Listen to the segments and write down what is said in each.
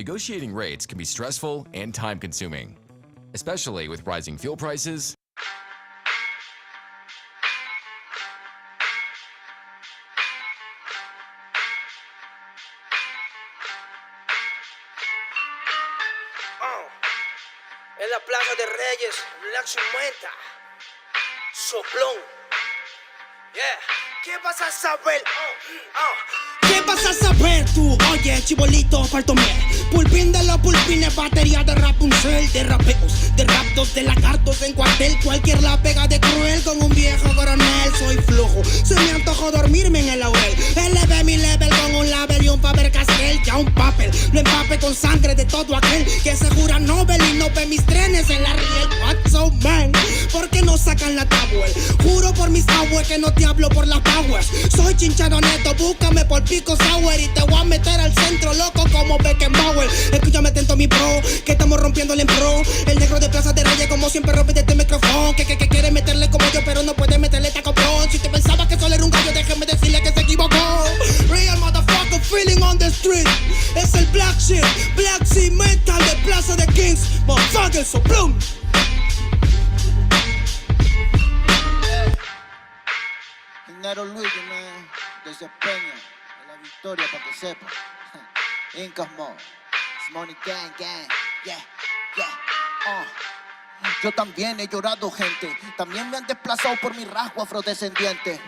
Negotiating rates can be stressful and time-consuming, especially with rising fuel prices, En la Plaza de Reyes, Black 50, soplón. Yeah. ¿Qué vas a saber? ¿Qué vas a saber tú? Oye, chibolito, faltomé. Pulpín de los pulpines, batería de Rapunzel, de rapeos, de raptos, de lagartos en cuartel. Cualquier la pega de cruel con un viejo coronel. Soy flojo, se me antojó dormirme en el laurel. Elevé mi level con un label y un Faber Castell. Ya un papel, lo empape con sangre de todo aquel que se jura Nobel y no ve mis trenes en la riel. What's so man? ¿Por qué no sacan la tablet? Juro por mis aguas que no te hablo por las powers. Soy chincharoneto, búscame por pico sour y te voy a meter al centro loco como Beckenbauer. Escúchame atento mi bro, que estamos rompiéndole en pro. El negro de Plaza de Reyes como siempre rompe este micrófono. Que quiere meterle como yo pero no puede meterle taco pro. Si te pensaba que solo era un gallo, déjeme decirle que se equivocó. Real motherfucker feeling on the street. Es el black shit, black mental de Plaza de Kings. Motherfucker, so plum. Dinero Luigi, man, desempeño en la victoria para que sepa. Incognito, Money Gang Gang, yeah, yeah, Yo también he llorado, gente. También me han desplazado por mi rasgo afrodescendiente.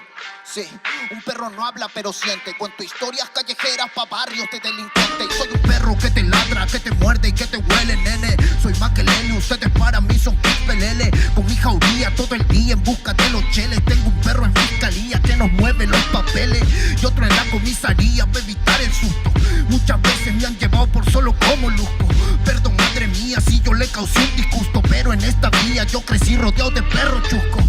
Sí, un perro no habla pero siente. Cuento historias callejeras pa' barrios de delincuentes. Y soy un perro que te ladra, que te muerde y que te huele, nene. Soy más que Lele, ustedes para mí son pelele. Con mi jauría todo el día en busca de los cheles. Tengo un perro en fiscalía que nos mueve los papeles. Y otro en la comisaría para evitar el susto. Muchas veces me han llevado por solo como luzco. Perdón, madre mía, si yo le causé un disgusto. Pero en esta vía yo crecí rodeado de perros chuscos.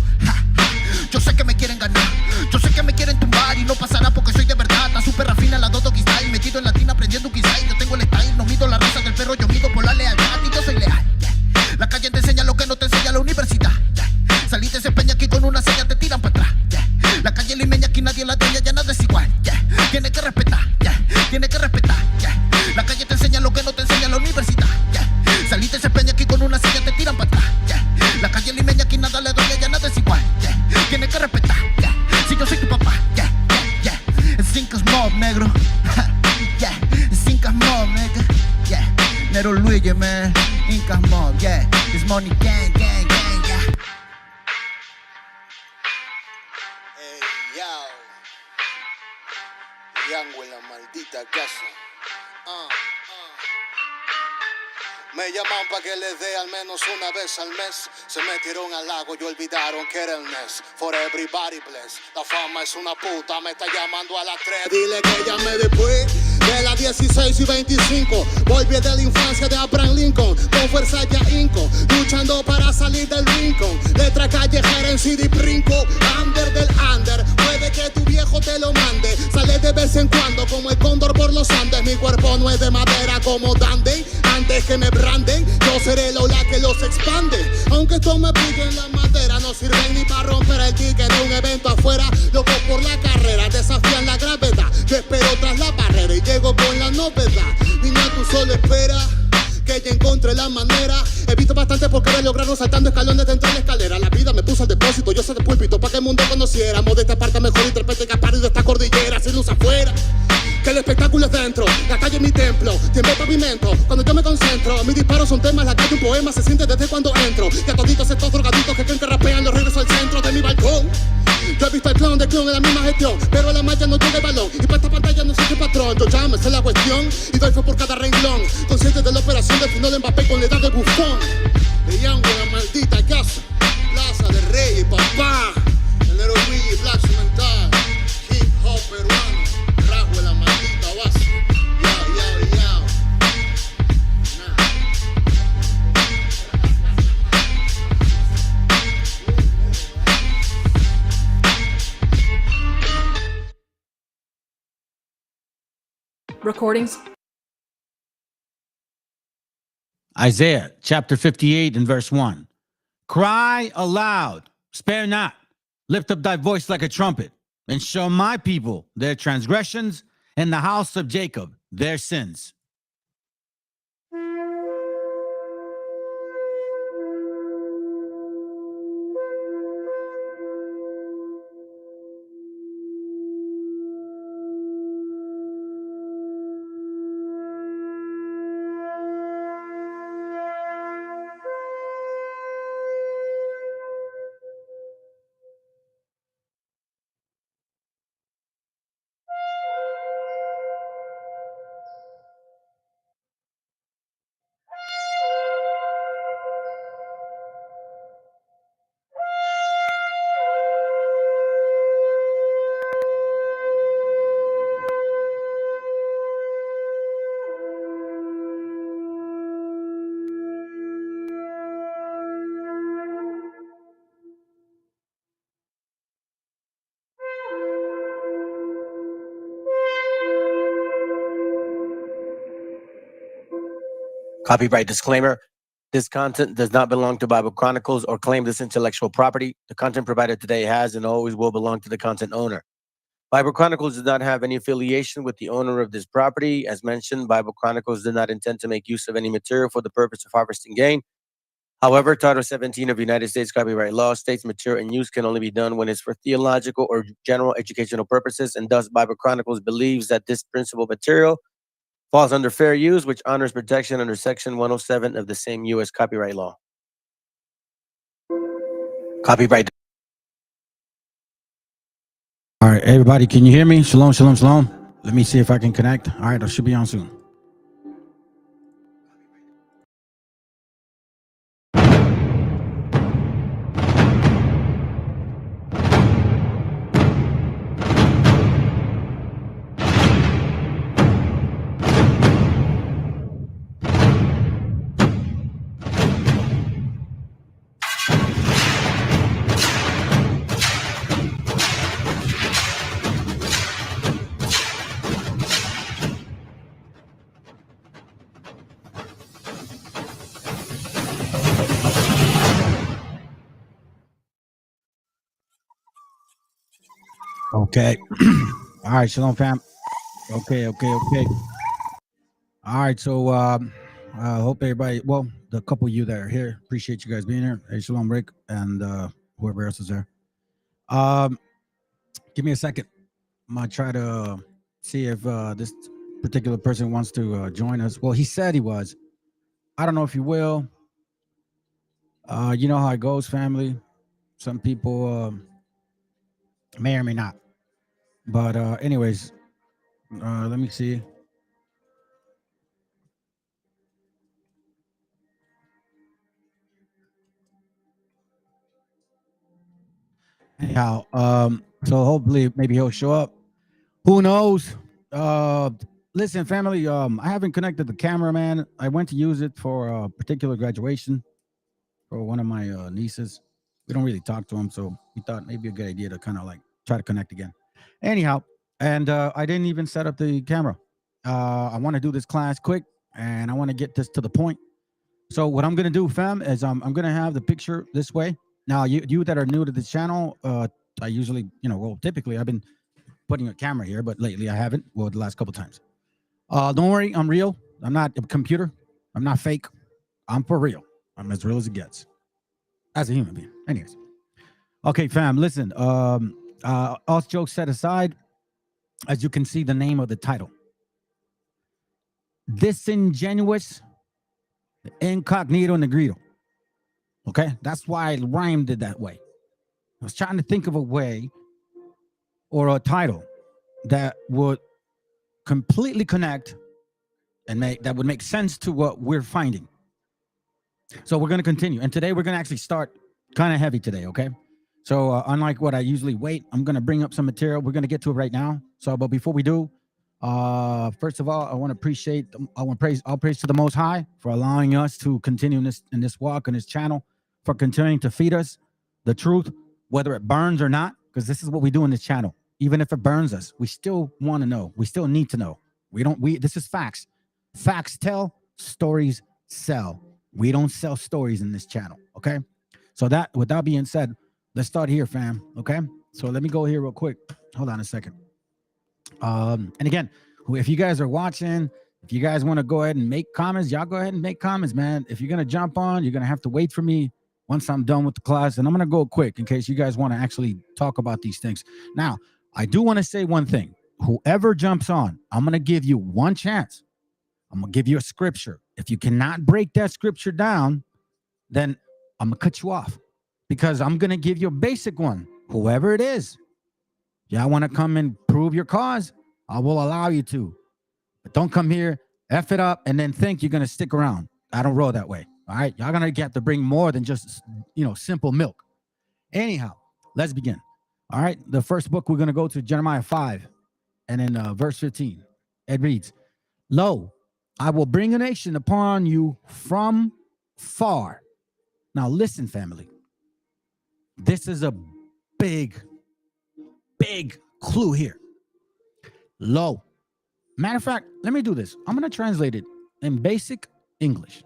Yo sé que me quieren ganar, yo sé que me quieren tumbar y no pasará porque soy de verdad. La super rafina, la Dodo Style, metido en latina aprendiendo un quizá. Yo tengo el style, no mido la raza del perro, yo mido por la lealtad y yo soy leal, yeah. La calle te enseña lo que no te enseña la universidad, yeah. Saliste ese peña aquí con una seña, te tiran para atrás, yeah. La calle limeña aquí nadie la dueña, ya nada es igual, yeah. Tiene que respetar, yeah. Tiene que respetar, yeah. La calle te enseña lo que no te enseña la universidad, yeah. Saliste ese peña aquí con una seña, te tiran para atrás, yeah. La calle limeña aquí nada le dueña, ya nada es igual, yeah. Tienes que respetar, yeah. Si yo soy tu papá, yeah, yeah, yeah. Cinco's mob, negro, yeah. Cinco's mob, nigga, yeah. Nero Luigi, man. Inco's mob, yeah. It's Money Gang, gang, gang, yeah. Hey, yo. Yango en la maldita casa. Me llaman pa' que les dé al menos una vez al mes. Se metieron al lago y olvidaron que era el mes. For everybody bless. La fama es una puta, me está llamando a las 3. Dile que llame después de las 16 y 25. Volví de la infancia de Abraham Lincoln. Con fuerza ya inco, luchando para salir del rincón. Letra callejera en CD brinco. Under del under, puede que tu viejo te lo mande. Sale de vez en cuando como el cóndor por los Andes. Mi cuerpo no es de madera como Dandy. Antes que me branden, yo seré el ola que los expande. Aunque esto me pique en la madera, no sirven ni para romper el ticket de un evento afuera. Loco por la carrera, desafían la gravedad. Yo espero tras la barrera y llego con la novedad. Niña, tú solo espera que ya encontré la manera. He visto bastante porque voy lograrlo saltando escalones dentro de la escalera. La vida me puso al depósito, yo soy de púlpito para que el mundo conociéramos. De esta parte mejor interprete que paro de esta cordillera. Sin luz afuera, que el espectáculo es dentro. La calle es mi templo, tiembla el pavimento cuando yo me concentro. Mis disparos son temas, la calle un poema se siente desde cuando entro. Y a toditos estos drogaditos que creen que rapean los regreso al centro de mi balcón. Yo he visto el clon de clon en la misma gestión, pero a la malla no llega el balón. Y para esta pantalla no soy su patrón. Yo llamo, esa es la cuestión y doy fe por cada renglón. Consciente de la operación del final de Mbappé con la edad de bufón. De Yango en la maldita casa, Plaza de Reyes, papá. El Nero Luigi, Black Mental, hip hop peruano, rasgo en la maldita base. Yao, yao, yao. Recordings. Isaiah chapter 58 and verse 1. Cry aloud, spare not, lift up thy voice like a trumpet, and show my people their transgressions, and the house of Jacob their sins. Copyright disclaimer. This content does not belong to Bible Chronicles or claim this intellectual property. The content provided today has and always will belong to the content owner. Bible Chronicles does not have any affiliation with the owner of this property. As mentioned, Bible Chronicles did not intend to make use of any material for the purpose of harvesting gain. However, Title 17 of United States copyright law states material in use can only be done when it's for theological or general educational purposes, and thus Bible Chronicles believes that this principal material falls under fair use, which honors protection under Section 107 of the same U.S. copyright law. Copyright. All right, everybody, can you hear me? Shalom, shalom, shalom. Let me see if I can connect. All right, I should be on soon. Okay. All right, shalom, fam. Okay. All right, so I hope everybody, well, the couple of you that are here, appreciate you guys being here. Hey, shalom, Rick, and whoever else is there. Give me a second. I'm gonna try to see if this particular person wants to join us. Well, he said he was. I don't know if he will. You know how it goes, family. Some people may or may not. But anyways, let me see. Anyhow, so hopefully maybe he'll show up. Who knows? Listen, family, I haven't connected the camera, man. I went to use it for a particular graduation for one of my nieces. We don't really talk to him, so we thought maybe a good idea to kind of like try to connect again. Anyhow, and I didn't even set up the camera. I want to do this class quick, and I want to get this to the point. So what I'm gonna do, fam, is I'm gonna have the picture this way. Now, you that are new to the channel, I usually, well, typically I've been putting a camera here, but lately I haven't. Well, the last couple times. Don't worry, I'm real. I'm not a computer. I'm not fake. I'm for real. I'm as real as it gets, as a human being. Anyways, okay, fam. Listen. All jokes set aside, as you can see, the name of the title: Disingenuous, Incognito, Negrito. Okay, that's why I rhymed it that way. I was trying to think of a way or a title that would completely connect and that would make sense to what we're finding. So we're going to continue, and today we're going to actually start kind of heavy today. Okay, so unlike what I usually wait, I'm going to bring up some material. We're going to get to it right now. So, but before we do, first of all, I want to appreciate, all praise to the Most High for allowing us to continue in this walk on this channel, for continuing to feed us the truth, whether it burns or not, because this is what we do in this channel. Even if it burns us, we still want to know. We still need to know. This is facts. Facts tell, stories sell. We don't sell stories in this channel, okay? So with that being said, let's start here, fam, okay? So let me go here real quick. Hold on a second. And again, if you guys are watching, if you guys want to go ahead and make comments, y'all go ahead and make comments, man. If you're going to jump on, you're going to have to wait for me once I'm done with the class. And I'm going to go quick in case you guys want to actually talk about these things. Now, I do want to say one thing. Whoever jumps on, I'm going to give you one chance. I'm going to give you a scripture. If you cannot break that scripture down, then I'm going to cut you off, because I'm going to give you a basic one. Whoever it is, y'all want to come and prove your cause, I will allow you to. But don't come here, F it up, and then think you're going to stick around. I don't roll that way. All right? Y'all going to have to bring more than just, simple milk. Anyhow, let's begin. All right? The first book we're going to go to, Jeremiah 5, and in verse 15. It reads, "Lo, I will bring a nation upon you from far." Now listen, family. This is a big clue here. Lo. Matter of fact, let me do this. I'm going to translate it in basic English.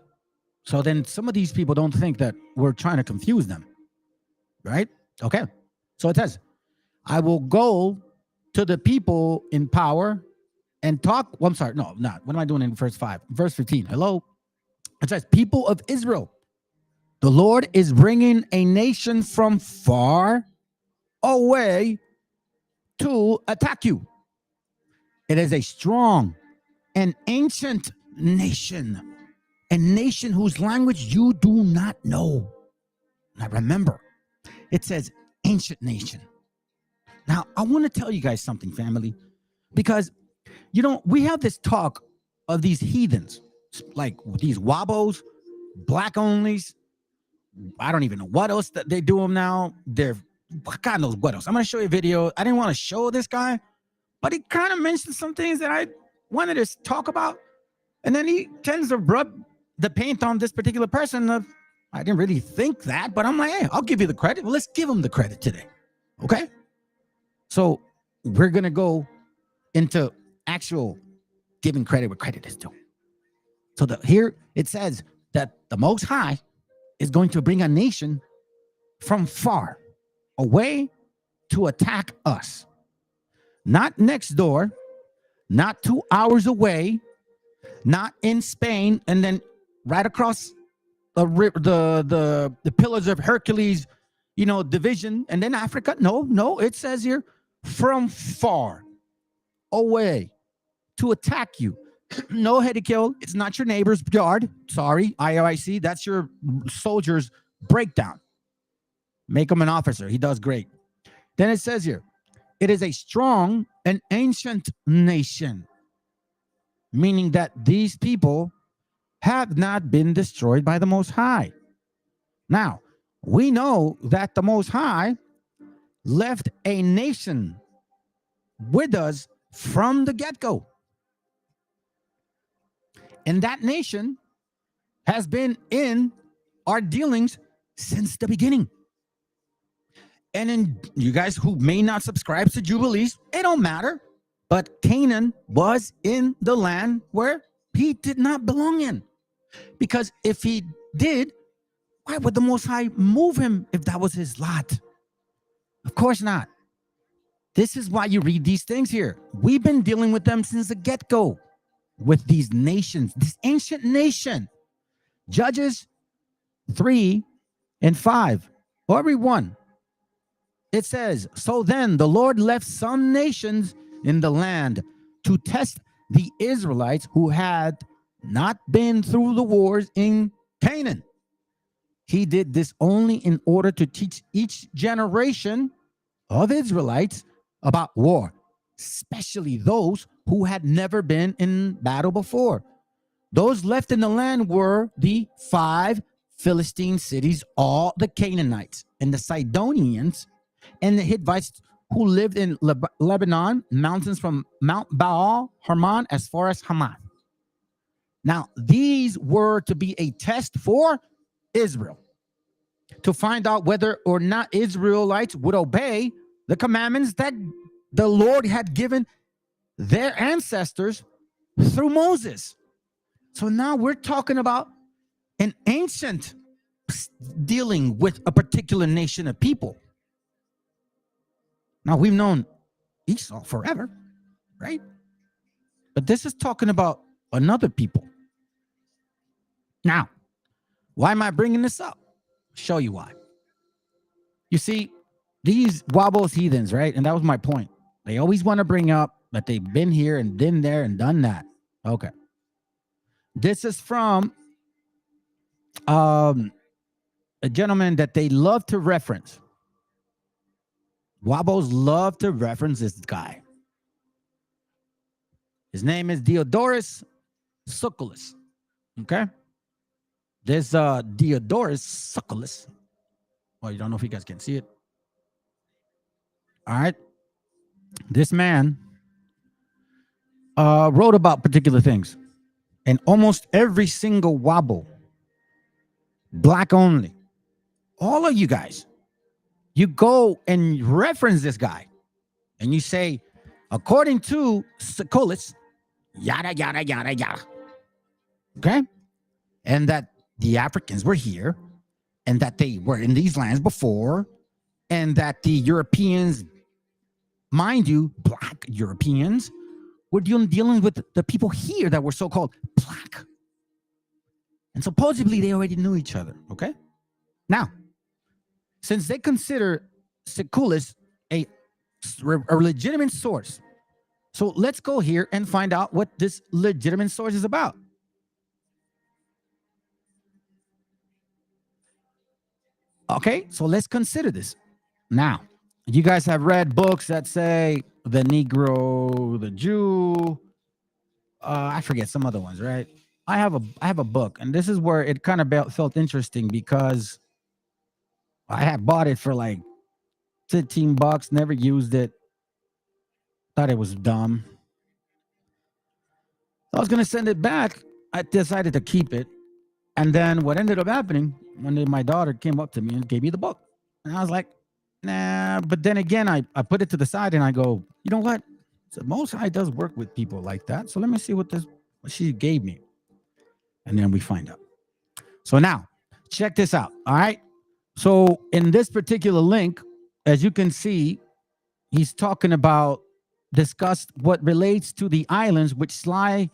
So then some of these people don't think that we're trying to confuse them, right? Okay. So it says, I will go to the people in power and talk. Well, I'm sorry. No, not. What am I doing in verse 5? Verse 15. Hello. It says, people of Israel, the Lord is bringing a nation from far away to attack you. It is a strong and ancient nation, a nation whose language you do not know. Now remember, it says ancient nation. Now, I want to tell you guys something, family, because, we have this talk of these heathens, like these wabos, black onlys. I don't even know what else that they do them now. God knows what else. I'm going to show you a video. I didn't want to show this guy, but he kind of mentioned some things that I wanted to talk about. And then he tends to rub the paint on this particular person. I didn't really think that, but I'm like, hey, I'll give you the credit. Well, let's give him the credit today. Okay? So we're going to go into actual giving credit where credit is due. So here it says that the Most High is going to bring a nation from far away to attack us. Not next door, not 2 hours away, not in Spain, and then right across the Pillars of Hercules, division, and then Africa. No, it says here from far away to attack you. No, Ezekiel, it's not your neighbor's yard. Sorry, IOIC, that's your soldier's breakdown. Make him an officer. He does great. Then it says here, it is a strong and ancient nation, meaning that these people have not been destroyed by the Most High. Now, we know that the Most High left a nation with us from the get-go. And that nation has been in our dealings since the beginning. And in you guys who may not subscribe to Jubilees, it don't matter. But Canaan was in the land where he did not belong in. Because if he did, why would the Most High move him if that was his lot? Of course not. This is why you read these things here. We've been dealing with them since the get-go. With these nations, this ancient nation. Judges 3 and 5, or every one. It says, so then the Lord left some nations in the land to test the Israelites who had not been through the wars in Canaan. He did this only in order to teach each generation of Israelites about war, especially those who had never been in battle before. Those left in the land were the 5 Philistine cities, all the Canaanites and the Sidonians and the Hittites who lived in Lebanon, mountains from Mount Baal Hermon as far as Hamath. Now, these were to be a test for Israel to find out whether or not Israelites would obey the commandments that the Lord had given their ancestors through Moses. So now we're talking about an ancient dealing with a particular nation of people. Now we've known Esau forever, right? But this is talking about another people. Now, why am I bringing this up? Show you why. You see, these wobbles heathens, right? And that was my point. They always want to bring up that they've been here and been there and done that. Okay. This is from a gentleman that they love to reference. Wobbles love to reference this guy. His name is Diodorus Siculus. Okay? This Diodorus Siculus. Well, you don't know if you guys can see it. All right. This man wrote about particular things. And almost every single wobble, black only, all of you guys, you go and reference this guy. And you say, according to Siculus, yada, yada, yada, yada. Okay? and that the Africans were here, and that they were in these lands before, and that the Europeans, mind you, black Europeans, were dealing with the people here that were so-called black. And supposedly they already knew each other, okay? Now, since they consider Seculus a legitimate source, so let's go here and find out what this legitimate source is about. Okay, so let's consider this. Now, you guys have read books that say the Negro, the Jew, I forget some other ones, right? I have a book, and this is where it kind of felt interesting because I had bought it for like $15, never used it, thought it was dumb. I was gonna send it back. I decided to keep it, and then what ended up happening, one day my daughter came up to me and gave me the book, and I was like, nah. But then again, I put it to the side and I go, you know what? So Most High does work with people like that. So let me see what she gave me. And then we find out. So now, check this out. All right. So in this particular link, as you can see, he's talking about discuss what relates to the islands which lie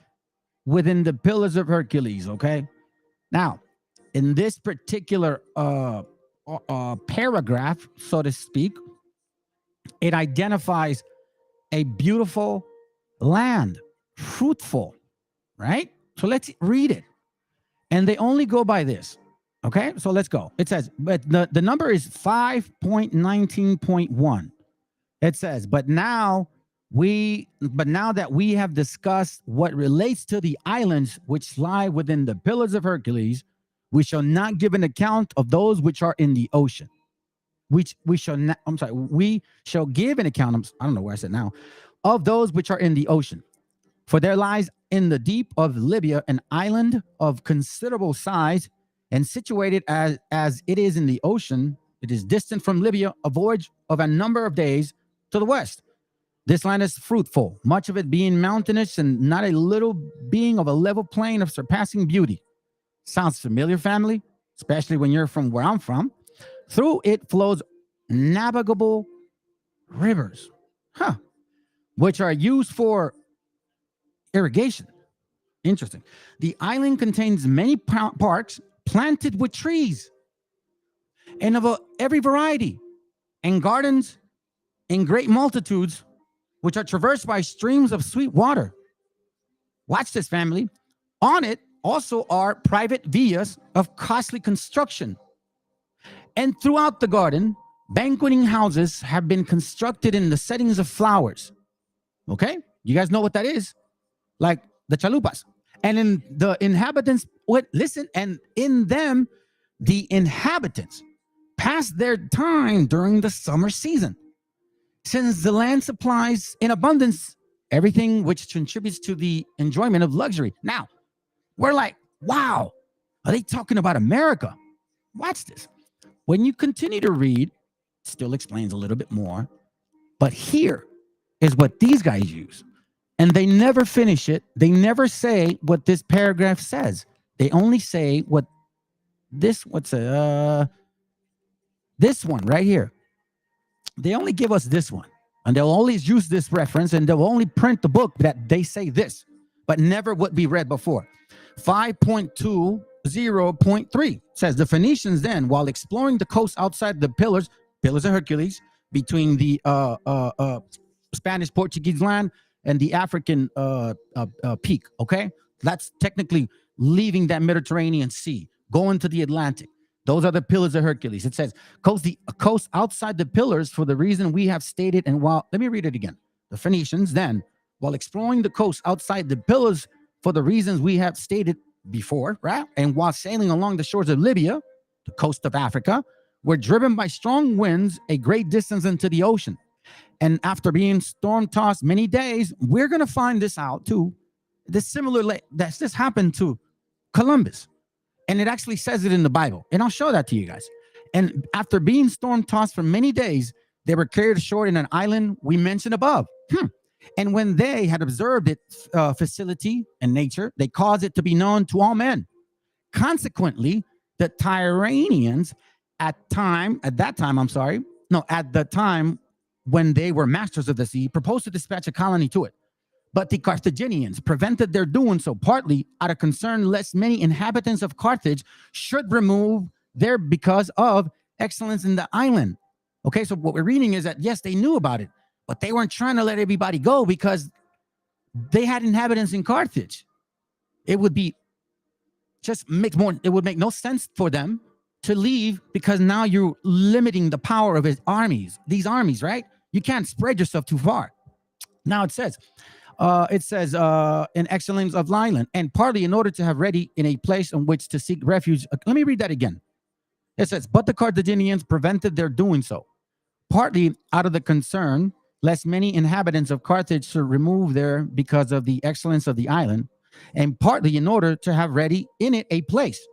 within the pillars of Hercules. Okay. Now, in this particular paragraph, so to speak, it identifies a beautiful land, fruitful, right? So let's read it. And they only go by this. Okay, so let's go. It says, but the number is 5.19.1. It says, but now that we have discussed what relates to the islands which lie within the pillars of Hercules, we shall not give an account of those which are in the ocean. We shall give an account, I don't know where I said now, of those which are in the ocean. For there lies in the deep of Libya an island of considerable size, and situated as it is in the ocean, it is distant from Libya a voyage of a number of days to the west. This land is fruitful, much of it being mountainous and not a little being of a level plain of surpassing beauty. Sounds familiar, family? Especially when you're from where I'm from. Through it flows navigable rivers, which are used for irrigation. Interesting. The island contains many parks planted with trees and of every variety, and gardens in great multitudes, which are traversed by streams of sweet water. Watch this, family. On it also are private villas of costly construction. And throughout the garden, banqueting houses have been constructed in the settings of flowers. Okay? You guys know what that is? Like the chalupas. And in the inhabitants, and in them, the inhabitants pass their time during the summer season. Since the land supplies in abundance everything which contributes to the enjoyment of luxury. Now, we're like, wow, are they talking about America? Watch this. When you continue to read, it still explains a little bit more. But here is what these guys use. And they never finish it. They never say what this paragraph says. They only say what this one right here. They only give us this one. And they'll always use this reference, and they'll only print the book that they say this, but never what we read before. 5.20.3 says, the Phoenicians then, while exploring the coast outside the pillars of Hercules, between the Spanish-Portuguese land and the African peak, okay? That's technically leaving that Mediterranean Sea, going to the Atlantic. Those are the pillars of Hercules. It says, coast outside the pillars for the reason we have stated. And let me read it again. The Phoenicians then, while exploring the coast outside the pillars for the reasons we have stated before, right? And while sailing along the shores of Libya, the coast of Africa, were driven by strong winds a great distance into the ocean. And after being storm-tossed many days, we're going to find this out too. This happened to Columbus. And it actually says it in the Bible. And I'll show that to you guys. And after being storm-tossed for many days, they were carried ashore in an island we mentioned above. And when they had observed its facility and nature, they caused it to be known to all men. Consequently, the Tyrrhenians at the time when they were masters of the sea, proposed to dispatch a colony to it. But the Carthaginians prevented their doing so, partly out of concern lest many inhabitants of Carthage should remove there because of excellence in the island. Okay, so what we're reading is that, yes, they knew about it, but they weren't trying to let everybody go because they had inhabitants in Carthage. It would be it would make no sense for them to leave because now you're limiting the power of these armies, right? You can't spread yourself too far. Now it says in excellence of Lyland, and partly in order to have ready in a place in which to seek refuge. Let me read that again. It says, but the Carthaginians prevented their doing so, partly out of the concern lest many inhabitants of Carthage should remove there because of the excellence of the island, and partly in order to have ready in it a place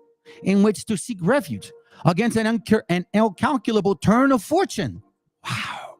in which to seek refuge against an incalculable turn of fortune. Wow.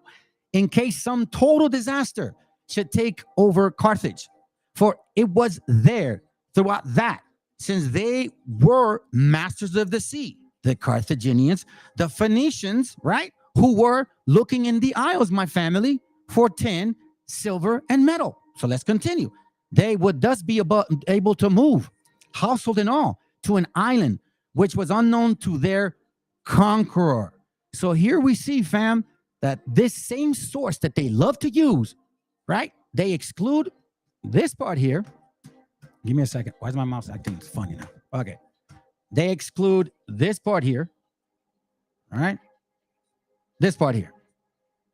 In case some total disaster should take over Carthage. For it was there throughout that, since they were masters of the sea, the Carthaginians, the Phoenicians, right, who were looking in the isles, my family, for tin, silver, and metal. So let's continue. They would thus be able to move, household and all, to an island which was unknown to their conqueror. So here we see, fam, that this same source that they love to use, right? They exclude this part here. Give me a second. Why is my mouse acting funny now? Okay. They exclude this part here. All right. This part here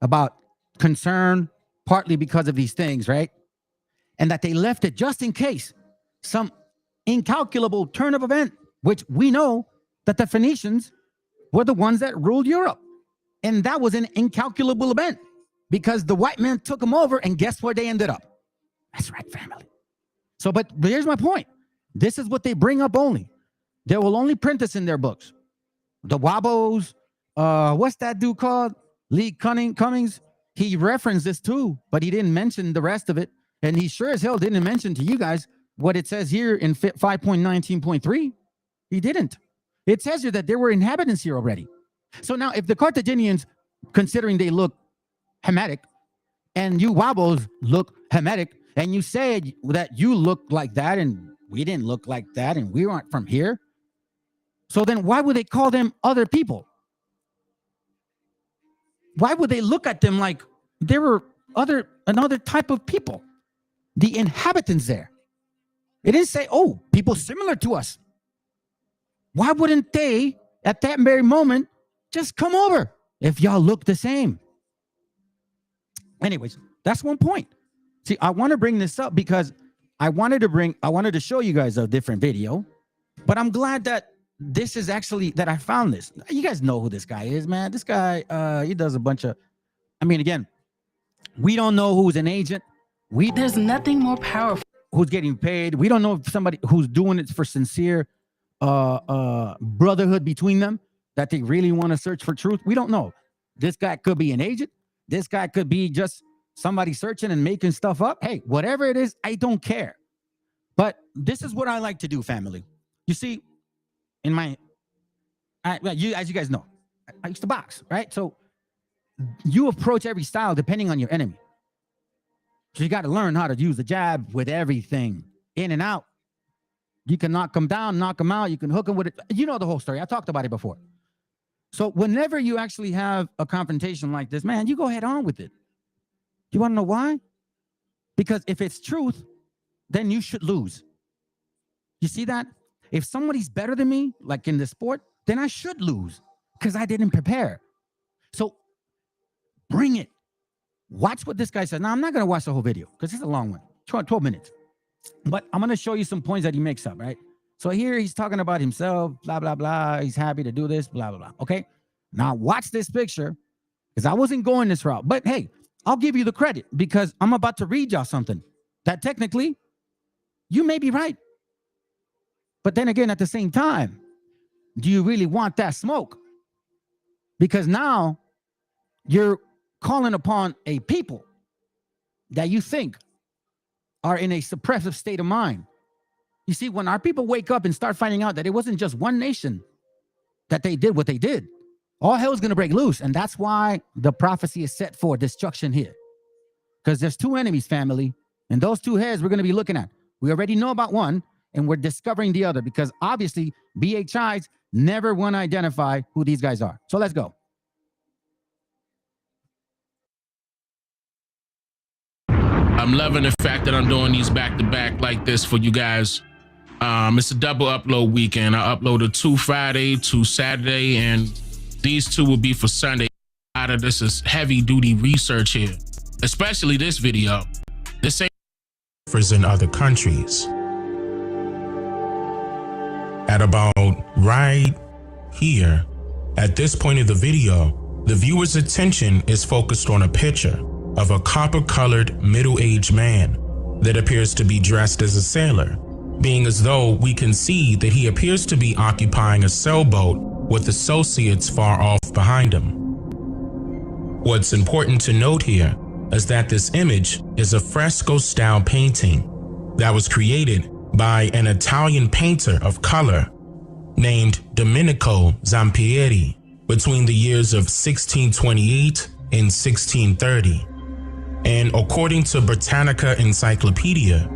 about concern, partly because of these things, right? And that they left it just in case some incalculable turn of event, which we know that the Phoenicians were the ones that ruled Europe. And that was an incalculable event because the white man took them over, and guess where they ended up? That's right, family. So, but here's my point. This is what they bring up only. They will only print this in their books. The Wabos, what's that dude called? Lee Cummings. He referenced this too, but he didn't mention the rest of it. And he sure as hell didn't mention to you guys what it says here in 5.19.3. He didn't. It says here that there were inhabitants here already. So now if the Carthaginians, considering they look Hamitic, and you Wabos look Hamitic, and you said that you look like that, and we didn't look like that, and we weren't from here, so then why would they call them other people? Why would they look at them like they were another type of people? The inhabitants there. It didn't say, oh, people similar to us. Why wouldn't they, at that very moment, just come over if y'all look the same? Anyways, that's one point. See, I want to bring this up because I wanted to show you guys a different video, but I'm glad that this is actually that I found this. You guys know who this guy is, man. This guy, he does a bunch of, again, we don't know who's an agent. There's nothing more powerful. Who's getting paid. We don't know if somebody who's doing it for sincere brotherhood between them, that they really want to search for truth. We don't know. This guy could be an agent. This guy could be just somebody searching and making stuff up. Hey, whatever it is, I don't care. But this is what I like to do, family. You see, as you guys know, I used to box, right? So you approach every style depending on your enemy. So you got to learn how to use the jab with everything, in and out. You can knock them down, knock them out. You can hook them with it. You know the whole story. I talked about it before. So whenever you actually have a confrontation like this, man, you go head on with it. You want to know why? Because if it's truth, then you should lose. You see that? If somebody's better than me, like in the sport, then I should lose because I didn't prepare. So bring it. Watch what this guy said. Now, I'm not going to watch the whole video because it's a long one, 12 minutes. But I'm going to show you some points that he makes up, right? So here he's talking about himself, blah, blah, blah. He's happy to do this, blah, blah, blah. Okay? Now, watch this picture because I wasn't going this route. But hey, I'll give you the credit because I'm about to read y'all something that technically you may be right. But then again, at the same time, do you really want that smoke? Because now you're calling upon a people that you think are in a suppressive state of mind You see, when our people wake up and start finding out that it wasn't just one nation that they did what they did, all hell is going to break loose. And that's why the prophecy is set for destruction here. Because there's two enemies, family. And those two heads we're going to be looking at. We already know about one, and we're discovering the other. Because obviously, BHIs never want to identify who these guys are. So let's go. I'm loving the fact that I'm doing these back-to-back like this for you guys. It's a double upload weekend. I uploaded 2 Friday, 2 Saturday, and these 2 will be for Sunday. This is heavy-duty research here, especially this video. This ain't in other countries. At about right here, at this point of the video, the viewer's attention is focused on a picture of a copper-colored middle-aged man that appears to be dressed as a sailor, being as though we can see that he appears to be occupying a sailboat with associates far off behind him. What's important to note here is that this image is a fresco-style painting that was created by an Italian painter of color named Domenico Zampieri between the years of 1628 and 1630. And according to Britannica Encyclopedia,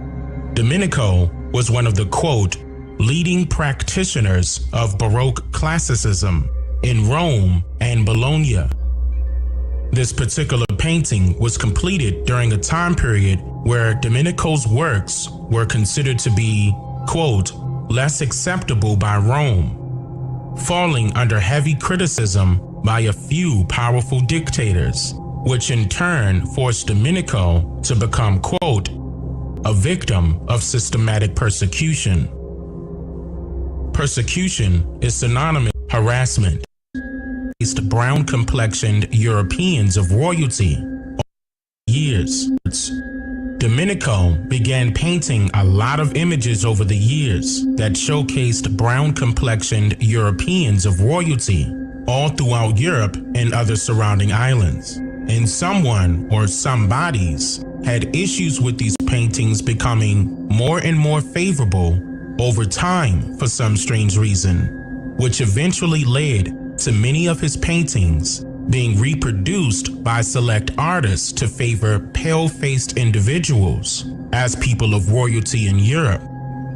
Domenico was one of the, quote, leading practitioners of Baroque classicism in Rome and Bologna. This particular painting was completed during a time period where Domenico's works were considered to be, quote, less acceptable by Rome, falling under heavy criticism by a few powerful dictators, which in turn forced Domenico to become, quote, a victim of systematic persecution. Persecution is synonymous with harassment. Brown-complexioned Europeans of royalty over years. Domenico began painting a lot of images over the years that showcased brown-complexioned Europeans of royalty all throughout Europe and other surrounding islands. And someone or somebodies had issues with these paintings becoming more and more favorable over time for some strange reason, which eventually led to many of his paintings being reproduced by select artists to favor pale-faced individuals as people of royalty in Europe.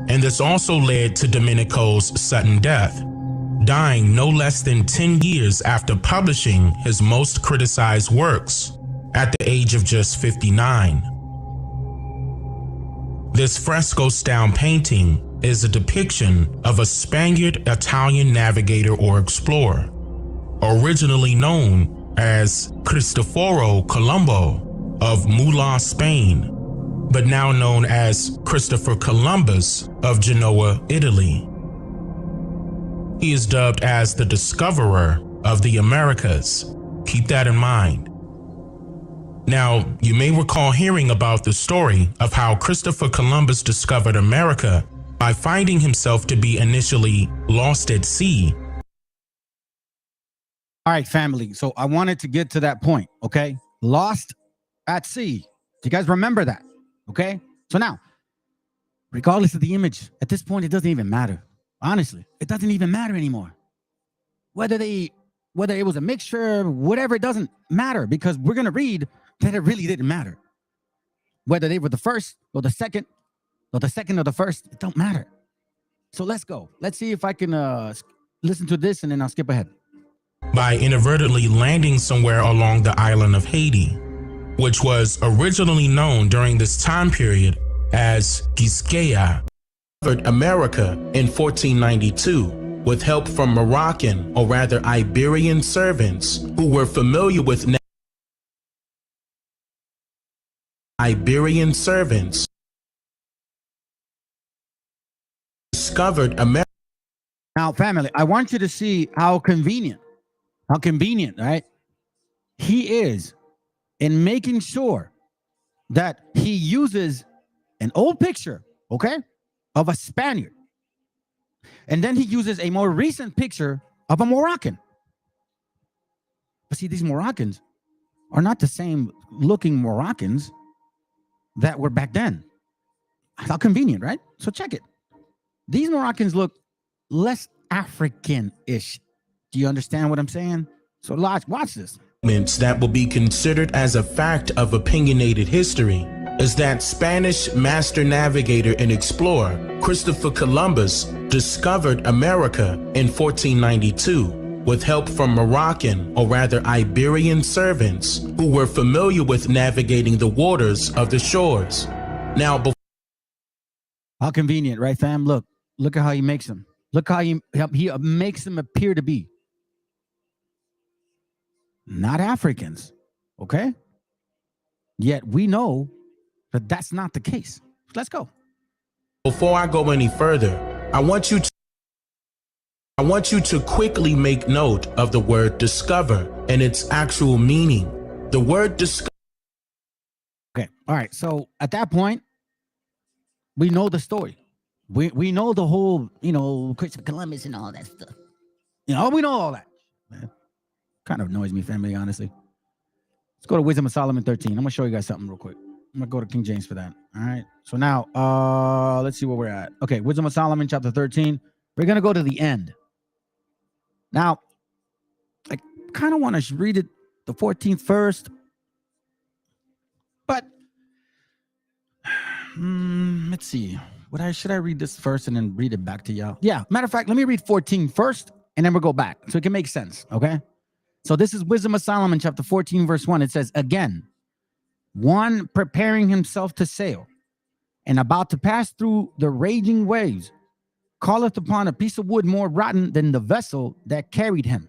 And this also led to Domenico's sudden death, dying no less than 10 years after publishing his most criticized works at the age of just 59. This fresco-style painting is a depiction of a Spaniard-Italian navigator or explorer, originally known as Cristoforo Colombo of Mula, Spain, but now known as Christopher Columbus of Genoa, Italy. He is dubbed as the discoverer of the Americas. Keep that in mind. Now, you may recall hearing about the story of how Christopher Columbus discovered America by finding himself to be initially lost at sea. All right, family. So I wanted to get to that point, okay? Lost at sea. Do you guys remember that? Okay? So now, regardless of the image, at this point, it doesn't even matter. Honestly, it doesn't even matter anymore. Whether it was a mixture, whatever, it doesn't matter, because we're going to read that it really didn't matter. Whether they were the first or the second or the first, it don't matter. So let's go. Let's see if I can listen to this and then I'll skip ahead. By inadvertently landing somewhere along the island of Haiti, which was originally known during this time period as Giscaya, America in 1492 with help from Moroccan, or rather Iberian servants who were familiar with Iberian servants discovered America. Now, family, I want you to see how convenient, right? He is in making sure that he uses an old picture, okay, of a Spaniard. And then he uses a more recent picture of a Moroccan. But see, these Moroccans are not the same looking Moroccans that were back then. How convenient, right? So check it. These Moroccans look less African-ish. Do you understand what I'm saying? So watch this. That will be considered as a fact of opinionated history is that Spanish master navigator and explorer Christopher Columbus discovered America in 1492 with help from Moroccan, or rather Iberian servants who were familiar with navigating the waters of the shores. Now, how convenient, right, fam? Look at how he makes them. Look how he makes them appear to be not Africans, okay? Yet we know that that's not the case. Let's go. Before I go any further, I want you to quickly make note of the word discover and its actual meaning. The word discover. Okay, all right. So at that point, we know the story. We know the whole, Christopher Columbus and all that stuff. We know all that. Man, kind of annoys me, family, honestly. Let's go to Wisdom of Solomon 13. I'm going to show you guys something real quick. I'm going to go to King James for that. All right. So now, let's see where we're at. Okay, Wisdom of Solomon chapter 13. We're going to go to the end. Now, I kind of want to read it, the 14th first. But, let's see. Should I read this first and then read it back to y'all? Yeah, matter of fact, let me read 14 first, and then we'll go back so it can make sense, okay? So this is Wisdom of Solomon, chapter 14, verse 1. It says, again, one preparing himself to sail and about to pass through the raging waves calleth upon a piece of wood more rotten than the vessel that carried him.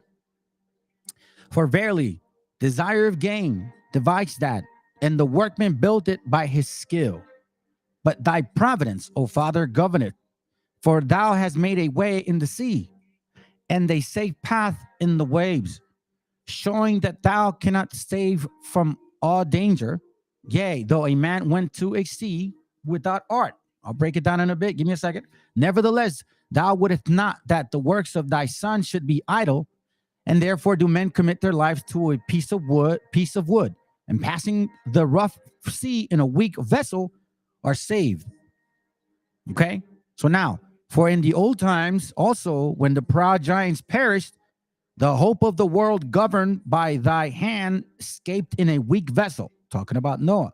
For verily, desire of gain divides that, and the workman built it by his skill. But thy providence, O Father, governeth, for thou hast made a way in the sea, and a safe path in the waves, showing that thou cannot save from all danger. Yea, though a man went to a sea without art. I'll break it down in a bit. Give me a second. Nevertheless, thou wouldest not that the works of thy son should be idle, and therefore do men commit their lives to a piece of wood, and passing the rough sea in a weak vessel are saved. Okay? So now, for in the old times also, when the proud giants perished, the hope of the world governed by thy hand escaped in a weak vessel, talking about Noah,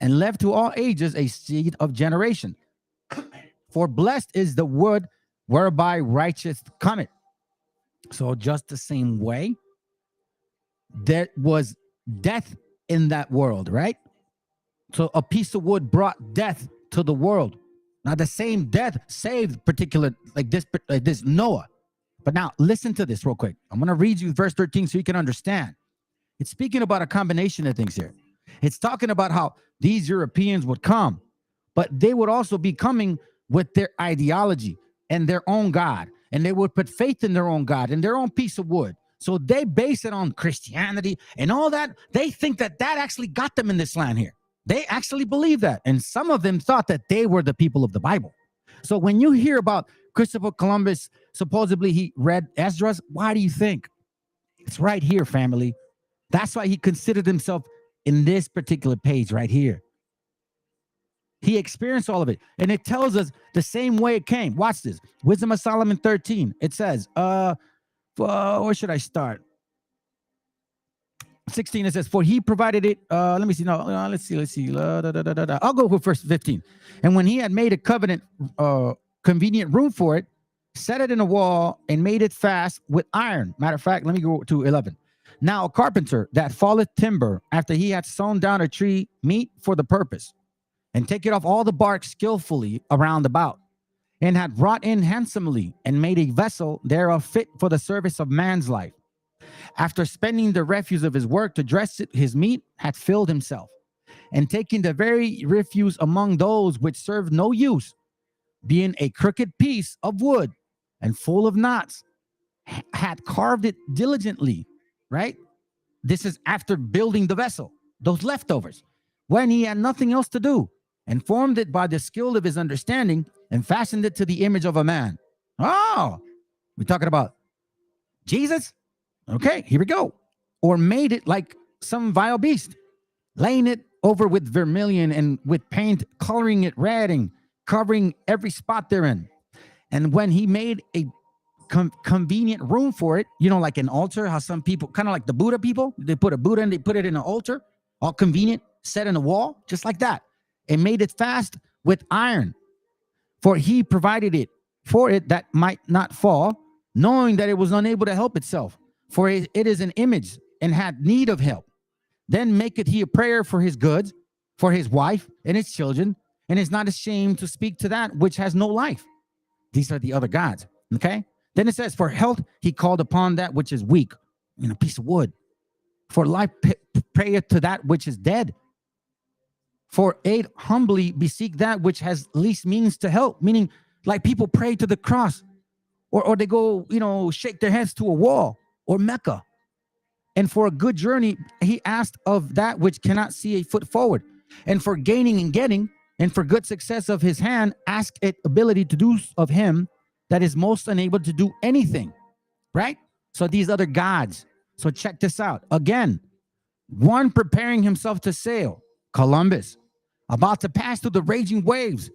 and left to all ages a seed of generation. For blessed is the wood whereby righteous cometh. So just the same way, there was death in that world, right? So a piece of wood brought death to the world. Now the same death saved particular, like this Noah. But now listen to this real quick. I'm going to read you verse 13 so you can understand. It's speaking about a combination of things here. It's talking about how these Europeans would come, but they would also be coming with their ideology and their own God. And they would put faith in their own God and their own piece of wood. So they base it on Christianity and all that. They think that actually got them in this land here. They actually believe that. And some of them thought that they were the people of the Bible. So when you hear about Christopher Columbus, supposedly he read Esdras, why do you think? It's right here, family. That's why he considered himself in this particular page right here. He experienced all of it. And it tells us the same way it came. Watch this. Wisdom of Solomon 13. It says, where should I start? 16, it says, for he provided it. Let's see. I'll go with verse 15. And when he had made a covenant, convenient room for it, set it in a wall and made it fast with iron. Matter of fact, let me go to 11. Now a carpenter that falleth timber after he had sawn down a tree meet for the purpose, and take it off all the bark skillfully around about, and had wrought in handsomely, and made a vessel thereof fit for the service of man's life. After spending the refuse of his work to dress it, his meat, had filled himself, and taking the very refuse among those which served no use, being a crooked piece of wood and full of knots, had carved it diligently, right? This is after building the vessel, those leftovers, when he had nothing else to do, and formed it by the skill of his understanding, and fastened it to the image of a man. Oh, we're talking about Jesus? Okay, here we go. Or made it like some vile beast, laying it over with vermilion and with paint, coloring it red and covering every spot therein. And when he made a convenient room for it, you know, like an altar, how some people, kind of like the Buddha people, they put a Buddha and they put it in an altar, all convenient, set in a wall, just like that. And made it fast with iron, for he provided it for it that might not fall, knowing that it was unable to help itself, for it is an image and had need of help. Then maketh he a prayer for his goods, for his wife and his children, and is not ashamed to speak to that which has no life. These are the other gods, okay? Then it says, for health he called upon that which is weak, a piece of wood. For life prayeth to that which is dead. For aid humbly beseech that which has least means to help. Meaning, like people pray to the cross, or they go, shake their heads to a wall or Mecca. And for a good journey, he asked of that which cannot see a foot forward. And for gaining and getting, and for good success of his hand, ask it ability to do of him that is most unable to do anything, right? So these other gods. So check this out. Again, one preparing himself to sail, Columbus, about to pass through the raging waves,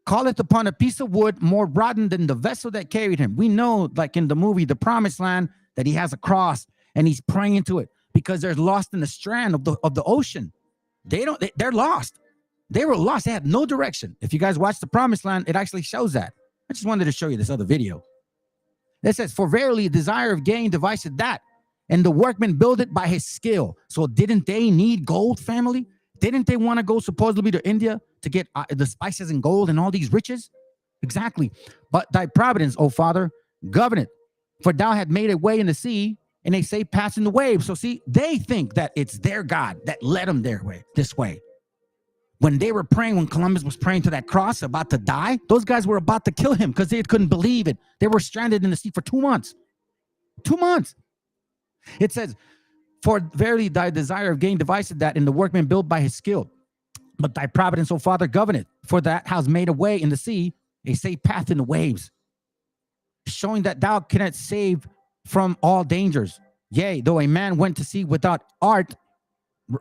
calleth upon a piece of wood more rotten than the vessel that carried him. We know, like in the movie The Promised Land, that he has a cross and he's praying into it because they're lost in the strand of the ocean. They're lost. They were lost. They had no direction. If you guys watch The Promised Land, it actually shows that. I just wanted to show you this other video. It says, for verily desire of gain deviseth that, and the workman build it by his skill. So didn't they need gold, family? Didn't they want to go supposedly to India to get the spices and gold and all these riches? Exactly. But thy providence, O Father, govern it. For thou had made a way in the sea, and they say passing the waves. So see, they think that it's their God that led them this way. When they were praying, when Columbus was praying to that cross, about to die, those guys were about to kill him because they couldn't believe it. They were stranded in the sea for 2 months. 2 months. It says, for verily thy desire of gain deviseth that, and the workman built by his skill. But thy providence, O Father, govern it. For that hast made a way in the sea, a safe path in the waves, showing that thou canst save from all dangers. Yea, though a man went to sea without art,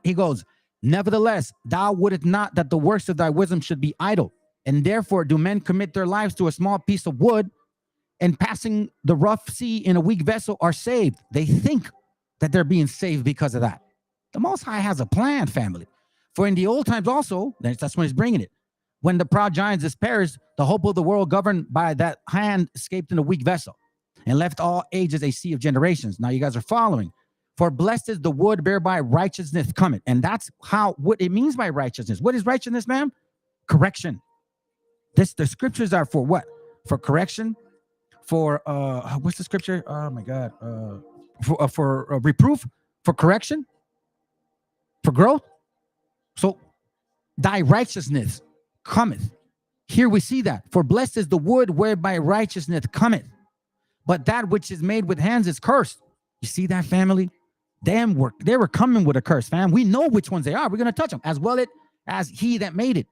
he goes, nevertheless, thou wouldest not that the works of thy wisdom should be idle. And therefore do men commit their lives to a small piece of wood, and passing the rough sea in a weak vessel are saved. They think that they're being saved because of that. The Most High has a plan, family. For in the old times also, that's when he's bringing it. When the proud giants dispersed, the hope of the world governed by that hand escaped in a weak vessel, and left all ages a sea of generations. Now you guys are following. For blessed is the wood whereby righteousness cometh. And that's what it means by righteousness. What is righteousness, ma'am? Correction. The scriptures are for what? For correction. For what's the scripture? Oh my God. For reproof, for correction, for growth. So thy righteousness cometh. Here we see that. For blessed is the wood whereby righteousness cometh. But that which is made with hands is cursed. You see that, family? They were coming with a curse, fam. We know which ones they are. We're going to touch them as well as he that made it.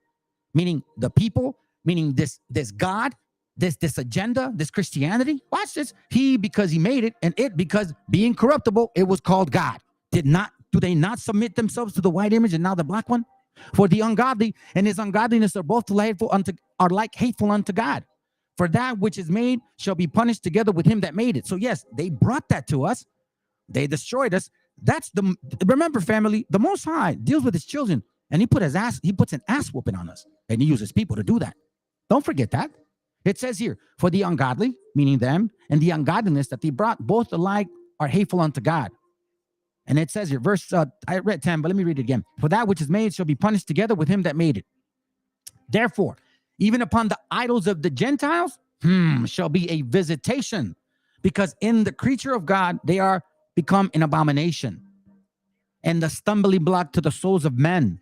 Meaning the people, meaning this God, this agenda, this Christianity. Watch this. He, because he made it, and it, because being corruptible, it was called God. Do they not submit themselves to the white image and now the black one? For the ungodly and his ungodliness are both like hateful unto God. For that which is made shall be punished together with him that made it. So yes, they brought that to us. They destroyed us. Remember, family, the Most High deals with his children, and he puts an ass whooping on us, and he uses people to do that. Don't forget that. It says here, for the ungodly, meaning them, and the ungodliness that they brought, both alike are hateful unto God. And it says here, I read 10, but let me read it again. For that which is made shall be punished together with him that made it. Therefore, even upon the idols of the Gentiles, shall be a visitation, because in the creature of God, they are become an abomination, and the stumbling block to the souls of men,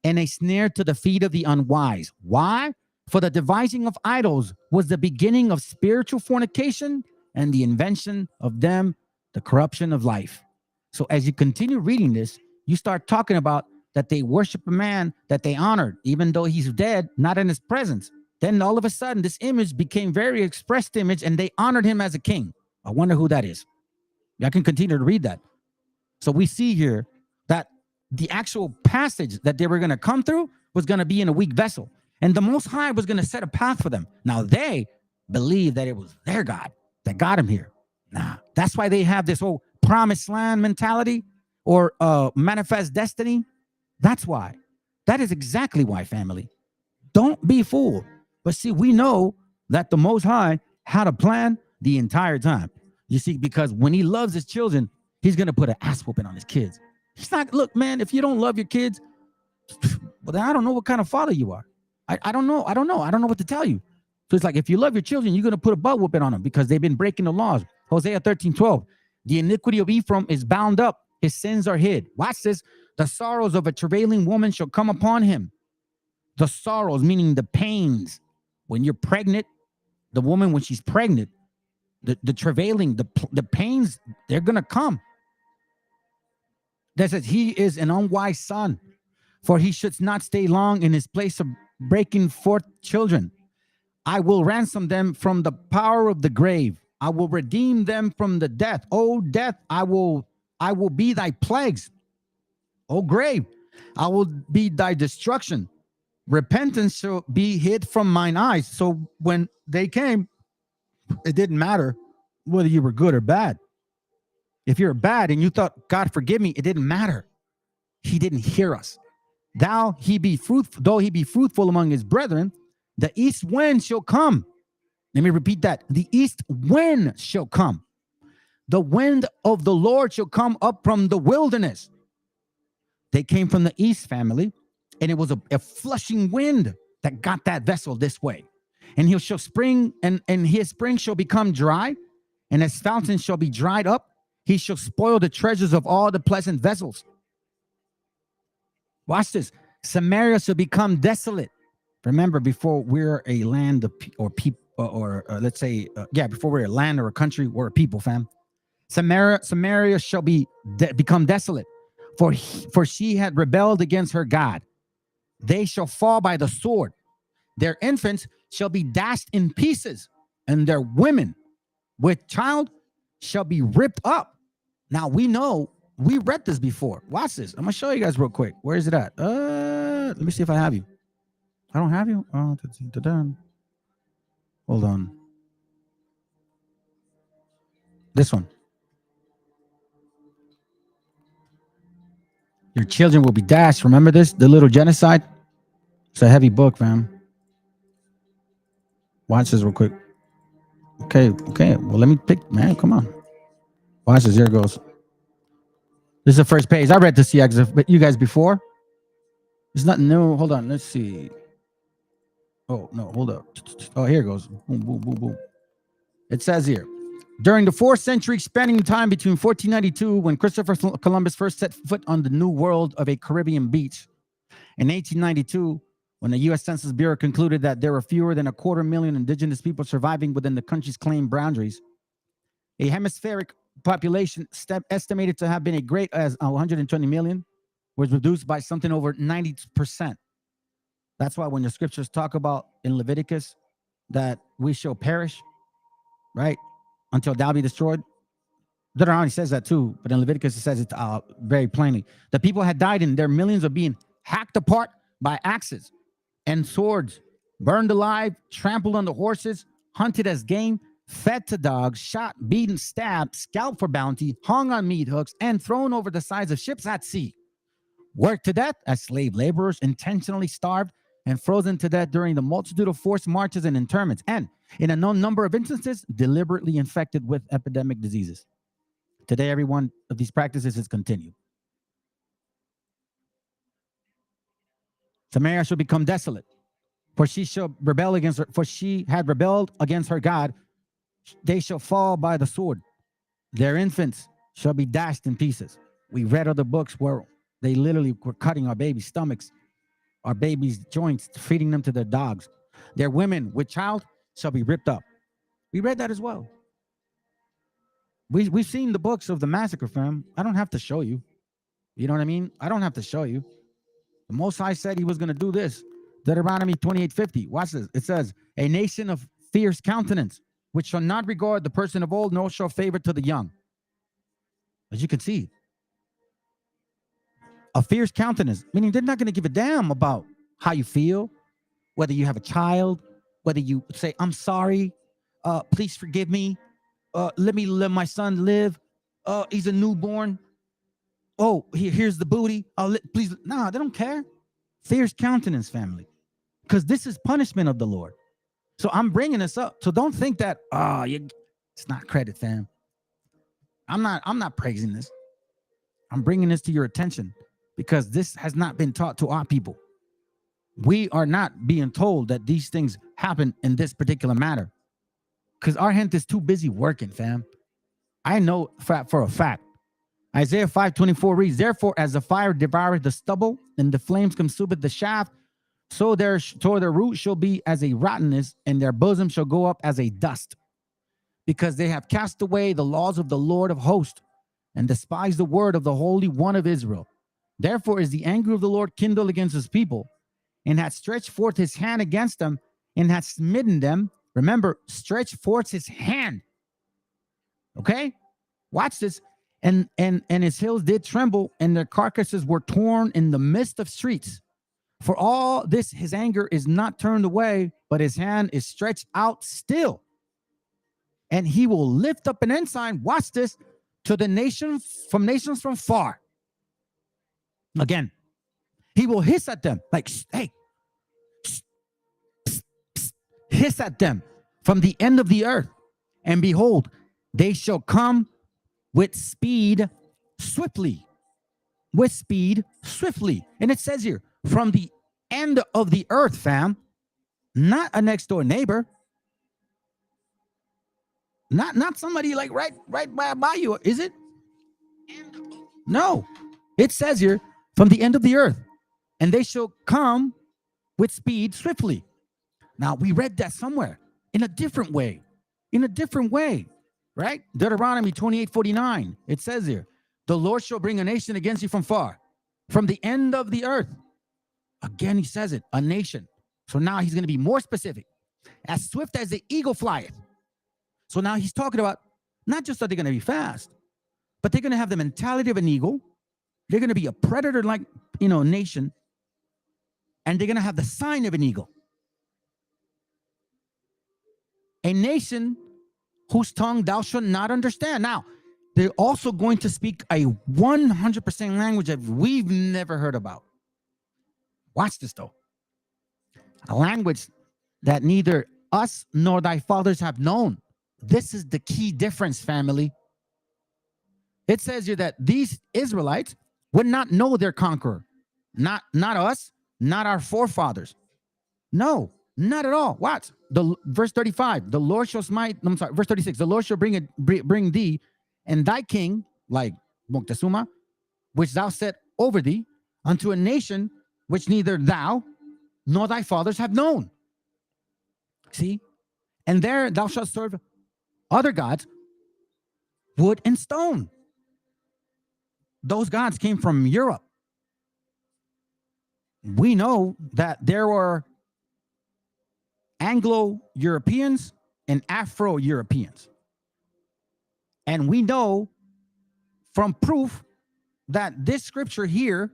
and a snare to the feet of the unwise. Why? For the devising of idols was the beginning of spiritual fornication, and the invention of them, the corruption of life. So as you continue reading this, you start talking about that they worship a man that they honored, even though he's dead, not in his presence. Then all of a sudden, this image became very expressed image, and they honored him as a king. I wonder who that is. I can continue to read that. So we see here that the actual passage that they were going to come through was going to be in a weak vessel. And the Most High was going to set a path for them. Now they believe that it was their God that got him here. Nah, that's why they have this whole promised land mentality or manifest destiny. That's why. That is exactly why, family. Don't be fooled. But see, we know that the Most High had a plan the entire time. You see, because when he loves his children, he's going to put an ass whooping on his kids. He's not, look, man, if you don't love your kids, well, then I don't know what kind of father you are. I don't know. I don't know what to tell you. So it's like, if you love your children, you're going to put a butt whooping on them because they've been breaking the laws. Hosea 13:12. The iniquity of Ephraim is bound up. His sins are hid. Watch this. The sorrows of a travailing woman shall come upon him. The sorrows, meaning the pains. When you're pregnant, the woman, when she's pregnant, the travailing, the pains, they're going to come. That says, he is an unwise son, for he should not stay long in his place of breaking forth children. I will ransom them from the power of the grave. I will redeem them from the death. O death, I will be thy plagues. O grave, I will be thy destruction. Repentance shall be hid from mine eyes. So when they came, it didn't matter whether you were good or bad. If you're bad and you thought, God forgive me, it didn't matter. He didn't hear us. Though he be fruitful among his brethren, the east wind shall come. Let me repeat that. The east wind shall come. The wind of the Lord shall come up from the wilderness. They came from the east, family, and it was a flushing wind that got that vessel this way. And he shall spring, and his spring shall become dry, and his fountain shall be dried up. He shall spoil the treasures of all the pleasant vessels. Watch this. Samaria shall become desolate. Remember, before we're a land of people, let's say, before we're a land or a country, we're a people, fam. Samaria shall become desolate, for she had rebelled against her God. They shall fall by the sword. Their infants shall be dashed in pieces, and their women with child shall be ripped up. Now we know, we read this before. Watch this. I'm gonna show you guys real quick. Where is it at? Let me see if I have you. I don't have you. Oh, hold on. This one. Your children will be dashed. Remember this? The little genocide? It's a heavy book, fam. Watch this real quick. Okay. Well, let me pick, man. Come on. Watch this. Here it goes. This is the first page. I read this to you guys before. It's nothing new. Hold on. Let's see. Oh, no. Hold up. Oh, here it goes. Boom, boom, boom, boom. It says here, during the 4th century, spanning time between 1492, when Christopher Columbus first set foot on the new world of a Caribbean beach, in 1892, when the U.S. Census Bureau concluded that there were fewer than 250,000 indigenous people surviving within the country's claimed boundaries, a hemispheric population estimated to have been as great as 120 million was reduced by something over 90%. That's why when the scriptures talk about in Leviticus that we shall perish, right, until thou be destroyed, Deuteronomy says that too, but in Leviticus it says it very plainly. The people had died and their millions are being hacked apart by axes and swords, burned alive, trampled on the horses, hunted as game, fed to dogs, shot, beaten, stabbed, scalped for bounty, hung on meat hooks, and thrown over the sides of ships at sea. Worked to death as slave laborers, intentionally starved and frozen to death during the multitude of forced marches and internments, and in a known number of instances, deliberately infected with epidemic diseases. Today, every one of these practices is continued. Samaria shall become desolate, for she shall rebel against her, for she had rebelled against her God. They shall fall by the sword. Their infants shall be dashed in pieces. We read other books where they literally were cutting our babies' stomachs, our babies' joints, feeding them to their dogs. Their women with child shall be ripped up. We read that as well. We've seen the books of the massacre, fam. I don't have to show you. You know what I mean? I don't have to show you. The Most High said he was going to do this. Deuteronomy 28:50. Watch this. It says, a nation of fierce countenance, which shall not regard the person of old, nor show favor to the young. As you can see, a fierce countenance, meaning they're not going to give a damn about how you feel, whether you have a child, whether you say, I'm sorry, Please forgive me. Let me let my son live. He's a newborn. Oh, here's the booty. Please. Nah, they don't care. Fierce countenance, family, because this is punishment of the Lord. So I'm bringing this up. So don't think that it's not credit, fam. I'm not praising this. I'm bringing this to your attention because this has not been taught to our people. We are not being told that these things happen in this particular matter because our hand is too busy working, fam. I know for a fact. Isaiah 5:24 reads, therefore, as the fire devoureth the stubble and the flames consumeth the shaft, so their root shall be as a rottenness, and their bosom shall go up as a dust, because they have cast away the laws of the Lord of hosts and despised the word of the Holy One of Israel. Therefore is the anger of the Lord kindled against his people, and hath stretched forth his hand against them, and hath smitten them. Remember, stretched forth his hand. Okay? Watch this. And his hills did tremble, and their carcasses were torn in the midst of streets. For all this, his anger is not turned away, but his hand is stretched out still. And he will lift up an ensign, watch this, to the nations from far. Again, he will hiss at them like, hey, hiss at them from the end of the earth. And behold, they shall come with speed swiftly. With speed swiftly. And it says here, from the end of the earth, fam, not a next door neighbor. Not somebody like right by you, is it? No. It says here, from the end of the earth, and they shall come with speed swiftly. Now, we read that somewhere in a different way. In a different way, right? Deuteronomy 28:49. It says here, the Lord shall bring a nation against you from far, from the end of the earth. Again, he says it, a nation. So now he's going to be more specific. As swift as the eagle flieth. So now he's talking about not just that they're going to be fast, but they're going to have the mentality of an eagle. They're going to be a predator-like, nation. And they're going to have the sign of an eagle. A nation whose tongue thou shalt not understand. Now, they're also going to speak a 100% language that we've never heard about. Watch this, though. A language that neither us nor thy fathers have known. This is the key difference, family. It says here that these Israelites would not know their conqueror. Not us, not our forefathers. No, not at all. What? Verse 35, the Lord shall smite, verse 36, the Lord shall bring thee and thy king, like Moctezuma, which thou set over thee, unto a nation which neither thou nor thy fathers have known. See? And there thou shalt serve other gods, wood and stone. Those gods came from Europe. We know that there were Anglo-Europeans and Afro-Europeans. And we know from proof that this scripture here,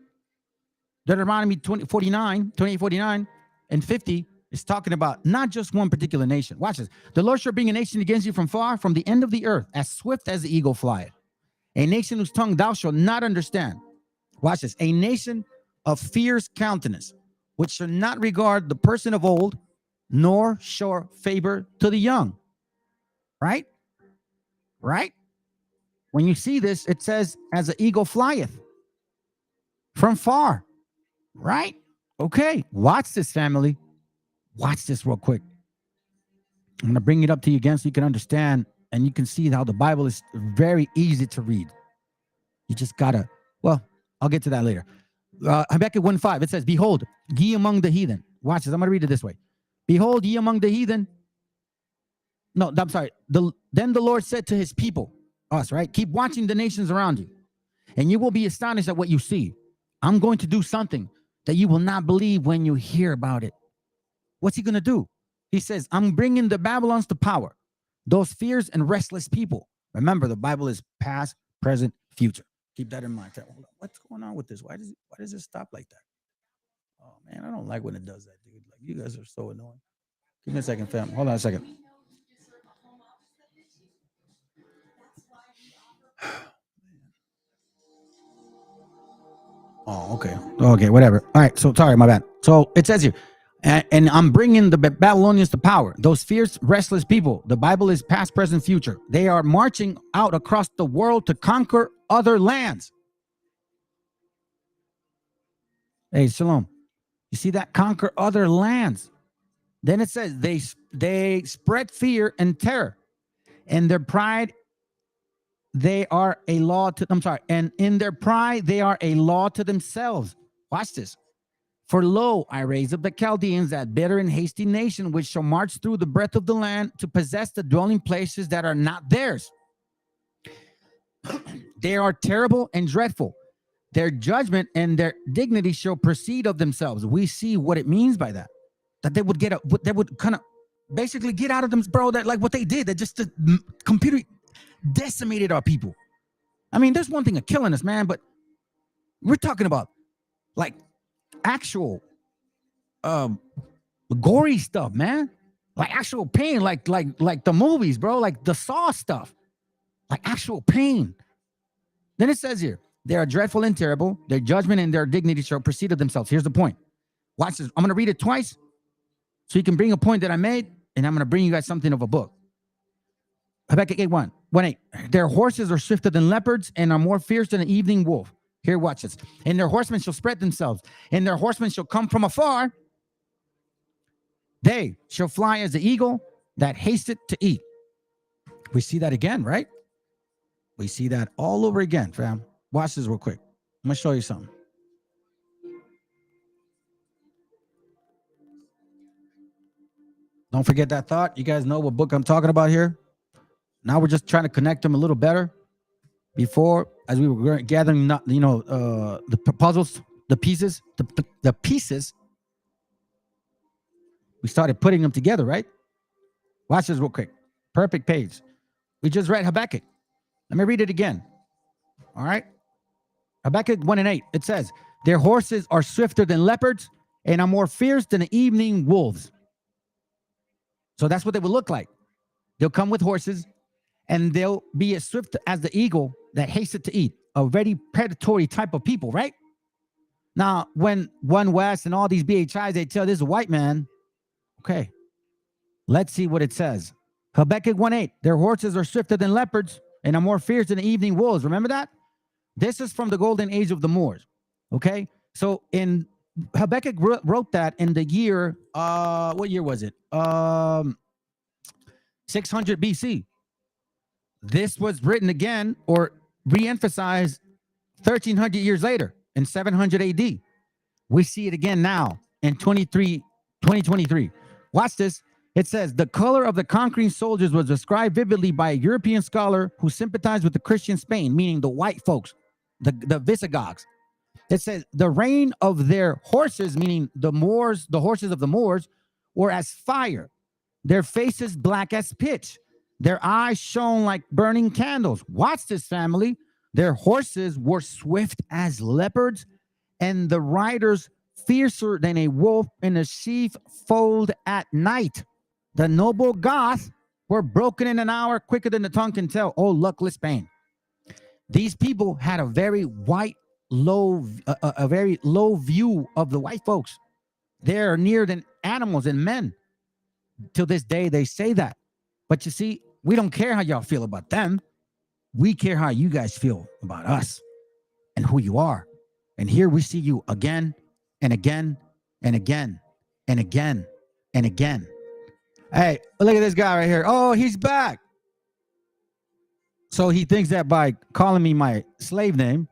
Deuteronomy 28:49 and 50, is talking about not just one particular nation. Watch this. The Lord shall bring a nation against you from far, from the end of the earth, as swift as the eagle flieth. A nation whose tongue thou shalt not understand. Watch this. A nation of fierce countenance, which shall not regard the person of old, nor show favor to the young. Right? Right? When you see this, it says, as an eagle flieth from far. Right? Okay. Watch this, family. Watch this real quick. I'm going to bring it up to you again so you can understand and you can see how the Bible is very easy to read. You just got to, well, I'll get to that later. Habakkuk 1:5, it says, behold, ye among the heathen. Watch this. I'm going to read it this way. Behold, ye among the heathen. No, I'm sorry. Then the Lord said to his people, us, right? Keep watching the nations around you, and you will be astonished at what you see. I'm going to do something that you will not believe when you hear about it. What's he going to do? He says, I'm bringing the Babylons to power, those fierce and restless people. Remember, the Bible is past, present, future. Keep that in mind. What's going on with this? Why does it stop like that? Oh, man, I don't like when it does that, dude. Like, you guys are so annoying. Give me a second, fam. Hold on a second. Oh, okay. Okay, whatever. All right, so sorry, my bad. So it says here, and I'm bringing the Babylonians to power. Those fierce, restless people. The Bible is past, present, future. They are marching out across the world to conquer other lands. Hey, Shalom. You see that? Conquer other lands. Then it says they spread fear and terror, and their pride they are a law to. I'm sorry, and in their pride they are a law to themselves. Watch this. For lo, I raise up the Chaldeans, that bitter and hasty nation, which shall march through the breadth of the land to possess the dwelling places that are not theirs. They are terrible and dreadful. Their judgment and their dignity shall proceed of themselves. We see what it means by that. That they would they would kind of basically get out of them, bro. That like what they did, that just the computer decimated our people. I mean, there's one thing of killing us, man, but we're talking about like actual gory stuff, man. Like actual pain, like the movies, bro, like the Saw stuff, like actual pain. Then it says here, they are dreadful and terrible. Their judgment and their dignity shall proceed of themselves. Here's the point. Watch this. I'm going to read it twice so you can bring a point that I made, and I'm going to bring you guys something of a book. Habakkuk 8:1-8. Their horses are swifter than leopards and are more fierce than an evening wolf. Here, watch this. And their horsemen shall spread themselves, and their horsemen shall come from afar. They shall fly as the eagle that hasteth to eat. We see that again, right? We see that all over again, fam. Watch this real quick. I'm going to show you something. Don't forget that thought. You guys know what book I'm talking about here. Now we're just trying to connect them a little better. Before, as we were gathering, the puzzles, the pieces, the pieces, we started putting them together, right? Watch this real quick. Perfect page. We just read Habakkuk. Let me read it again. All right. Habakkuk 1:8. It says, their horses are swifter than leopards and are more fierce than the evening wolves. So that's what they will look like. They'll come with horses, and they'll be as swift as the eagle that hasteth to eat. A very predatory type of people, right? Now, when One West and all these BHIs, they tell this white man, okay, let's see what it says. Habakkuk 1:8. Their horses are swifter than leopards and are more fierce than the evening wolves. Remember that? This is from the golden age of the Moors. Okay? So in Habakkuk wrote that in the year, what year was it? 600 BC. This was written again or re-emphasized 1300 years later in 700 AD. We see it again now in 2023. Watch this. It says, the color of the conquering soldiers was described vividly by a European scholar who sympathized with the Christian Spain, meaning the white folks, the Visigoths. It says, the reign of their horses, meaning the Moors, the horses of the Moors, were as fire, their faces black as pitch, their eyes shone like burning candles. Watch this, family. Their horses were swift as leopards, and the riders fiercer than a wolf in a sheepfold at night. The noble Goths were broken in an hour, quicker than the tongue can tell. Oh, luckless Spain. These people had a very very low view of the white folks. They're nearer than animals and men. Till this day, they say that. But you see, we don't care how y'all feel about them. We care how you guys feel about us and who you are. And here we see you again and again and again and again and again. Hey, look at this guy right here. Oh, he's back. So he thinks that by calling me my slave name,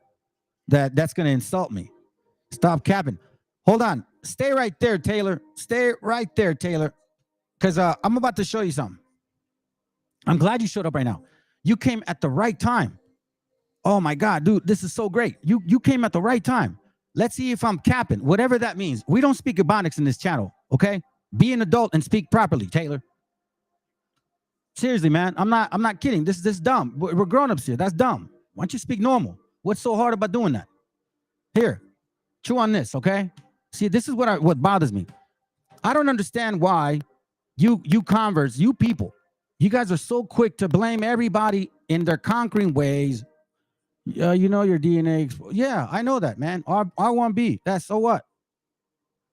that's going to insult me. Stop capping. Hold on. Stay right there, Taylor. Stay right there, Taylor. Because I'm about to show you something. I'm glad you showed up right now. You came at the right time. Oh, my God, dude, this is so great. You came at the right time. Let's see if I'm capping, whatever that means. We don't speak Ebonics in this channel, okay? Be an adult and speak properly, Taylor. Seriously, man, I'm not kidding. This is dumb. We're grown-ups here. That's dumb. Why don't you speak normal? What's so hard about doing that? Here, chew on this, okay? See, this is what bothers me. I don't understand why you converts, you people, you guys are so quick to blame everybody in their conquering ways You know your DNA. Yeah, I know that, man. R1B. That's so what?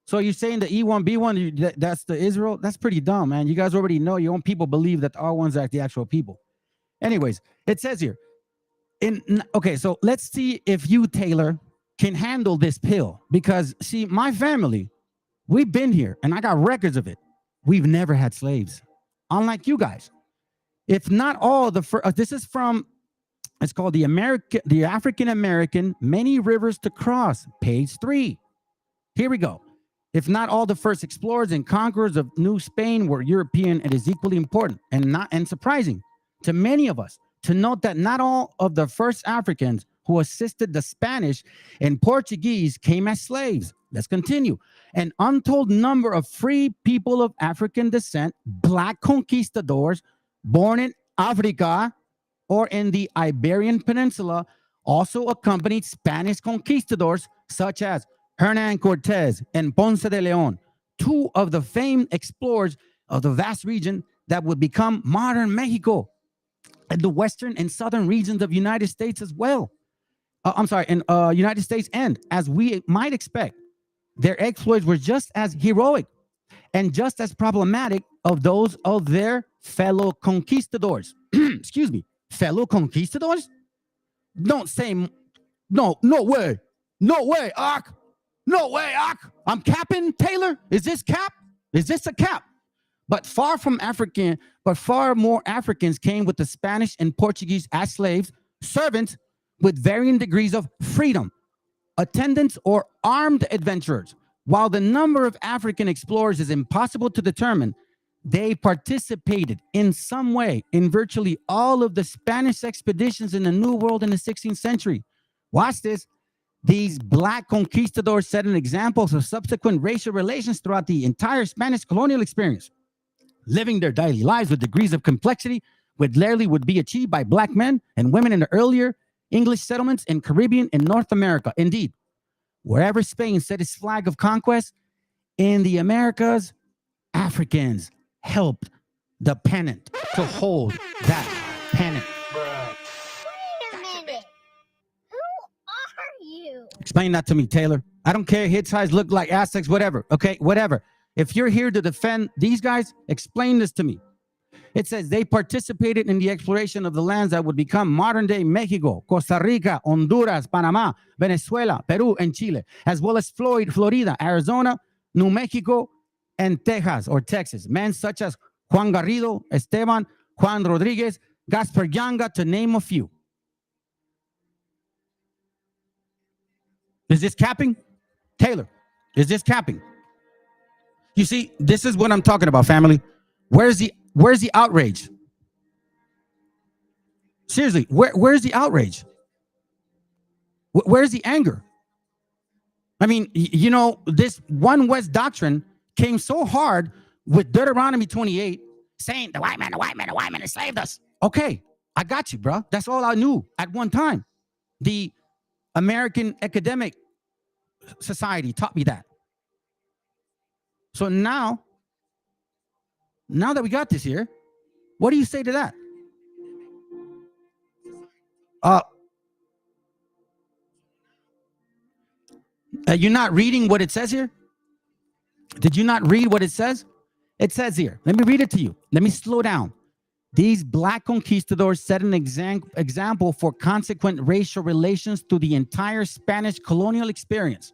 So you're saying the E1B1, that's the Israel? That's pretty dumb, man. You guys already know your own people believe that the R1s are the actual people. Anyways, it says here. Okay, so let's see if you, Taylor, can handle this pill. Because, see, my family, we've been here, and I got records of it. We've never had slaves, unlike you guys. If not all the first, this is from, it's called the African American Many Rivers to Cross, page 3. Here we go. If not all the first explorers and conquerors of New Spain were European, it is equally important and surprising to many of us to note that not all of the first Africans who assisted the Spanish and Portuguese came as slaves. Let's continue. An untold number of free people of African descent, black conquistadors born in Africa or in the Iberian Peninsula, also accompanied Spanish conquistadors such as Hernan Cortez and Ponce de Leon, two of the famed explorers of the vast region that would become modern Mexico and the western and southern regions of United States as well. United States, and as we might expect, their exploits were just as heroic and just as problematic of those of their fellow conquistadors. Excuse me, fellow conquistadors? Don't say, no way, Ark. No way, Ark. I'm capping, Taylor. Is this cap? Is this a cap? But far more Africans came with the Spanish and Portuguese as slaves, servants with varying degrees of freedom, attendants or armed adventurers. While the number of African explorers is impossible to determine, they participated in some way in virtually all of the Spanish expeditions in the New World in the 16th century. Watch this. These black conquistadors set an example of subsequent racial relations throughout the entire Spanish colonial experience, living their daily lives with degrees of complexity which rarely would be achieved by black men and women in the earlier English settlements in Caribbean and North America. Indeed, wherever Spain set its flag of conquest in the Americas, Africans helped the pennant to hold that pennant. Wait a minute. Who are you? Explain that to me, Taylor. I don't care. Hittites look like Aztecs, whatever. Okay, whatever. If you're here to defend these guys, explain this to me. It says they participated in the exploration of the lands that would become modern-day Mexico, Costa Rica, Honduras, Panama, Venezuela, Peru, and Chile, as well as Florida, Arizona, New Mexico, and Texas or Texas. Men such as Juan Garrido, Esteban, Juan Rodriguez, Gaspar Yanga, to name a few. Is this capping? Taylor, is this capping? You see, this is what I'm talking about, family. Where's the outrage? Seriously, where's the outrage? Where's the anger? I mean, you know, this One West doctrine came so hard with Deuteronomy 28, saying the white man enslaved us. Okay, I got you, bro. That's all I knew at one time. The American Academic Society taught me that. So now that we got this here, what do you say to that? You're not reading what it says here? Did you not read what it says? It says here, let me read it to you. Let me slow down. These black conquistadors set an example for consequent racial relations to the entire Spanish colonial experience,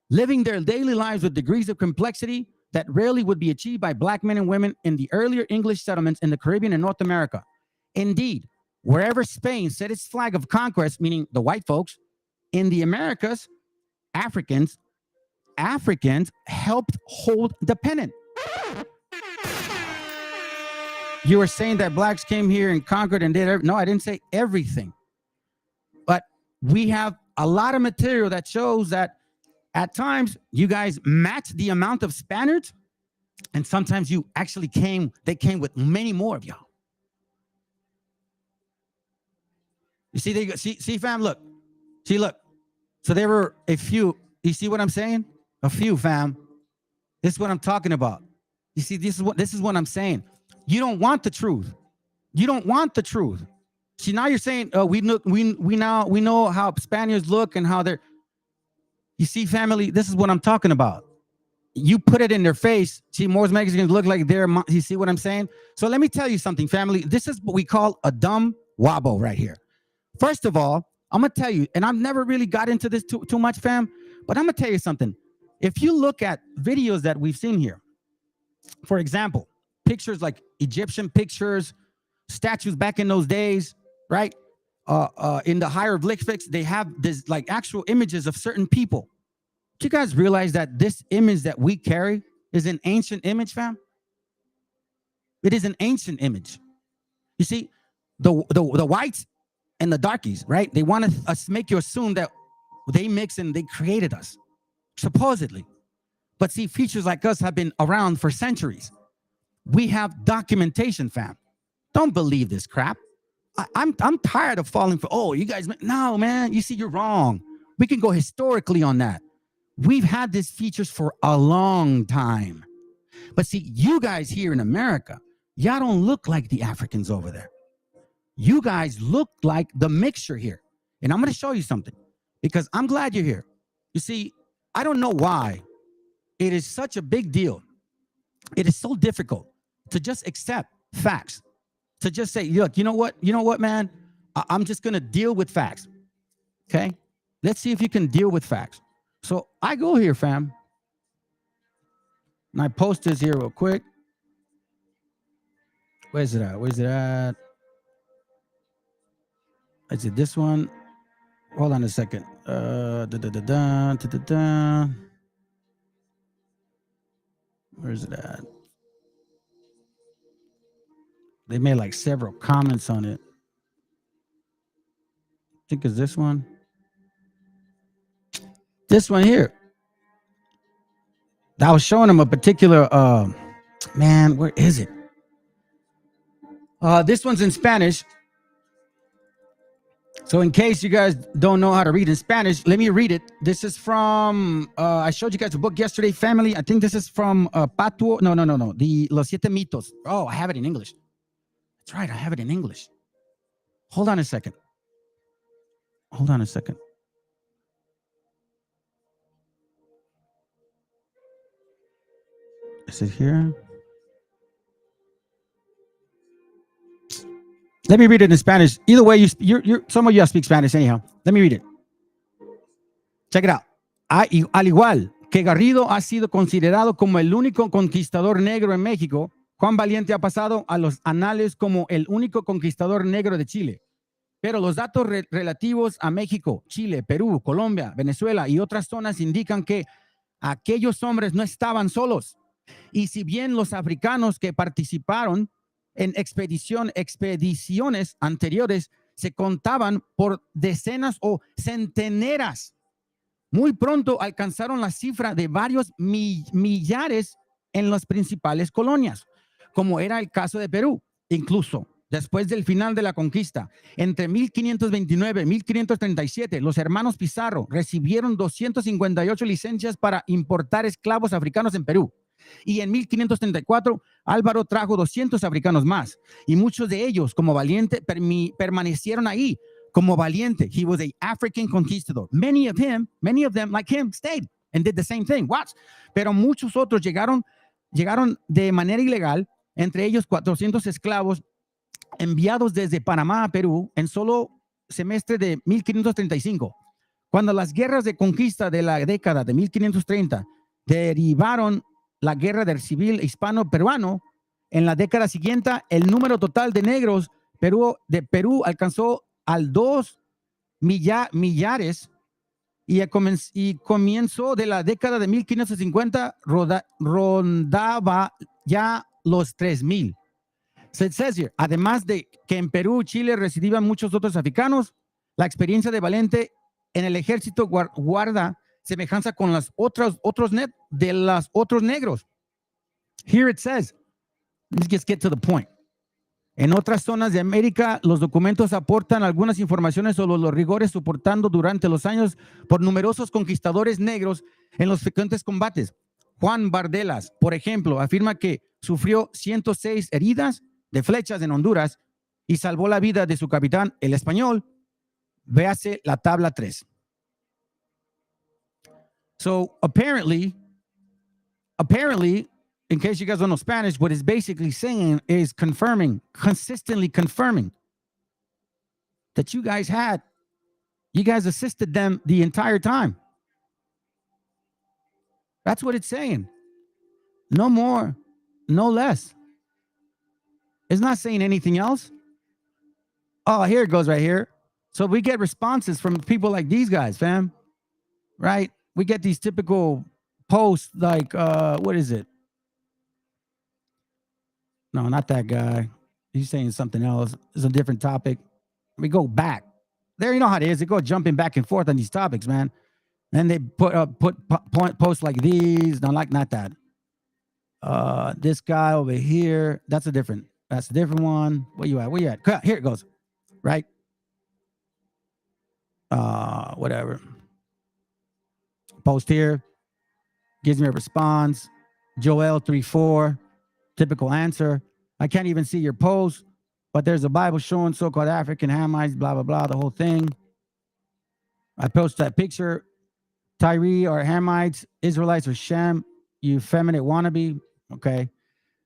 living their daily lives with degrees of complexity that rarely would be achieved by black men and women in the earlier English settlements in the Caribbean and North America. Indeed, wherever Spain set its flag of conquest, meaning the white folks, in the Americas, Africans helped hold the pennant. You were saying that blacks came here and conquered and did no, I didn't say everything. But we have a lot of material that shows that at times you guys matched the amount of Spaniards, and sometimes you actually they came with many more of y'all. You see, see, fam, look. See, look. So there were a few. You see what I'm saying? A few, fam. This is what I'm talking about. You see, this is what I'm saying. You don't want the truth. You don't want the truth. See, now you're saying we know how Spaniards look and how they're. You see, family, this is what I'm talking about. You put it in their face. See, most Mexicans look like they're. You see what I'm saying? So let me tell you something, family. This is what we call a dumb wobble right here. First of all, I'm gonna tell you, and I've never really got into this too much, fam. But I'm gonna tell you something. If you look at videos that we've seen here, for example, pictures like Egyptian pictures, statues back in those days, right? In the hieroglyphics, they have this like actual images of certain people. Do you guys realize that this image that we carry is an ancient image, fam? It is an ancient image. You see, the whites and the darkies, right? They want us to make you assume that they mix and they created us, supposedly. But see, features like us have been around for centuries. We have documentation, fam. Don't believe this crap. I'm tired of falling for, oh, you guys, no, man, you see, you're wrong. We can go historically on that. We've had these features for a long time. But see, you guys here in America, y'all don't look like the Africans over there. You guys look like the mixture here. And I'm going to show you something because I'm glad you're here. You see, I don't know why it is such a big deal. It is so difficult to just accept facts, to just say, look, you know what, man? I'm just going to deal with facts. Okay? Let's see if you can deal with facts. So I go here, fam. And I post this here real quick. Where's it at? Is it this one? Hold on a second. Where's it at? They made like several comments on it. I think it's this one. This one here. I was showing them a particular, man, where is it? This one's in Spanish. So in case you guys don't know how to read in Spanish, let me read it. This is from, I showed you guys a book yesterday, family. I think this is from Patuo. No. The Los Siete Mitos. Oh, I have it in English. That's right. I have it in English. Hold on a second. Is it here? Let me read it in Spanish. Either way, you're some of you speak Spanish anyhow. Let me read it. Check it out. Al igual que Garrido ha sido considerado como el único conquistador negro en México, Juan Valiente ha pasado a los anales como el único conquistador negro de Chile. Pero los datos relativos a México, Chile, Perú, Colombia, Venezuela y otras zonas indican que aquellos hombres no estaban solos. Y si bien los africanos que participaron en expediciones anteriores se contaban por decenas o centenares, muy pronto alcanzaron la cifra de varios millares en las principales colonias, como era el caso de Perú. Incluso después del final de la conquista, entre 1529 y 1537, los hermanos Pizarro recibieron 258 licencias para importar esclavos africanos en Perú. Y en 1534, Álvaro trajo 200 africanos más. Y muchos de ellos, como Valiente, permanecieron ahí como Valiente. He was an African conquistador. Many of them, like him, stayed and did the same thing. Watch. Pero muchos otros llegaron de manera ilegal, entre ellos 400 esclavos enviados desde Panamá a Perú en solo semestre de 1535. Cuando las guerras de conquista de la década de 1530 derivaron la guerra del civil hispano-peruano, en la década siguiente el número total de negros de Perú alcanzó al 2 millares y comienzo de la década de 1550 rondaba ya los 3,000. So it says here, además de que en Perú, Chile residían muchos otros africanos, la experiencia de Valiente en el ejército guarda semejanza con las otros negros. Here it says, let's just get to the point. En otras zonas de América, los documentos aportan algunas informaciones sobre los rigores soportando durante los años por numerosos conquistadores negros en los frecuentes combates. Juan Bardelas, por ejemplo, afirma que sufrió 106 heridas de flechas en Honduras y salvó la vida de su capitán, el español. Véase la tabla 3. So apparently, in case you guys don't know Spanish, what it's basically saying is consistently confirming that you guys assisted them the entire time. That's what it's saying. No more, no less. It's not saying anything else. Oh, here it goes right here. So we get responses from people like these guys, fam. Right? We get these typical posts like, what is it? No, not that guy. He's saying something else. It's a different topic. We go back. There, you know how it is. They go jumping back and forth on these topics, man. And they put posts like these. No, like not that. This guy over here. That's a different one. Where you at? Here it goes. Right? Whatever. Post here. Gives me a response. Joel 3:4. Typical answer. I can't even see your post, but there's a Bible showing so-called African Hamites, blah, blah, blah, the whole thing. I post that picture. Tyree or Hamites, Israelites or Shem, you effeminate wannabe. Okay.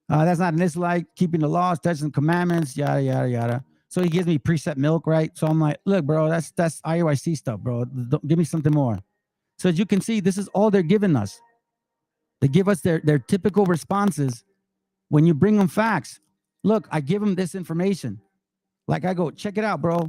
That's not an Israelite, keeping the laws, touching the commandments, yada, yada, yada. So he gives me precept milk, right? So I'm like, look, bro, that's IOIC stuff, bro. Give me something more. So as you can see, this is all they're giving us. They give us their typical responses when you bring them facts. Look, I give them this information. Like I go, check it out, bro.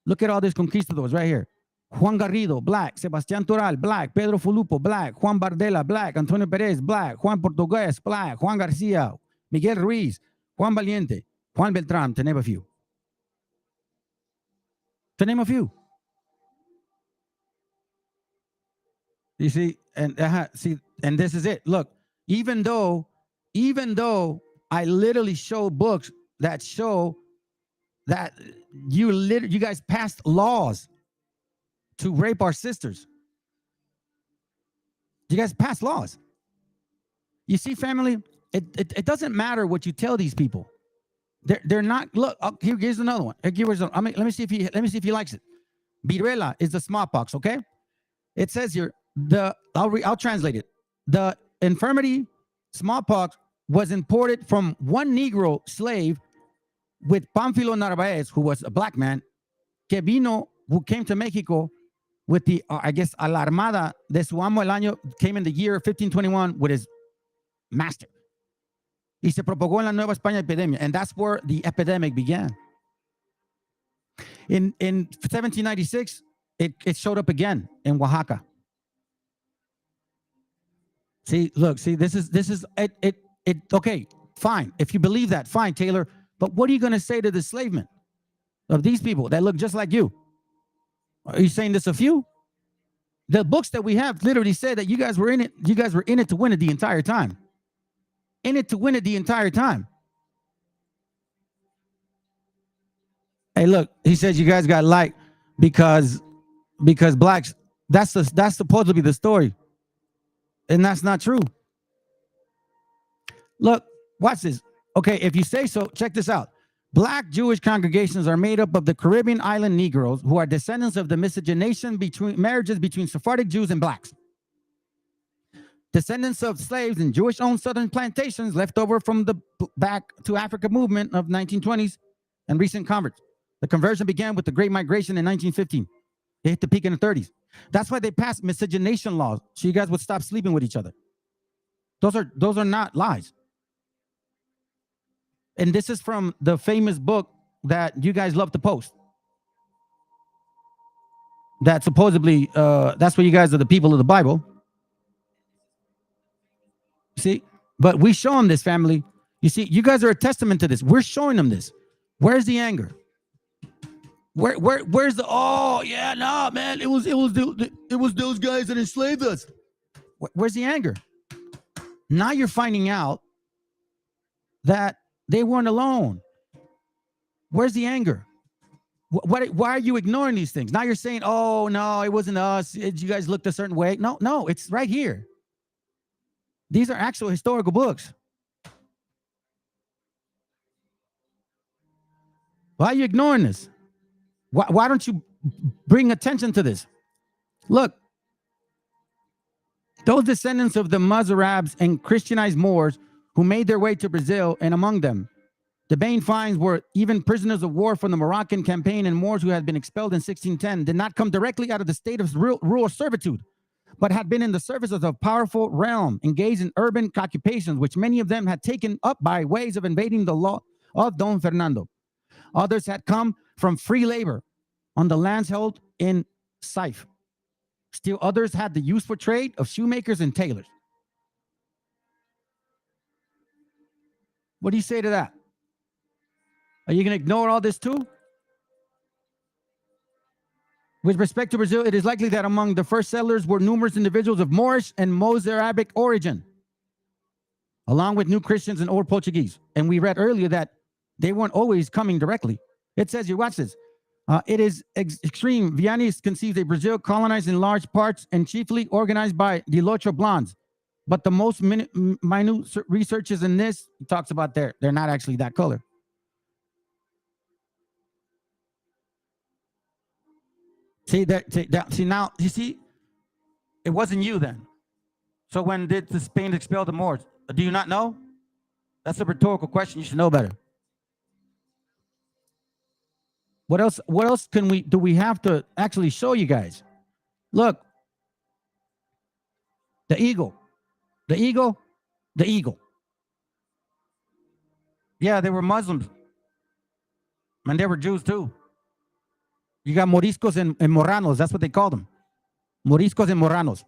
Look at all these conquistadors right here. Juan Garrido, black. Sebastián Toral, black. Pedro Fulupo, black. Juan Bardella, black. Antonio Perez, black. Juan Portugués, black. Juan García, Miguel Ruiz, Juan Valiente, Juan Beltrán, to name a few. To name a few. You see, and and this is it. Look, even though I literally show books that show that you guys passed laws to rape our sisters. You guys passed laws. You see, family, it doesn't matter what you tell these people. They're not. Look, here's another one. Let me see if he likes it. Viruela is the smallpox. Okay, it says here I'll translate it. The infirmity, smallpox, was imported from one Negro slave with Pánfilo Narváez, who was a black man, who came to Mexico with the, a la armada de su amo el año, came in the year 1521 with his master. Y se propagó en la Nueva España epidemia, and that's where the epidemic began. In 1796, it showed up again in Oaxaca. See, look, this is it. Okay, fine. If you believe that, fine, Taylor. But what are you going to say to the enslavement of these people that look just like you? Are you saying this a few? The books that we have literally said that you guys were in it. You guys were in it to win it the entire time. In it to win it the entire time. Hey, look, he says you guys got light because blacks. That's supposed to be the story, and that's not true. Look, watch this. Okay, if you say so, check this out. Black Jewish congregations are made up of the Caribbean island Negroes who are descendants of the miscegenation marriages between Sephardic Jews and blacks. Descendants of slaves in Jewish-owned southern plantations left over from the back to Africa movement of 1920s and recent converts. The conversion began with the Great Migration in 1915. They hit the peak in the 30s. That's why they passed miscegenation laws, so you guys would stop sleeping with each other. Those are not lies. And this is from the famous book that you guys love to post. That supposedly, that's where you guys are the people of the Bible. See, but we show them this, family. You see, you guys are a testament to this. We're showing them this. Where's the anger? Where's the, oh yeah, no, man, it was those guys that enslaved us. Where's the anger? Now you're finding out that they weren't alone. Where's the anger? Why are you ignoring these things? Now you're saying, oh no, it wasn't us. You guys looked a certain way. No, it's right here. These are actual historical books. Why are you ignoring this? Why don't you bring attention to this? Look, those descendants of the Mozarabs and Christianized Moors who made their way to Brazil, and among them, the main finds were even prisoners of war from the Moroccan campaign and Moors who had been expelled in 1610, did not come directly out of the state of rural servitude, but had been in the service of a powerful realm, engaged in urban occupations, which many of them had taken up by ways of invading the law of Don Fernando. Others had come from free labor on the lands held in Saif. Still others had the useful trade of shoemakers and tailors. What do you say to that? Are you going to ignore all this too? With respect to Brazil, it is likely that among the first settlers were numerous individuals of Moorish and Mozarabic origin, along with New Christians and Old Portuguese. And we read earlier that they weren't always coming directly. It says here, watch this. It is extreme. Vianney conceived a Brazil colonized in large parts and chiefly organized by the Locho Blondes. But the most minute researches in this, he talks about they're not actually that color. See now, you see, it wasn't you then. So when did the Spain expel the Moors? Do you not know? That's a rhetorical question. You should know better. What else do we have to actually show you guys? Look. The eagle. Yeah, they were Muslims. And they were Jews too. You got Moriscos and Moranos. That's what they called them. Moriscos and Moranos.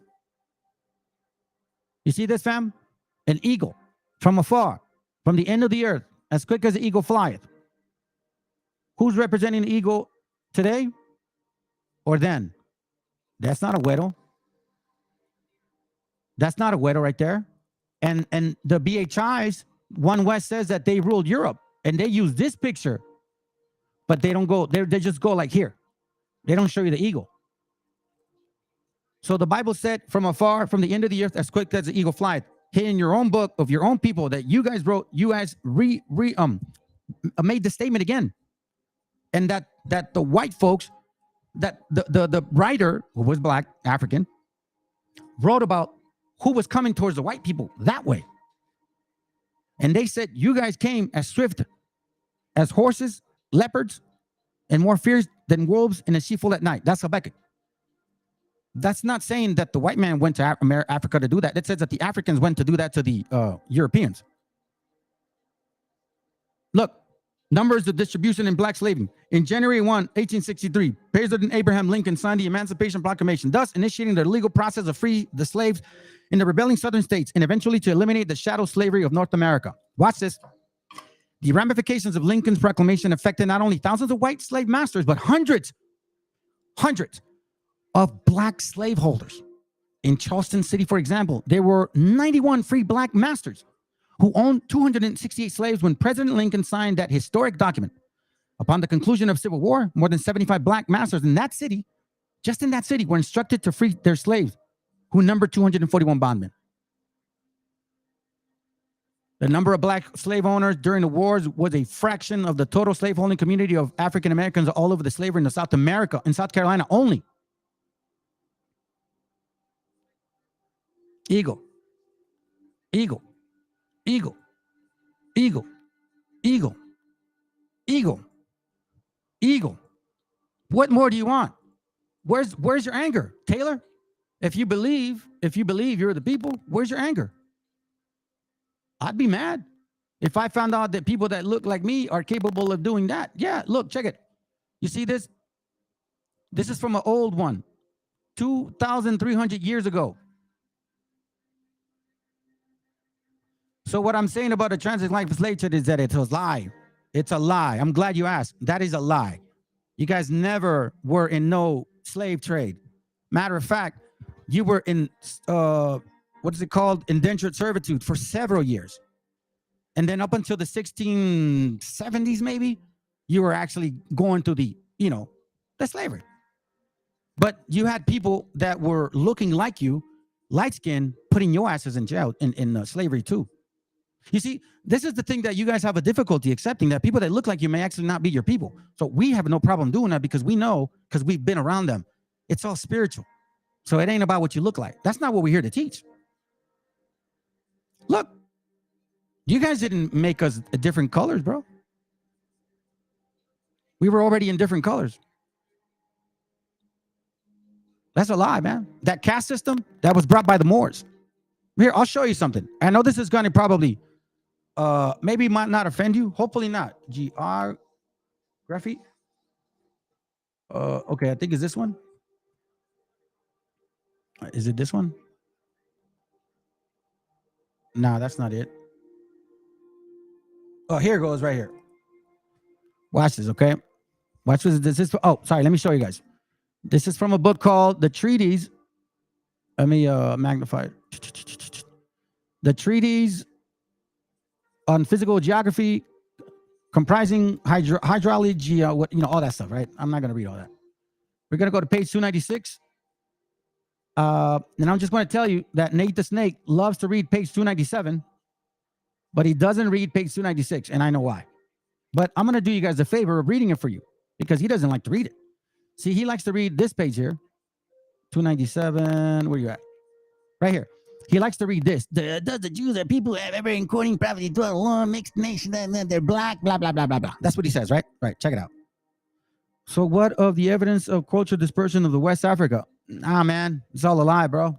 You see this, fam? An eagle from afar, from the end of the earth, as quick as the eagle flieth. Who's representing the eagle today or then? That's not a güero. That's not a güero right there. And the BHIs, One West says that they ruled Europe and they use this picture, but they don't go, they just go like here. They don't show you the eagle. So the Bible said from afar, from the end of the earth, as quick as the eagle flieth. Here in your own book of your own people that you guys wrote, you guys made the statement again. And that the white folks, that the writer, who was black, African, wrote about who was coming towards the white people that way. And they said, you guys came as swift as horses, leopards, and more fierce than wolves in a sheepfold at night. That's Habakkuk. That's not saying that the white man went to Africa to do that. It says that the Africans went to do that to the Europeans. Look, numbers of distribution in black slavery. In January 1, 1863, President Abraham Lincoln signed the Emancipation Proclamation, thus initiating the legal process of free the slaves in the rebelling southern states and eventually to eliminate the chattel slavery of North America. Watch this. The ramifications of Lincoln's proclamation affected not only thousands of white slave masters, but hundreds of black slaveholders. In Charleston City, for example, there were 91 free black masters who owned 268 slaves when President Lincoln signed that historic document. Upon the conclusion of Civil War, more than 75 black masters in that city, just in that city, were instructed to free their slaves, who numbered 241 bondmen. The number of black slave owners during the wars was a fraction of the total slaveholding community of African Americans all over the slavery in South America, in South Carolina only. Eagle. What more do you want? Where's your anger, Taylor? If you believe you're the people, where's your anger? I'd be mad if I found out that people that look like me are capable of doing that. Yeah, look, check it. You see this? This is from an old one, 2,300 years ago. So what I'm saying about the transatlantic slave trade is that it's a lie. It's a lie. I'm glad you asked. That is a lie. You guys never were in no slave trade. Matter of fact, you were in, what is it called? Indentured servitude for several years. And then up until the 1670s, maybe, you were actually going through the slavery. But you had people that were looking like you, light skinned, putting your asses in jail in slavery too. You see, this is the thing that you guys have a difficulty accepting, that people that look like you may actually not be your people. So we have no problem doing that because we know, because we've been around them. It's all spiritual. So it ain't about what you look like. That's not what we're here to teach. Look, you guys didn't make us different colors, bro. We were already in different colors. That's a lie, man. That caste system, that was brought by the Moors. Here, I'll show you something. I know this is going to probably, maybe might not offend you. Hopefully not. Geography. Okay, I think is this one. Is it this one? No, that's not it. Oh, here it goes right here. Watch this, okay? Watch this. Oh, sorry. Let me show you guys. This is from a book called The Treatise. Let me magnify it. The Treatise on Physical Geography, comprising hydrology, all that stuff, right? I'm not going to read all that. We're going to go to page 296. And I'm just going to tell you that Nate the Snake loves to read page 297, but he doesn't read page 296, and I know why. But I'm going to do you guys a favor of reading it for you because he doesn't like to read it. See, he likes to read this page here, 297. Where you at? Right here. He likes to read this. The Jews are people who have ever in quoting prophecy dwell alone, mixed nation, they're black, blah, blah, blah, blah, blah. That's what he says, right? Right. Check it out. So what of the evidence of cultural dispersion of the West Africa? Nah, man. It's all a lie, bro.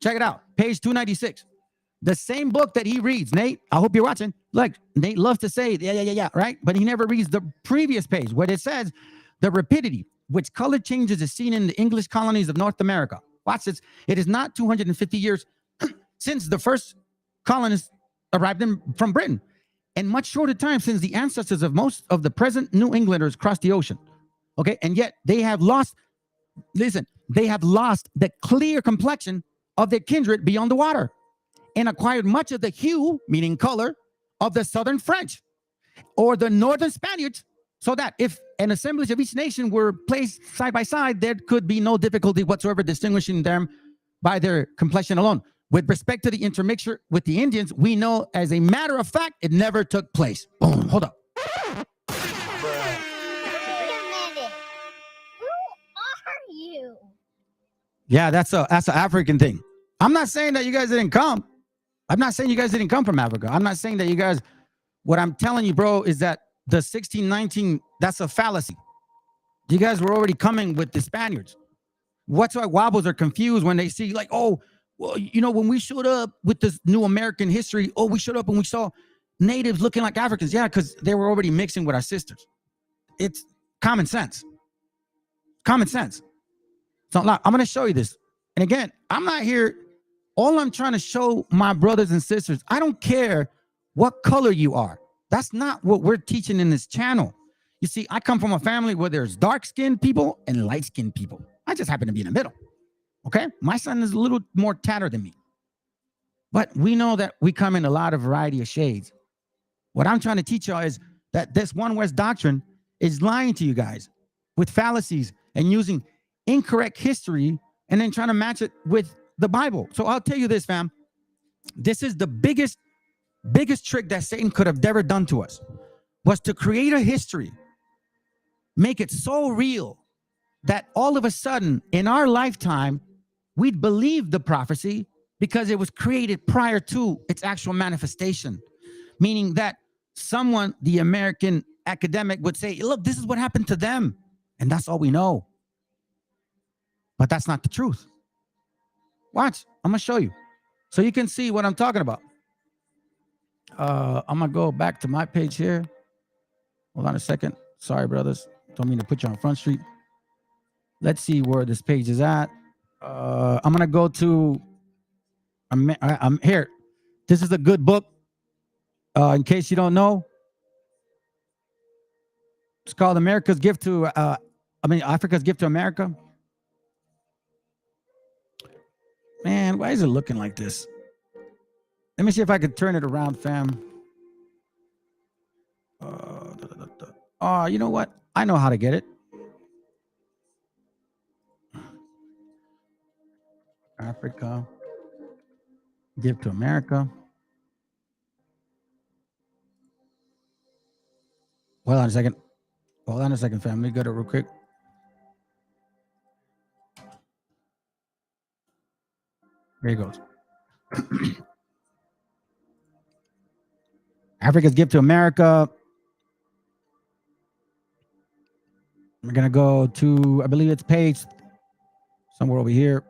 Check it out. Page 296. The same book that he reads, Nate. I hope you're watching. Look, Nate loves to say, yeah, right? But he never reads the previous page where it says the rapidity which color changes is seen in the English colonies of North America. Watch this. It is not 250 years since the first colonists arrived from Britain, and much shorter time since the ancestors of most of the present New Englanders crossed the ocean. Okay, and yet they have lost, they have lost the clear complexion of their kindred beyond the water and acquired much of the hue, meaning color, of the southern French or the northern Spaniards, so that if an assemblage of each nation were placed side by side, there could be no difficulty whatsoever distinguishing them by their complexion alone. With respect to the intermixture with the Indians, we know as a matter of fact, it never took place. Boom, hold up. Wait a minute. Who are you? Yeah, that's an African thing. I'm not saying that you guys didn't come. I'm not saying you guys didn't come from Africa. I'm not saying that you guys, what I'm telling you, bro, is that the 1619, that's a fallacy. You guys were already coming with the Spaniards. What's why wobbles are confused when they see like, oh, well, when we showed up with this new American history, we showed up and we saw natives looking like Africans. Yeah, because they were already mixing with our sisters. It's common sense. Common sense. So I'm going to show you this. And again, I'm not here. All I'm trying to show my brothers and sisters, I don't care what color you are. That's not what we're teaching in this channel. You see, I come from a family where there's dark-skinned people and light-skinned people. I just happen to be in the middle. Okay? My son is a little more tattered than me. But we know that we come in a lot of variety of shades. What I'm trying to teach y'all is that this One West doctrine is lying to you guys with fallacies and using incorrect history and then trying to match it with the Bible. So I'll tell you this, fam. This is the biggest trick that Satan could have ever done to us, was to create a history, make it so real that all of a sudden in our lifetime, we'd believe the prophecy because it was created prior to its actual manifestation. Meaning that someone, the American academic, would say, look, this is what happened to them. And that's all we know. But that's not the truth. Watch, I'm going to show you so you can see what I'm talking about. I'm going to go back to my page here. Hold on a second. Sorry, brothers. Don't mean to put you on Front Street. Let's see where this page is at. I'm going to go to, I'm here. This is a good book. In case you don't know, it's called Africa's Gift to America. Man, why is it looking like this? Let me see if I can turn it around, fam. You know what? I know how to get it. Africa, Gift to America. Hold on a second. Hold on a second, fam. Let me go to it real quick. There he goes. Africa's gift to America. We're going to go to, I believe it's page somewhere over here.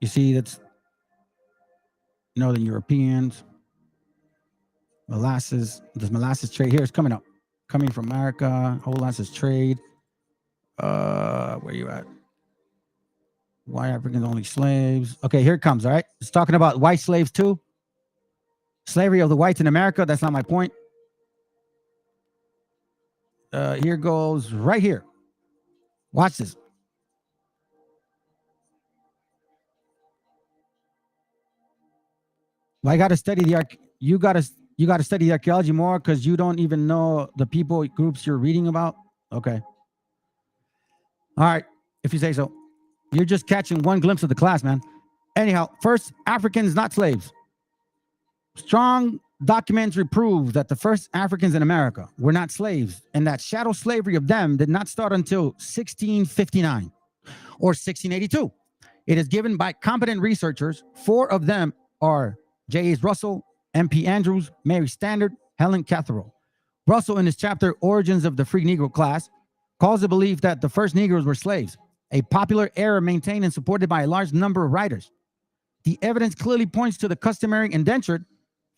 You see, that's Northern Europeans. Molasses. This molasses trade here is coming up. Coming from America. Whole molasses trade. Where you at? Why Africans only slaves? Okay, here it comes. All right. It's talking about white slaves too. Slavery of the whites in America. That's not my point. Here goes right here. Watch this. Well, I got to study the you got to study the archaeology more because you don't even know the people groups you're reading about. Okay. All right. If you say so. You're just catching one glimpse of the class, man. Anyhow, first, Africans, not slaves. Strong documentary proves that the first Africans in America were not slaves, and that shadow slavery of them did not start until 1659 or 1682. It is given by competent researchers. 4 of them are J.A. Russell, M.P. Andrews, Mary Standard, Helen Cathero. Russell, in his chapter Origins of the Free Negro Class, calls the belief that the first Negroes were slaves, a popular error maintained and supported by a large number of writers. The evidence clearly points to the customary indentured,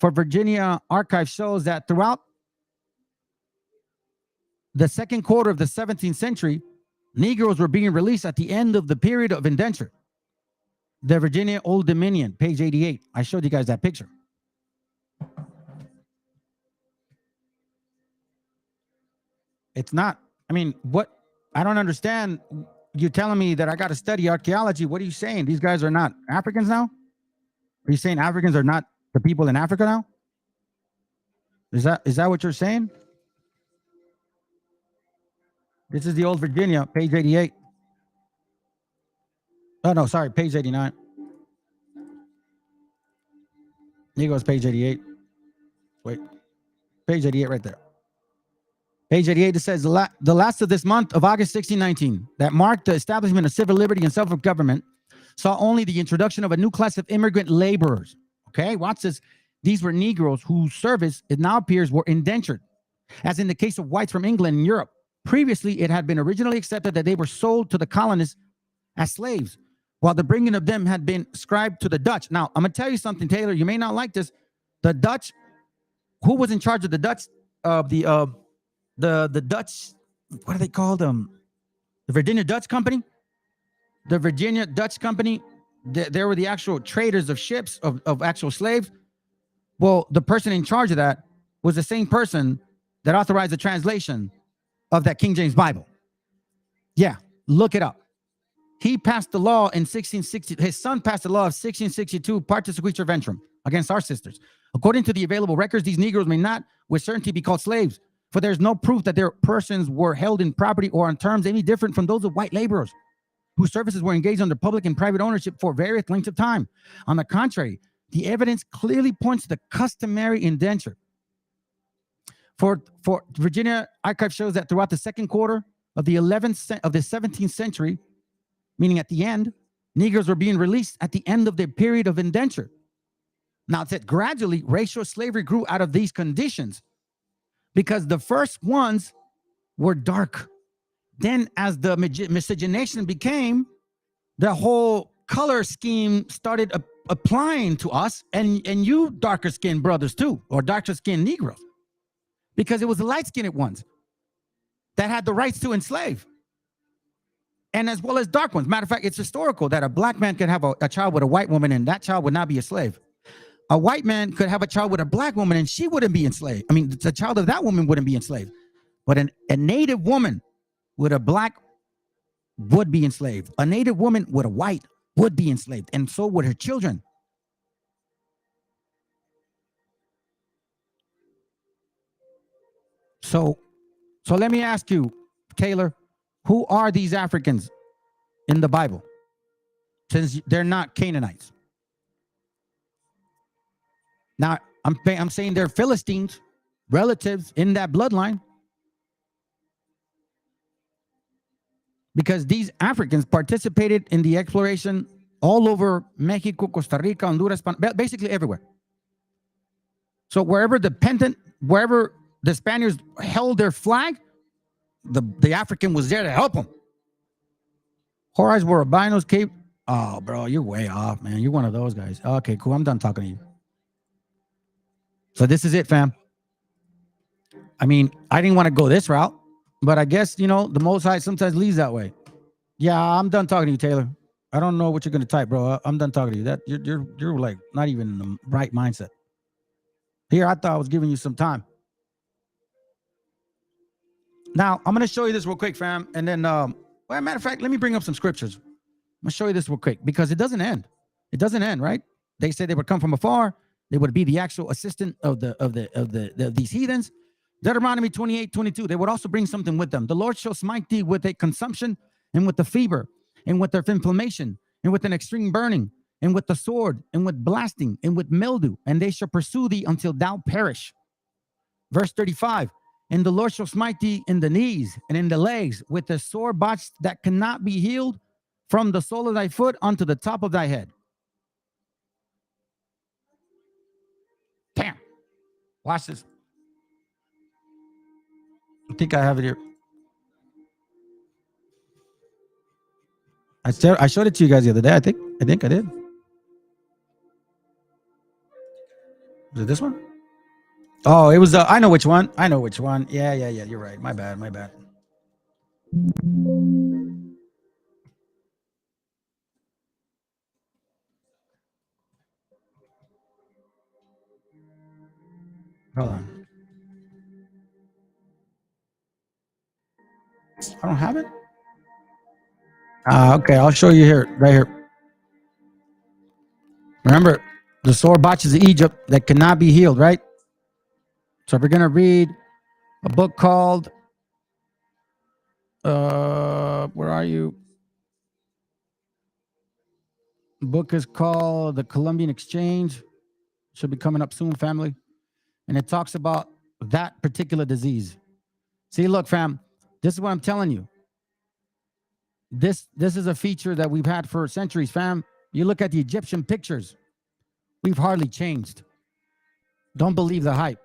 for Virginia archive shows that throughout the second quarter of the 17th century, Negroes were being released at the end of the period of indenture. The Virginia Old Dominion, page 88. I showed you guys that picture. It's not, I mean, what? I don't understand. You telling me that I got to study archaeology. What are you saying? These guys are not Africans now? Are you saying Africans are not the people in Africa now? Is that what you're saying? This is the Old Virginia, page 88. Oh, no, sorry, page 89. Here goes page 88. Wait, page 88 right there. Page 88, it says, the last of this month of August 1619, that marked the establishment of civil liberty and self-government, saw only the introduction of a new class of immigrant laborers. Okay, watch this. These were Negroes whose service, it now appears, were indentured, as in the case of whites from England and Europe. Previously, it had been originally accepted that they were sold to the colonists as slaves, while the bringing of them had been ascribed to the Dutch. Now, I'm going to tell you something, Taylor. You may not like this. The Dutch, who was in charge of the Dutch, the Dutch, what do they call them? The Virginia Dutch Company? The Virginia Dutch Company, they were the actual traders of ships, of actual slaves. Well, the person in charge of that was the same person that authorized the translation of that King James Bible. Yeah, look it up. He passed the law in 1660. His son passed the law of 1662, Partis Equitur Ventrum, against our sisters. According to the available records, these Negroes may not with certainty be called slaves, for there's no proof that their persons were held in property or on terms any different from those of white laborers, whose services were engaged under public and private ownership for various lengths of time. On the contrary, the evidence clearly points to the customary indenture. For Virginia, archive shows that throughout the second quarter of the 17th century, meaning at the end, Negroes were being released at the end of their period of indenture. Now, it said gradually racial slavery grew out of these conditions because the first ones were dark. Then as the miscegenation became, the whole color scheme started applying to us and you darker skinned brothers too, or darker skinned Negroes, because it was the light skinned ones that had the rights to enslave, and as well as dark ones. Matter of fact, it's historical that a black man could have a child with a white woman and that child would not be a slave. A white man could have a child with a black woman and she wouldn't be enslaved. I mean, the child of that woman wouldn't be enslaved, but a native woman with a black would be enslaved. A native woman with a white would be enslaved, and so would her children. So let me ask you, Taylor, who are these Africans in the Bible? Since they're not Canaanites. Now, I'm saying they're Philistines. relatives in that bloodline. Because these Africans participated in the exploration all over Mexico, Costa Rica, Honduras, basically everywhere. So wherever the Spaniards held their flag, the African was there to help them. Horrors were albinos, Cape. Oh, bro, you're way off, man. You're one of those guys. Okay, cool. I'm done talking to you. So this is it, fam. I mean, I didn't want to go this route, but I guess, the Most High sometimes leads that way. Yeah, I'm done talking to you, Taylor. I don't know what you're gonna type, bro. I'm done talking to you. That you're like not even in the right mindset. Here, I thought I was giving you some time. Now, I'm gonna show you this real quick, fam, and then, well, matter of fact, let me bring up some scriptures. I'm gonna show you this real quick because it doesn't end. It doesn't end, right? They said they would come from afar. They would be the actual assistant of these heathens. Deuteronomy 28:22. They would also bring something with them. The Lord shall smite thee with a consumption, and with the fever, and with their inflammation, and with an extreme burning, and with the sword, and with blasting, and with mildew, and they shall pursue thee until thou perish. Verse 35. And the Lord shall smite thee in the knees and in the legs with a sore botch that cannot be healed from the sole of thy foot unto the top of thy head. Damn. Watch this. I think I have it here. I showed it to you guys the other day. I think I did. Was it this one? Oh, it was. I know which one. Yeah. You're right. My bad. Hold on. I don't have it. Okay, I'll show you here, right here. Remember, the sore botches of Egypt that cannot be healed, right? So we're gonna read a book called where are you? The book is called The Columbian Exchange. Should be coming up soon, family. And it talks about that particular disease. See, look, fam, this is what I'm telling you. This is a feature that we've had for centuries, fam. You look at the Egyptian pictures, we've hardly changed. Don't believe the hype.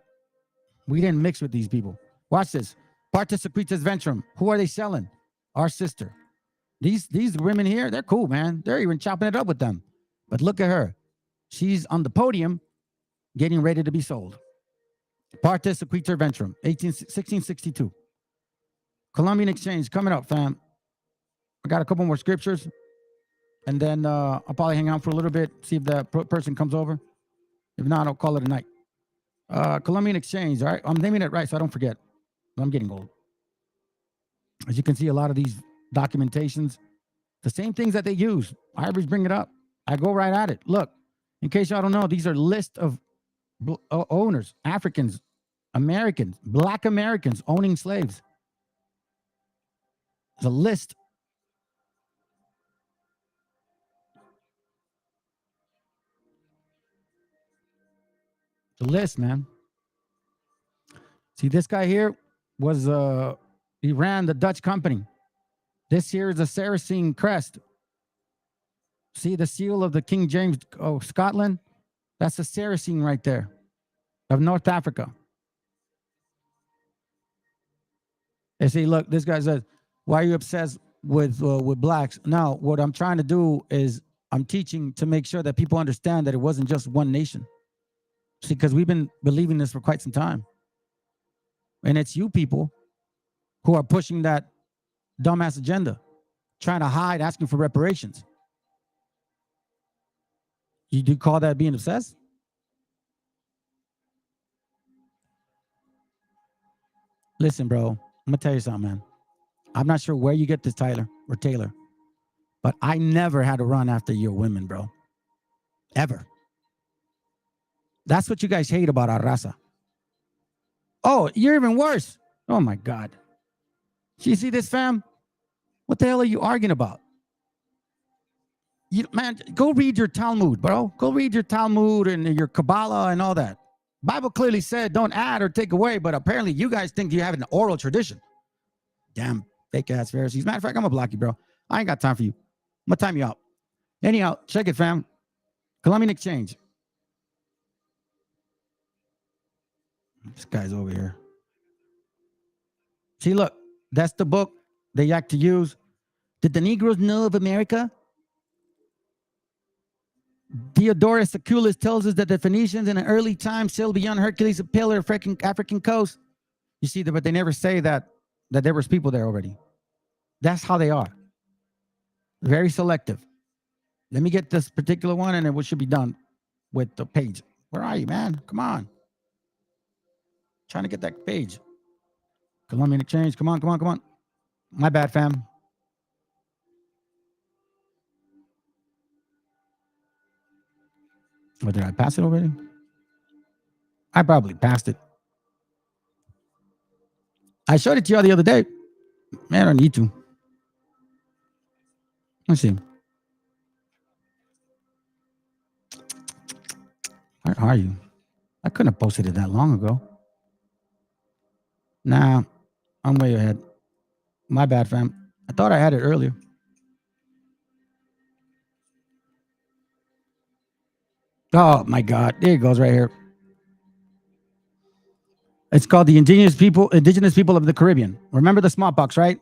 We didn't mix with these people. Watch this. Partus secretus ventrum. Who are they selling? Our sister. These women here, they're cool, man. They're even chopping it up with them. But look at her. She's on the podium getting ready to be sold. Partus secretus ventrum, 1662. Columbian Exchange coming up, fam. I got a couple more scriptures, and then I'll probably hang out for a little bit, see if that person comes over. If not, I'll call it a night. Columbian Exchange, all right? I'm naming it right so I don't forget. I'm getting old. As you can see, a lot of these documentations, the same things that they use. I always bring it up. I go right at it. Look, in case y'all don't know, these are lists of owners, Africans, Americans, Black Americans owning slaves. There's a list. The list, man. See, this guy here was he ran the Dutch company. This here is a Saracen crest. See the seal of the King James of Scotland? That's a Saracen right there of North Africa. They say, look, this guy says, why are you obsessed with blacks? Now, what I'm trying to do is I'm teaching to make sure that people understand that it wasn't just one nation. See, because we've been believing this for quite some time. And it's you people who are pushing that dumbass agenda, trying to hide, asking for reparations. You do call that being obsessed? Listen, bro, I'm going to tell you something, man. I'm not sure where you get this, Tyler or Taylor, but I never had to run after your women, bro. Ever. That's what you guys hate about our raza. Oh, you're even worse. Oh, my God. You see this, fam? What the hell are you arguing about? Man, go read your Talmud, bro. Go read your Talmud and your Kabbalah and all that. Bible clearly said don't add or take away, but apparently you guys think you have an oral tradition. Damn fake ass Pharisees. Matter of fact, I'm gonna block you, bro. I ain't got time for you. I'm gonna time you out. Anyhow, check it, fam. Columbian Exchange. This guy's over here. See, look, that's the book they like to use. Did the Negroes know of America? Diodorus Siculus tells us that the Phoenicians in an early time sailed beyond Hercules' pillar African coast. You see, but they never say that there was people there already. That's how they are. Very selective. Let me get this particular one, and it should be done with the page. Where are you, man? Come on. Trying to get that page. Columbian Exchange. Come on. My bad, fam. Or did I pass it already? I probably passed it. I showed it to y'all the other day. Man, I don't need to. Let's see. Where are you? I couldn't have posted it that long ago. Nah, I'm way ahead. My bad, fam. I thought I had it earlier. Oh my God. There it goes right here. It's called the Indigenous People of the Caribbean. Remember the smallpox, right?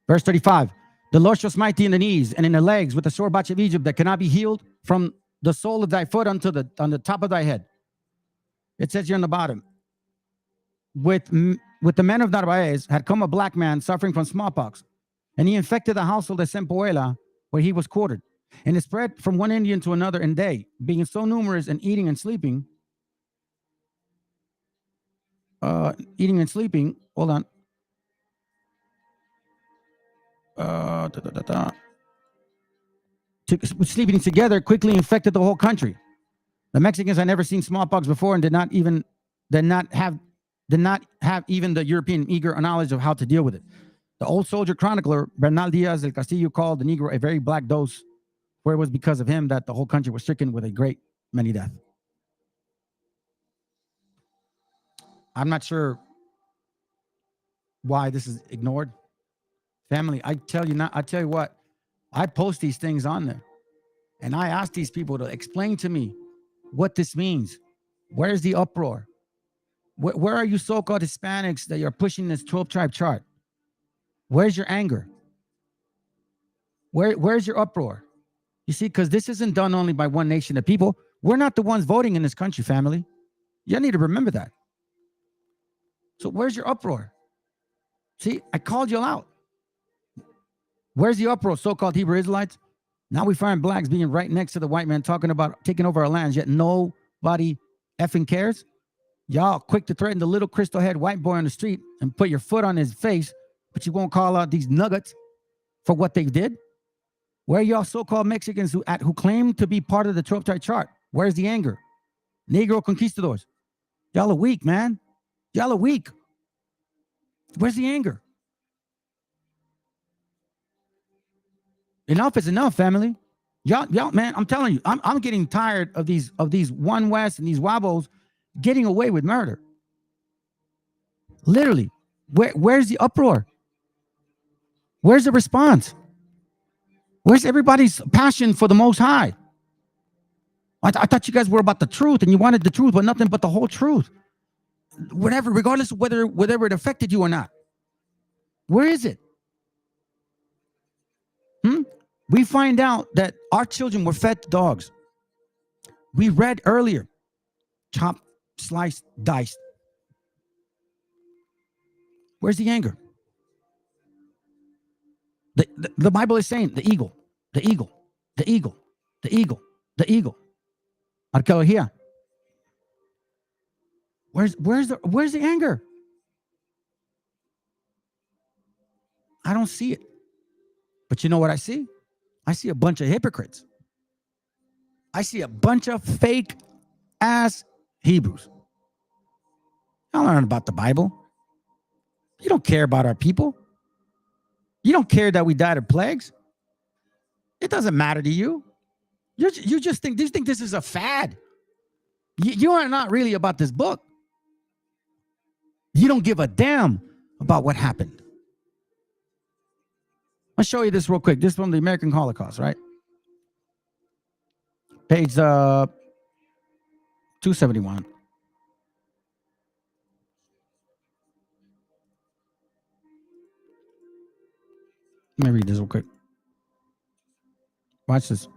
Verse 35. The Lord shall smite thee in the knees and in the legs with the sore botch of Egypt that cannot be healed from the sole of thy foot on the top of thy head. It says here on the bottom. With the men of Narvaez had come a black man suffering from smallpox, and he infected the household of Sempoela where he was quartered. And it spread from one Indian to another, and they, being so numerous and eating and sleeping, hold on. Sleeping together quickly infected the whole country. The Mexicans had never seen smallpox before and did not have even the European eager knowledge of how to deal with it. The old soldier chronicler Bernal Diaz del Castillo called the Negro a very black dose, where it was because of him that the whole country was stricken with a great many deaths. I'm not sure why this is ignored. Family, I tell you what, I post these things on there, and I ask these people to explain to me what this means. Where's the uproar? Where are you so-called Hispanics that you're pushing this 12-tribe chart? Where's your anger? Where's your uproar? You see, because this isn't done only by one nation of people. We're not the ones voting in this country, family. You need to remember that. So where's your uproar? See, I called you all out. Where's the uproar, so-called Hebrew Israelites? Now we find blacks being right next to the white man talking about taking over our lands, yet nobody effing cares. Y'all quick to threaten the little crystal head white boy on the street and put your foot on his face, but you won't call out these nuggets for what they did. Where are y'all so-called Mexicans who claim to be part of the 12-tribe chart? Where's the anger? Negro conquistadors. Y'all are weak, man. Y'all are weak. Where's the anger? Enough is enough, family. Y'all, man, I'm telling you, I'm getting tired of these One West and these Wabos getting away with murder. Literally. Where's the uproar? Where's the response? Where's everybody's passion for the Most High? I thought you guys were about the truth and you wanted the truth, but nothing but the whole truth. Whatever, regardless of whether it affected you or not. Where is it? We find out that our children were fed to dogs. We read earlier, chopped, sliced, diced. Where's the anger? The Bible is saying the eagle, the eagle, the eagle, the eagle, the eagle. Arqueología. Where's the anger? I don't see it. But you know what I see? I see a bunch of hypocrites. I see a bunch of fake ass Hebrews. I don't learn about the Bible. You don't care about our people. You don't care that we died of plagues. It doesn't matter to you. You just think this is a fad. You are not really about this book. You don't give a damn about what happened. I'll show you this real quick. This is from the American Holocaust, right? Page 271. Let me read this real quick. Watch this.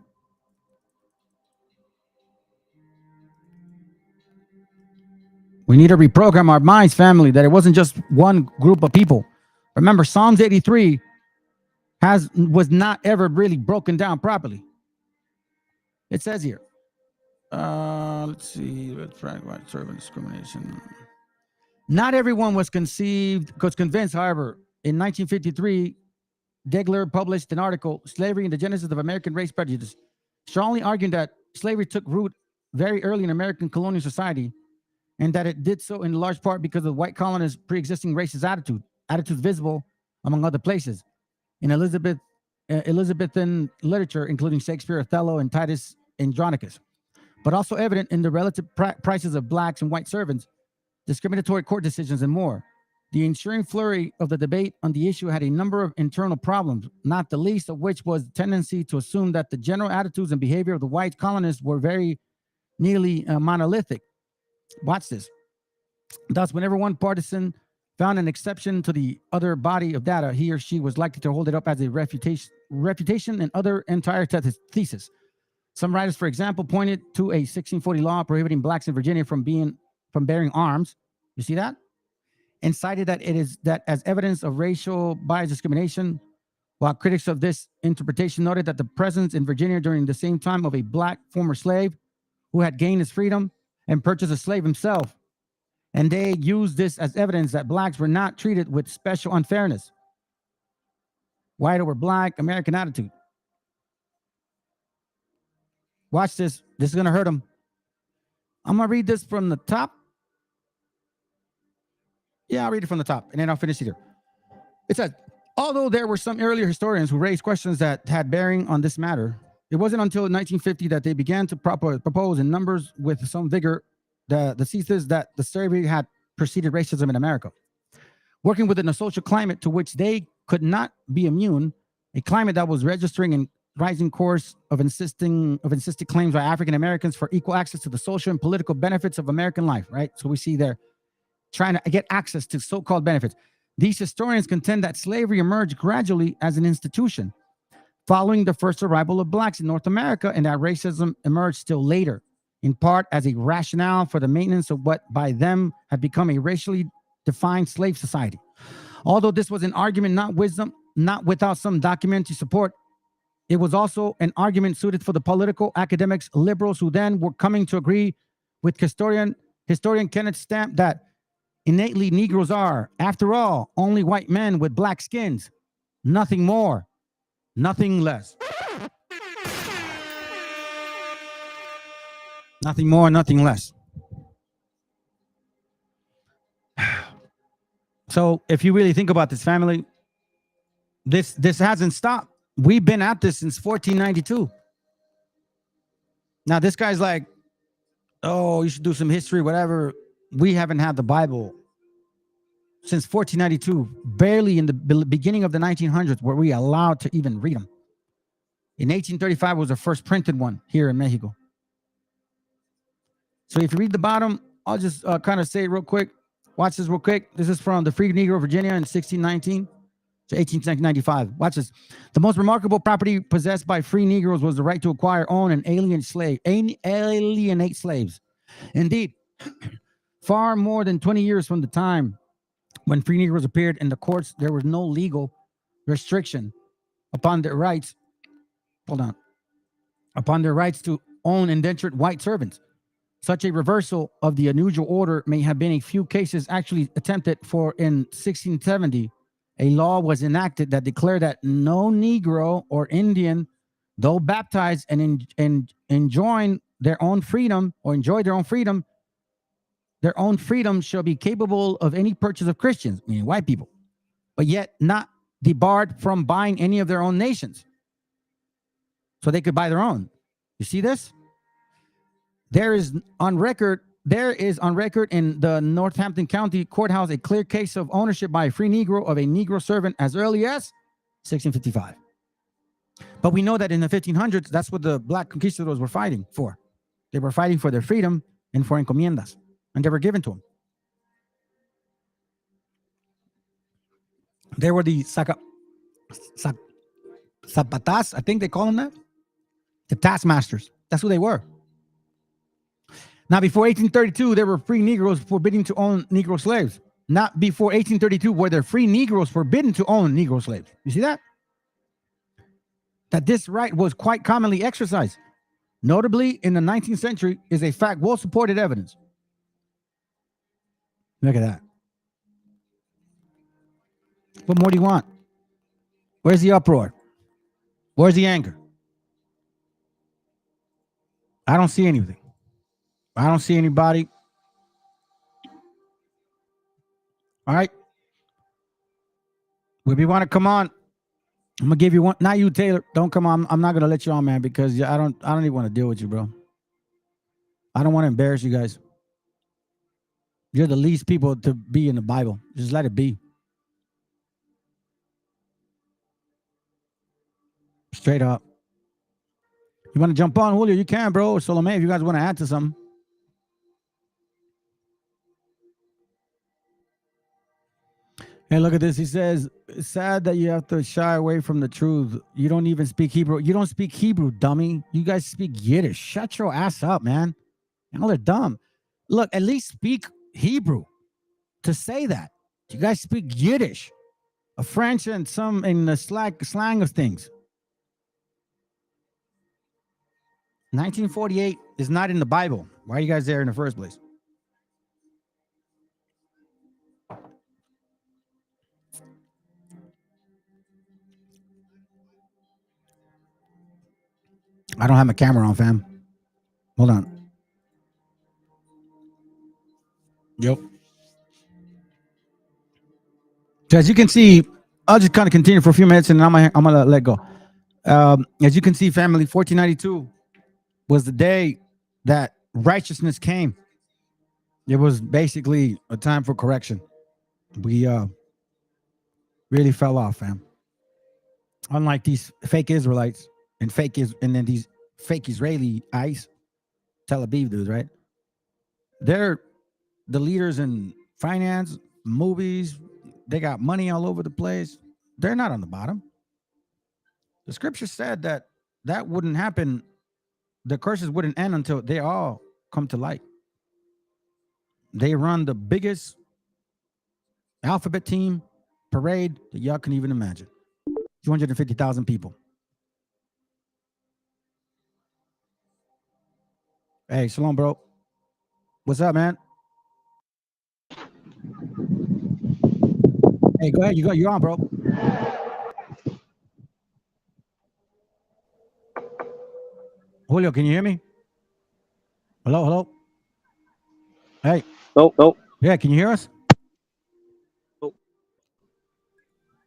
We need to reprogram our minds, family, that it wasn't just one group of people. Remember, Psalms 83 was not ever really broken down properly. It says here, let's see, white servant discrimination. Not everyone was convinced, however. In 1953, Degler published an article, Slavery and the Genesis of American Race Prejudice, strongly arguing that slavery took root very early in American colonial society, and that it did so in large part because of white colonists' pre-existing racist attitudes visible among other places. In Elizabethan literature, including Shakespeare, Othello, and Titus Andronicus, but also evident in the relative prices of blacks and white servants, discriminatory court decisions, and more. The ensuing flurry of the debate on the issue had a number of internal problems, not the least of which was the tendency to assume that the general attitudes and behavior of the white colonists were very nearly monolithic. Watch this. Thus, whenever one partisan found an exception to the other body of data, he or she was likely to hold it up as a refutation and other entire thesis. Some writers, for example, pointed to a 1640 law prohibiting blacks in Virginia from bearing arms. You see that? And cited that it is that as evidence of racial bias discrimination, while critics of this interpretation noted that the presence in Virginia during the same time of a black former slave who had gained his freedom and purchased a slave himself, and they used this as evidence that blacks were not treated with special unfairness. White over black, American attitude. Watch this. This is going to hurt them. I'm going to read this from the top. Yeah, I'll read it from the top, and then I'll finish it here. It says, although there were some earlier historians who raised questions that had bearing on this matter, it wasn't until 1950 that they began to propose in numbers with some vigor the thesis that the slavery had preceded racism in America. Working within a social climate to which they could not be immune, a climate that was registering in rising course of insisted claims by African Americans for equal access to the social and political benefits of American life, right? So we see there trying to get access to so-called benefits. These historians contend that slavery emerged gradually as an institution following the first arrival of blacks in North America, and that racism emerged still later, in part as a rationale for the maintenance of what by them had become a racially defined slave society. Although this was an argument not without some documentary support, it was also an argument suited for the political academics, liberals who then were coming to agree with historian Kenneth Stamp that innately Negroes are, after all, only white men with black skins. Nothing more, nothing less. Nothing more, nothing less. So if you really think about this, family, this hasn't stopped. We've been at this since 1492. Now, this guy's like, oh, you should do some history, whatever. We haven't had the Bible since 1492, barely in the beginning of the 1900s were we allowed to even read them. In 1835 was the first printed one here in Mexico. So if you read the bottom, I'll just kind of say it real quick. Watch this real quick. This is from the Free Negro, Virginia in 1619 to 1895. Watch this. The most remarkable property possessed by free Negroes was the right to acquire, own, and alienate slaves. Indeed, far more than 20 years from the time when free Negroes appeared in the courts, there was no legal restriction upon their rights. Upon their rights to own indentured white servants. Such a reversal of the unusual order may have been a few cases actually attempted, for in 1670, a law was enacted that declared that no Negro or Indian, though baptized and enjoy their own freedom, their own freedom shall be capable of any purchase of Christians, meaning white people, but yet not debarred from buying any of their own nations. So they could buy their own. You see this? There is on record in the Northampton County Courthouse a clear case of ownership by a free Negro of a Negro servant as early as 1655. But we know that in the 1500s, that's what the black conquistadors were fighting for. They were fighting for their freedom and for encomiendas, and they were given to them. They were the zapatas, I think they call them that. The taskmasters. That's who they were. Now, before 1832, there were free Negroes forbidden to own Negro slaves. Not before 1832 were there free Negroes forbidden to own Negro slaves. You see that? That this right was quite commonly exercised. Notably, in the 19th century, is a fact well-supported evidence. Look at that. What more do you want? Where's the uproar? Where's the anger? I don't see anything. I don't see anybody. All right. If you want to come on, I'm gonna give you one. Not you, Taylor. Don't come on. I'm not gonna let you on, man, because I don't even want to deal with you, bro. I don't want to embarrass you guys. You're the least people to be in the Bible. Just let it be. Straight up. You want to jump on, Julio? You can, bro. Or Solomon, if you guys want to add to something. Hey, look at this. He says, it's sad that you have to shy away from the truth. You don't even speak Hebrew. You don't speak Hebrew, dummy. You guys speak Yiddish. Shut your ass up, man. Y'all are dumb. Look, at least speak Hebrew to say that. You guys speak Yiddish, a French and some in the slang of things. 1948 is not in the Bible. Why are you guys there in the first place? I don't have my camera on, fam. Hold on. Yep. So as you can see, I'll just kind of continue for a few minutes and I'm gonna let go. As you can see, family, 1492 was the day that righteousness came. It was basically a time for correction. We really fell off, fam. Unlike these fake Israelites and then these fake Israeli ICE, Tel Aviv dudes, right? They're the leaders in finance, movies. They got money all over the place. They're not on the bottom. The scripture said that wouldn't happen. The curses wouldn't end until they all come to light. They run the biggest alphabet team parade that y'all can even imagine. 250,000 people. Hey, shalom, bro. What's up, man? Hey, go ahead. You're on, bro. Julio, can you hear me? Hello? Hey. Nope. Yeah, can you hear us? Nope.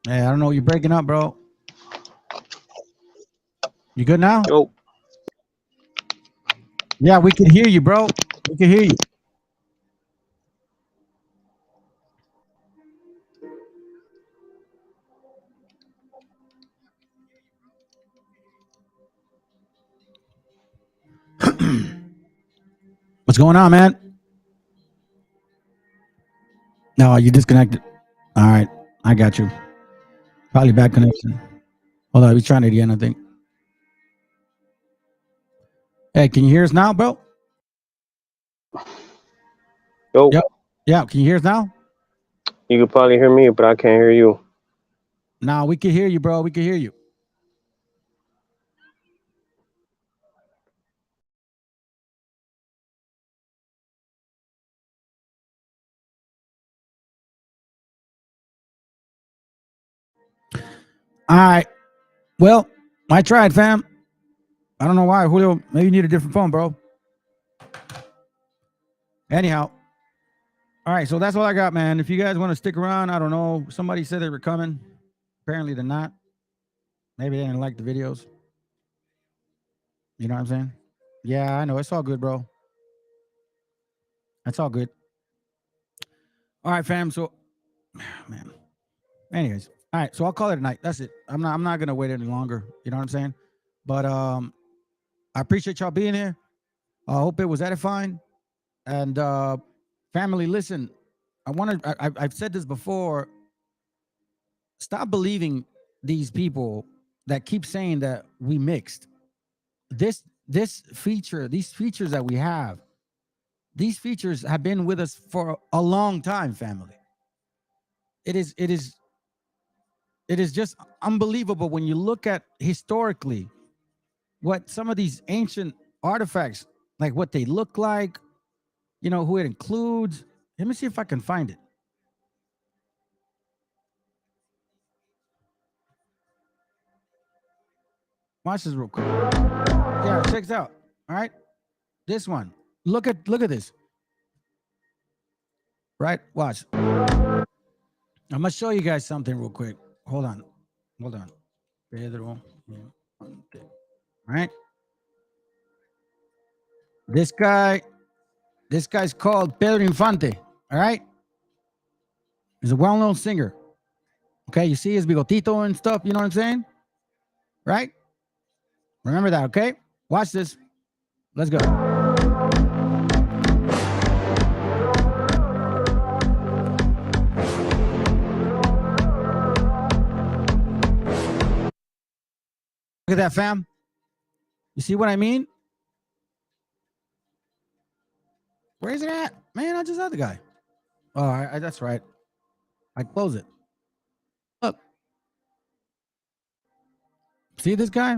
Hey, I don't know. You're breaking up, bro. You good now? Nope. Yeah, we can hear you, bro. We can hear you. What's going on, man? No, you disconnected. All right, I got you. Probably bad connection. Hold on, he's trying it again, I think. Hey, can you hear us now, bro? Yo. Yep. Yeah, can you hear us now? You can probably hear me, but I can't hear you. No, we can hear you, bro. We can hear you. All right. Well, I tried, fam. I don't know why, Julio. Maybe you need a different phone, bro. Anyhow. All right, so that's all I got, man. If you guys want to stick around, I don't know. Somebody said they were coming. Apparently they're not. Maybe they didn't like the videos. You know what I'm saying? Yeah, I know. It's all good, bro. That's all good. All right, fam. So, man. Anyways, all right. So I'll call it a night. That's it. I'm not gonna wait any longer. You know what I'm saying? But I appreciate y'all being here. I hope it was edifying. And family, listen. I've said this before. Stop believing these people that keep saying that we mixed. These features that we have, these features have been with us for a long time, family. It is just unbelievable when you look at historically what some of these ancient artifacts, like what they look like, you know, who it includes. Let me see if I can find it. Watch this real quick. Yeah, check this out. All right. This one. Look at this. Right? Watch. I'm gonna show you guys something real quick. Hold on. Pedro. All right. This guy's called Pedro Infante. All right. He's a well-known singer. Okay, you see his bigotito and stuff, you know what I'm saying? Right? Remember that, okay? Watch this. Let's go. Look at that, fam. You see what I mean? Where is it at? Man, I just had the guy. Oh, that's right. I close it. Look. See this guy?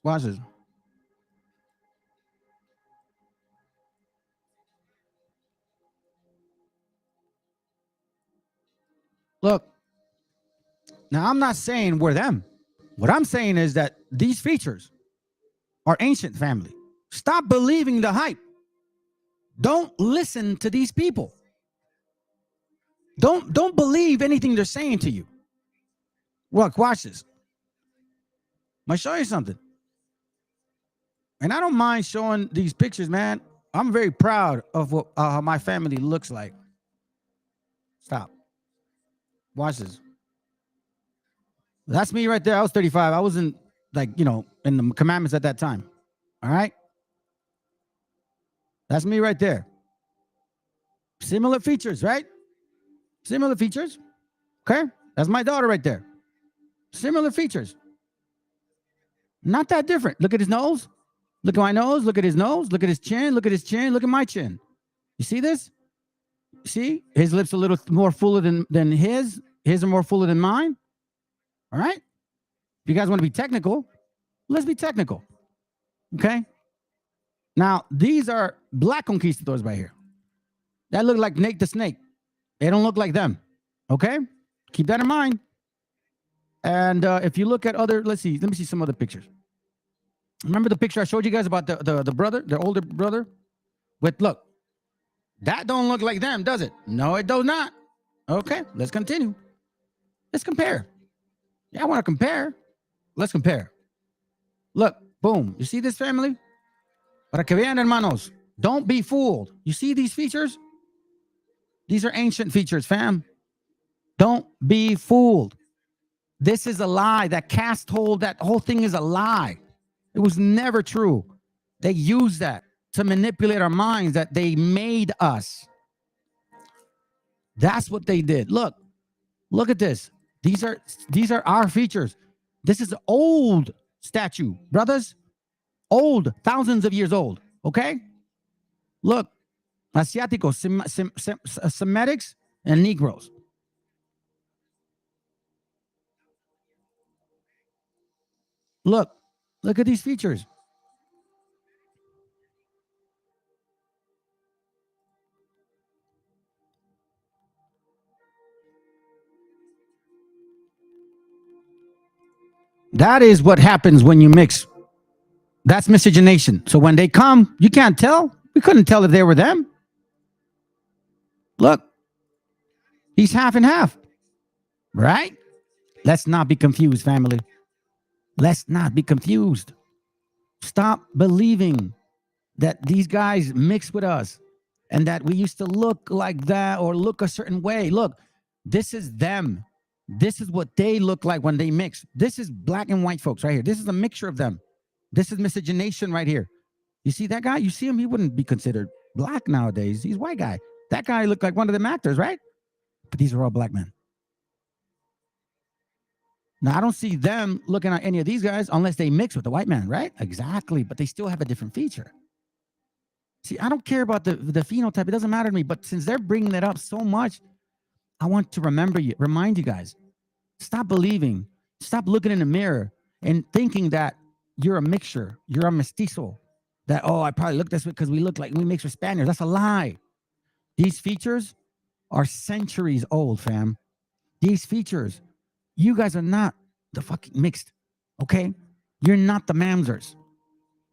Watch this. Look. Now, I'm not saying we're them. What I'm saying is that these features are ancient, family. Stop believing the hype. Don't listen to these people. Don't believe anything they're saying to you. Look, watch this. I'm gonna show you something. And I don't mind showing these pictures, man. I'm very proud of what how my family looks like. Stop. Watch this. That's me right there. I was 35. I wasn't like, you know, in the commandments at that time. All right. That's me right there. Similar features, right? Similar features. Okay. That's my daughter right there. Similar features. Not that different. Look at his nose. Look at my nose. Look at his nose. Look at his chin. Look at his chin. Look at my chin. You see this? See? His lips a little more fuller than his. His are more fuller than mine. All right? If you guys want to be technical, let's be technical. Okay? Now, these are black conquistadors right here. That look like Nate the Snake. They don't look like them. Okay? Keep that in mind. And if you look at other, let me see some other pictures. Remember the picture I showed you guys about the brother, the older brother? Look, that don't look like them, does it? No, it does not. Okay, let's continue. Let's compare. Yeah, I want to compare. Let's compare. Look, boom. You see this, family? Para que vean, hermanos. Don't be fooled. You see these features? These are ancient features, fam. Don't be fooled. This is a lie. That whole thing is a lie. It was never true. They used that to manipulate our minds, that they made us. That's what they did. Look at this. These are our features. This is an old statue, brothers. Old, thousands of years old. Okay? Look, Asiáticos, Semitics, and Negroes. Look at these features. That is what happens when you mix. That's miscegenation. So when they come, you can't tell. We couldn't tell if they were them. Look, he's half and half, right? Let's not be confused, family. Let's not be confused. Stop believing that these guys mix with us and that we used to look like that or look a certain way. Look, this is them. This is what they look like when they mix. This is black and white folks right here. This is a mixture of them. This is miscegenation right here. You see that guy? You see him? He wouldn't be considered black nowadays. He's a white guy. That guy looked like one of them actors, right? But these are all black men. Now, I don't see them looking at any of these guys unless they mix with the white man, right? Exactly. But they still have a different feature. See, I don't care about the phenotype. It doesn't matter to me. But since they're bringing that up so much, I want to remind you guys, stop believing, stop looking in the mirror and thinking that you're a mixture, you're a mestizo, that, oh, I probably look this way because we mix with Spaniards. That's a lie. These features are centuries old, fam. These features, you guys are not the fucking mixed, okay? You're not the mamzers.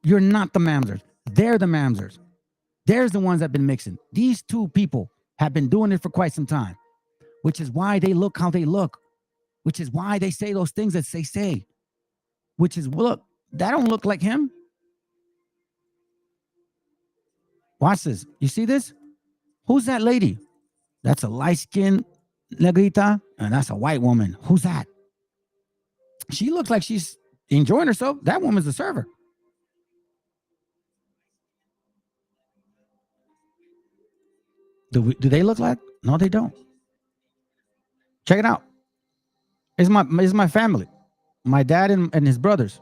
You're not the mamzers. They're the mamzers. There's the ones that have been mixing. These two people have been doing it for quite some time, which is why they look how they look, which is why they say those things that they say, which is, look, that don't look like him. Watch this. You see this? Who's that lady? That's a light-skinned Negrita, and that's a white woman. Who's that? She looks like she's enjoying herself. That woman's the server. Do they look like? No, they don't. Check it out. It's my family. My dad and his brothers.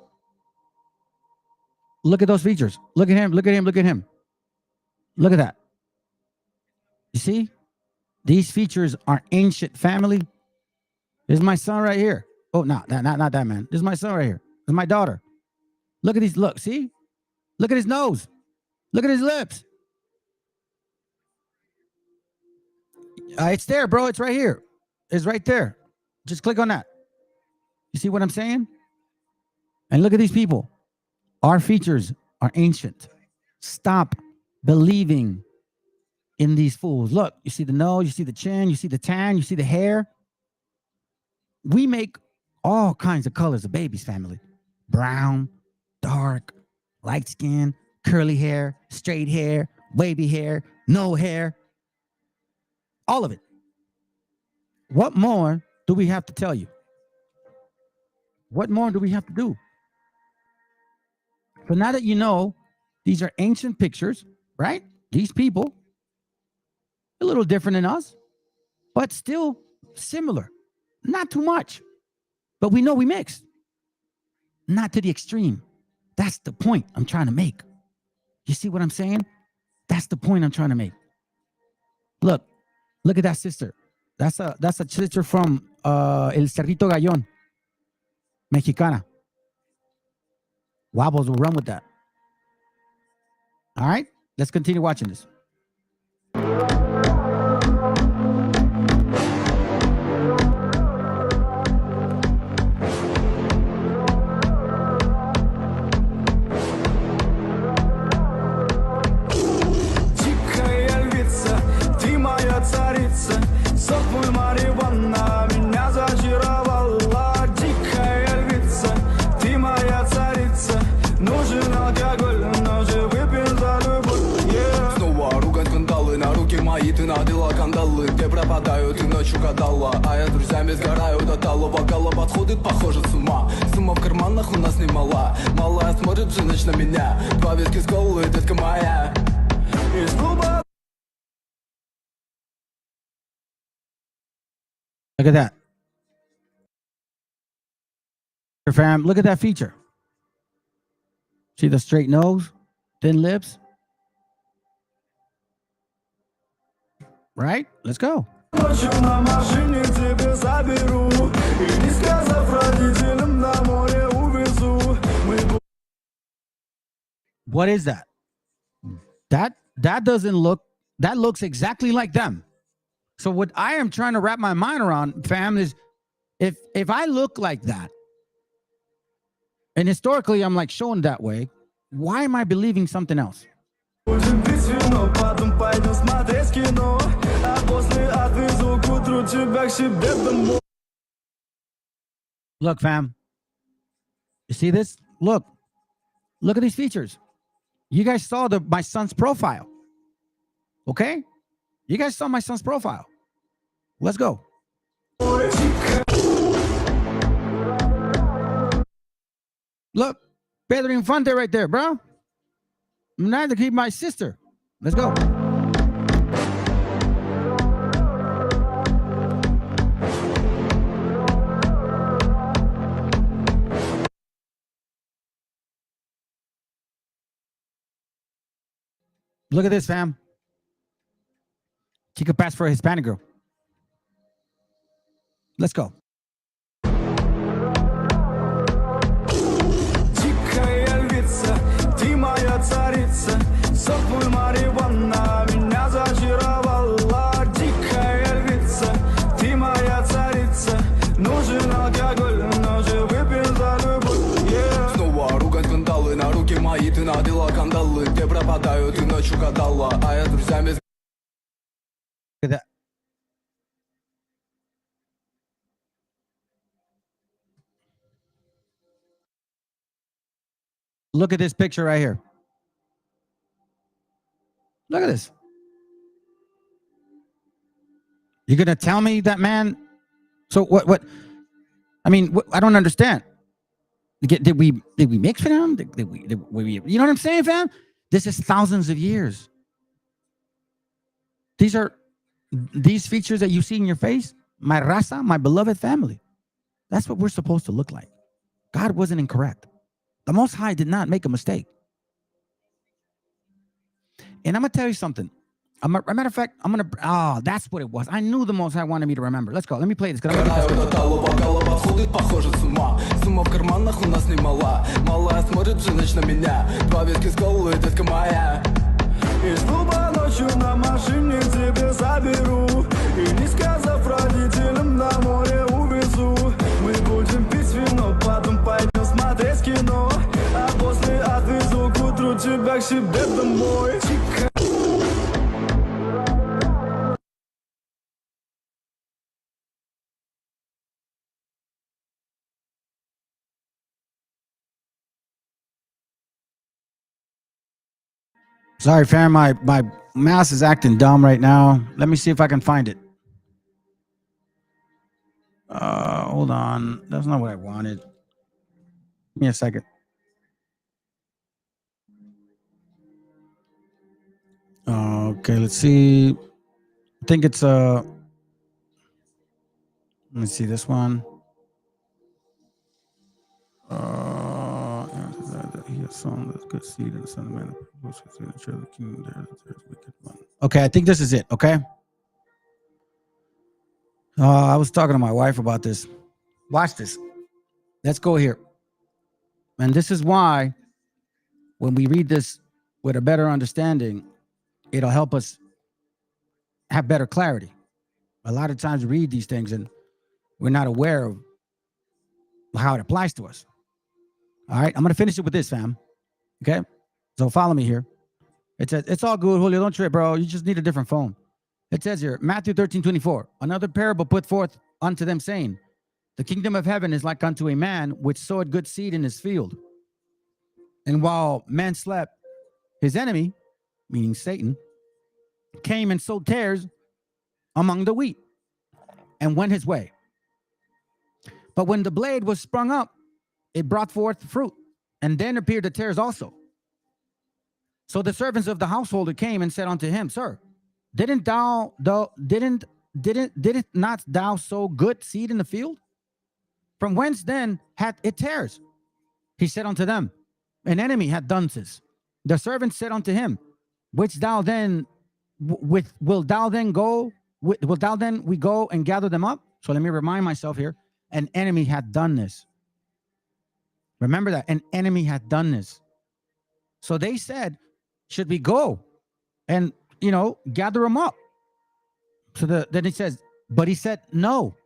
Look at those features. Look at him. Look at him. Look at him. Look at that. You see? These features are ancient family. This is my son right here. Oh, no, not that man. This is my son right here. This is my daughter. Look at these. Look, see? Look at his nose. Look at his lips. It's there, bro. It's right here. It's right there. Just click on that. You see what I'm saying? And look at these people. Our features are ancient. Stop believing in these fools. Look, you see the nose, you see the chin, you see the tan, you see the hair. We make all kinds of colors of babies, family. Brown, dark, light skin, curly hair, straight hair, wavy hair, no hair. All of it. What more do we have to tell you? What more do we have to do? So now that you know these are ancient pictures, right? These people, a little different than us, but still similar. Not too much. But we know we mix. Not to the extreme. That's the point I'm trying to make. You see what I'm saying? That's the point I'm trying to make. Look at that sister. That's a sister from El Cerrito Gallón, Mexicana. Wobbles will run with that. All right, let's continue watching this. Ты надела кандалы, где пропадаю, ты ночью гадала. А я с друзьями сгораю до талого. Голова подходит, похоже, с ума. Сумма в карманах у нас немала. Малая смотрит всю ночь на меня. Два виски с колы, детка моя. Из клуба. Look at that. Fam, look at that feature. See the straight nose, thin lips. Right? Let's go. What is that? That doesn't look, that looks exactly like them. So what I am trying to wrap my mind around, fam, is if I look like that, and historically I'm like shown that way, why am I believing something else? Look, fam. You see this? Look. Look at these features. You guys saw my son's profile. Okay? You guys saw my son's profile. Let's go. Look, Pedro Infante right there, bro. Neither keep my sister. Let's go. Look at this, fam. She could pass for a Hispanic girl. Let's go. Дикая львица, ты моя царица, сок мой Мариванна меня зачаровала. Дикая львица, ты моя царица, нужен алкоголь, но же выпьем за любовь. Снова ругать скандалы, на руки мои ты надела кандалы, где пропадаю, ты ночью гадала, а я с друзьями. Look at that. Look at this picture right here. Look at this. You're gonna tell me that man? So what? I mean, I don't understand. Did we mix with him? Did we? You know what I'm saying, fam? This is thousands of years. These features that you see in your face, my raza, my beloved family. That's what we're supposed to look like. God wasn't incorrect. The Most High did not make a mistake. And I'm going to tell you something. A matter of fact, that's what it was. I knew the Most High wanted me to remember. Let's go. Let me play this. Из клуба ночью на машине тебе заберу И не сказав родителям на море увезу Мы будем пить вино, потом пойдем смотреть кино А после отвезу к утру тебя к себе домой Sorry, fam. My mouse is acting dumb right now. Let me see if I can find it. Hold on. That's not what I wanted. Give me a second. Okay, let's see. I think it's let me see this one. He has sown this good seed in the son of man. Okay, I think this is it. Okay. I was talking to my wife about this. Watch this. Let's go here. And this is why when we read this with a better understanding, it'll help us have better clarity. A lot of times we read these things and we're not aware of how it applies to us. All right, I'm going to finish it with this, fam. Okay, so follow me here. It says, it's all good, Julio. Don't trip, bro. You just need a different phone. It says here, Matthew 13:24. Another parable put forth unto them, saying, the kingdom of heaven is like unto a man which sowed good seed in his field. And while man slept, his enemy, meaning Satan, came and sowed tares among the wheat and went his way. But when the blade was sprung up, it brought forth fruit, and then appeared the tares also. So the servants of the householder came and said unto him, Sir, didn't not thou sow good seed in the field? From whence then hath it tares? He said unto them, An enemy hath done this. The servants said unto him, Which thou then wilt thou then we go and gather them up? So let me remind myself here. An enemy hath done this. Remember that. An enemy hath done this. So they said, should we go and, gather them up? So then he says, but he said, no,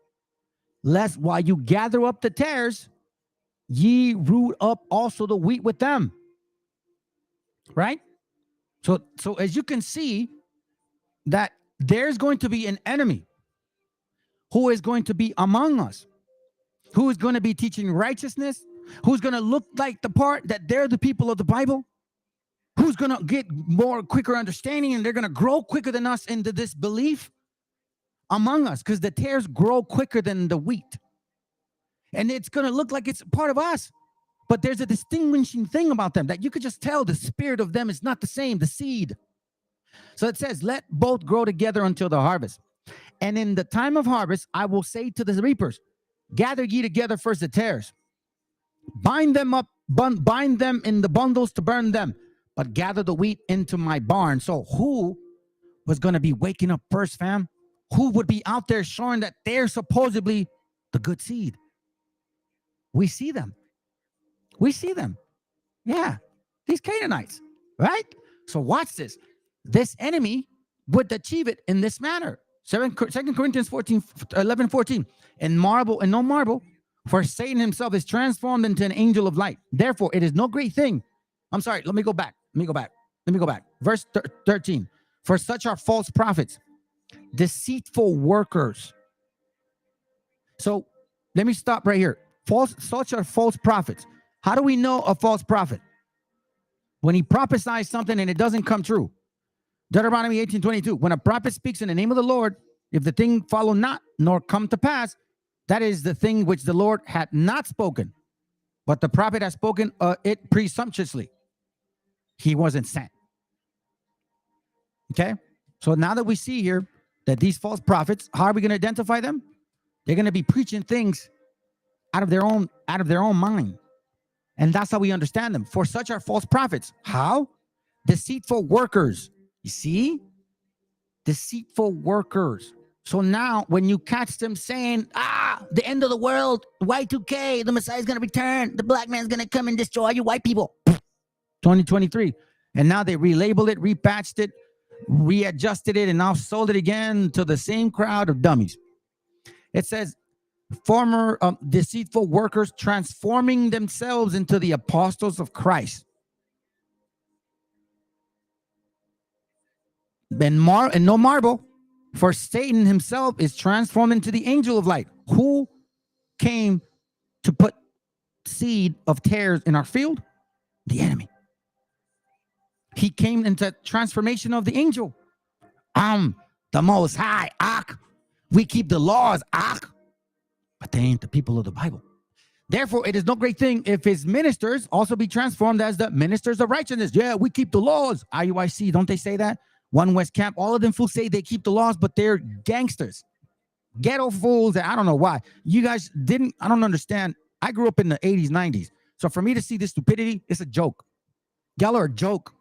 lest while you gather up the tares, ye root up also the wheat with them. Right? So as you can see that there's going to be an enemy who is going to be among us, who is going to be teaching righteousness, Who's going to look like the part that they're the people of the Bible? Who's going to get more quicker understanding and they're going to grow quicker than us into this belief among us, because the tares grow quicker than the wheat. And it's going to look like it's part of us. But there's a distinguishing thing about them that you could just tell the spirit of them is not the same, the seed. So it says, let both grow together until the harvest. And in the time of harvest, I will say to the reapers, gather ye together first the tares. Bind them up, bind them in the bundles to burn them, but gather the wheat into my barn. So who was going to be waking up first, fam? Who would be out there showing that they're supposedly the good seed? We see them. We see them. Yeah, these Canaanites, right? So watch this. This enemy would achieve it in this manner. 2 Corinthians 11:14. And no marvel, for Satan himself is transformed into an angel of light. Therefore, it is no great thing. I'm sorry, let me go back. Verse 13. For such are false prophets, deceitful workers. So let me stop right here. Such are false prophets. How do we know a false prophet? When he prophesies something and it doesn't come true. Deuteronomy 18:22. When a prophet speaks in the name of the Lord, if the thing follow not, nor come to pass, that is the thing which the Lord had not spoken, but the prophet has spoken it presumptuously. He wasn't sent. Okay? So now that we see here that these false prophets, how are we going to identify them? They're going to be preaching things out of their own mind. And that's how we understand them. For such are false prophets. How? Deceitful workers. You see? Deceitful workers. So now when you catch them saying, the end of the world, Y2K, the Messiah is going to return, the black man's going to come and destroy you white people. 2023. And now they relabeled it, repatched it, readjusted it, and now sold it again to the same crowd of dummies. It says, former deceitful workers transforming themselves into the apostles of Christ. And no marvel, for Satan himself is transformed into the angel of light. Who came to put seed of tares in our field? The enemy. He came into transformation of the angel. The Most High, we keep the laws, but they ain't the people of the Bible. Therefore, it is no great thing if his ministers also be transformed as the ministers of righteousness. Yeah, we keep the laws. IUIC, don't they say that? One West Camp, all of them fools say they keep the laws, but they're gangsters. Ghetto fools, I don't know why. You guys I don't understand. I grew up in the 80s, 90s. So for me to see this stupidity, it's a joke. Y'all are a joke.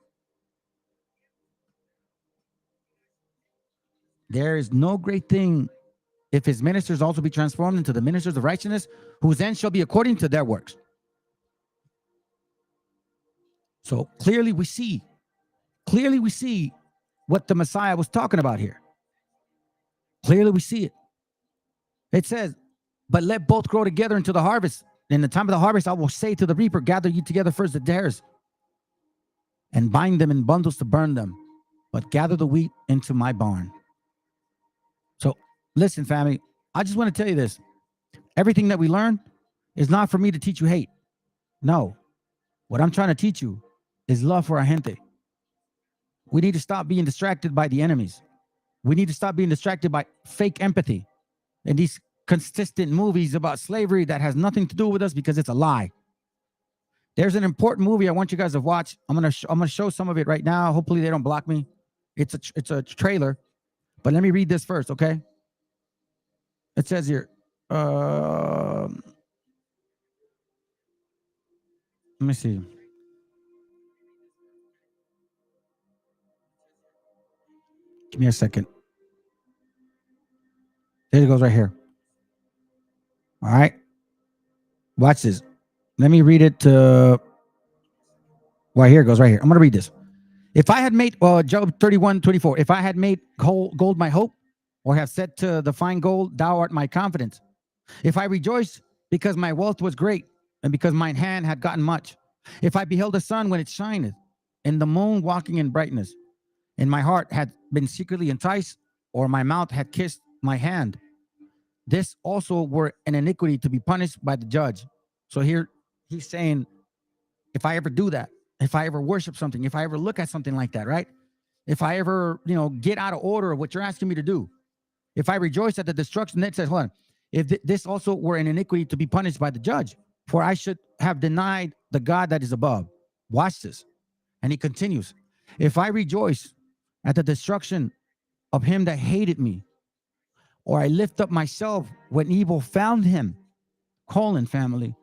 There is no great thing if his ministers also be transformed into the ministers of righteousness, whose end shall be according to their works. So clearly we see what the Messiah was talking about here. Clearly we see it. It says, but let both grow together until the harvest. In the time of the harvest, I will say to the reaper, gather you together first the tares and bind them in bundles to burn them, but gather the wheat into my barn. So listen, family, I just want to tell you this. Everything that we learn is not for me to teach you hate. No. What I'm trying to teach you is love for our gente. We need to stop being distracted by the enemies. We need to stop being distracted by fake empathy and these consistent movies about slavery that has nothing to do with us because it's a lie. There's an important movie I want you guys to watch. I'm gonna show some of it right now. Hopefully they don't block me. It's a trailer, but let me read this first, okay? It says here. Let me see. Give me a second. There it goes right here. All right. Watch this. Let me read it. Well, here it goes right here. I'm going to read this. If I had made, Job 31:24, if I had made gold my hope, or have said to the fine gold, thou art my confidence. If I rejoiced because my wealth was great, and because mine hand had gotten much. If I beheld the sun when it shineth, and the moon walking in brightness, and my heart had been secretly enticed, or my mouth had kissed my hand, this also were an iniquity to be punished by the judge. So here he's saying, if I ever do that, if I ever worship something, if I ever look at something like that, right? If I ever, get out of order of what you're asking me to do, if I rejoice at the destruction, that says, hold on, if this also were an iniquity to be punished by the judge, for I should have denied the God that is above. Watch this. And he continues, if I rejoice at the destruction of him that hated me, or I lift up myself when evil found him, family.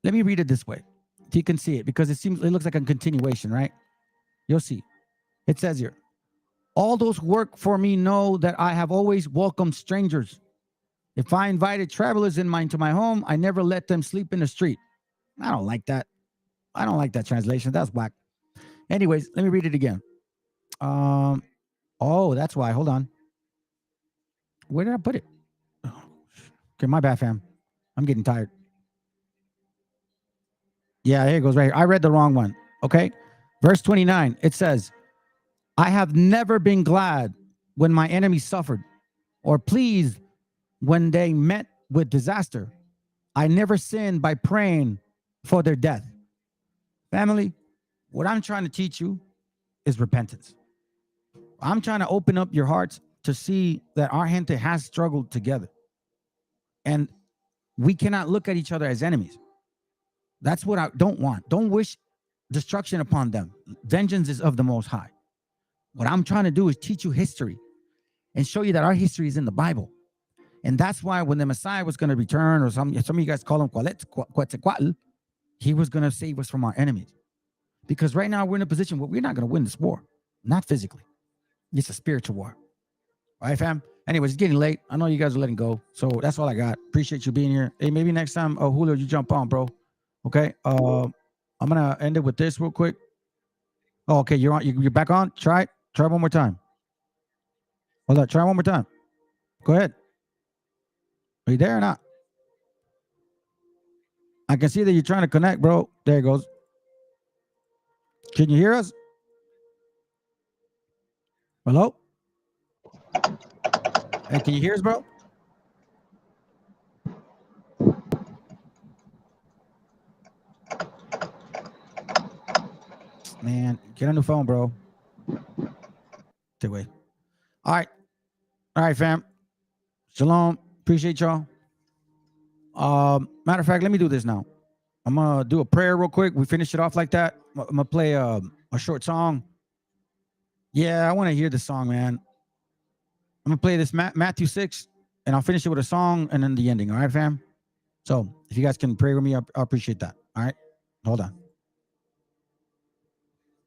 Let me read it this way. So you can see it, because it looks like a continuation, right? You'll see. It says here, all those who work for me know that I have always welcomed strangers. If I invited travelers into my home, I never let them sleep in the street. I don't like that. I don't like that translation. That's whack. Anyways, let me read it again. Oh, that's why. Hold on. Where did I put it? Okay, my bad, fam. I'm getting tired. Yeah, here it goes right here. I read the wrong one. Okay. Verse 29, it says, I have never been glad when my enemies suffered, or pleased when they met with disaster. I never sinned by praying for their death. Family, what I'm trying to teach you is repentance. I'm trying to open up your hearts to see that our gente has struggled together. And we cannot look at each other as enemies. That's what I don't want. Don't wish destruction upon them. Vengeance is of the Most High. What I'm trying to do is teach you history and show you that our history is in the Bible. And that's why when the Messiah was going to return, or some of you guys call him Quetzalcoatl, he was going to save us from our enemies. Because right now we're in a position where we're not going to win this war. Not physically. It's a spiritual war. All right, fam? Anyways, it's getting late. I know you guys are letting go. So that's all I got. Appreciate you being here. Hey, maybe next time, Julio, you jump on, bro. Okay. I'm going to end it with this real quick. Oh, okay. You're on. You're back on. Try it. Try one more time. Hold on. Try one more time. Go ahead. Are you there or not? I can see that you're trying to connect, bro. There it goes. Can you hear us? Hello? Hey, can you hear us, bro? Man, get on the phone, bro. Take away. All right. All right, fam. Shalom. Appreciate y'all. Matter of fact, let me do this now. I'm gonna do a prayer real quick. We finish it off like that. I'm gonna play a short song. Yeah, I want to hear the song, man. I'm gonna play this Matthew 6, and I'll finish it with a song and then the ending. All right, fam? So if you guys can pray with me, I'll appreciate that. All right? Hold on.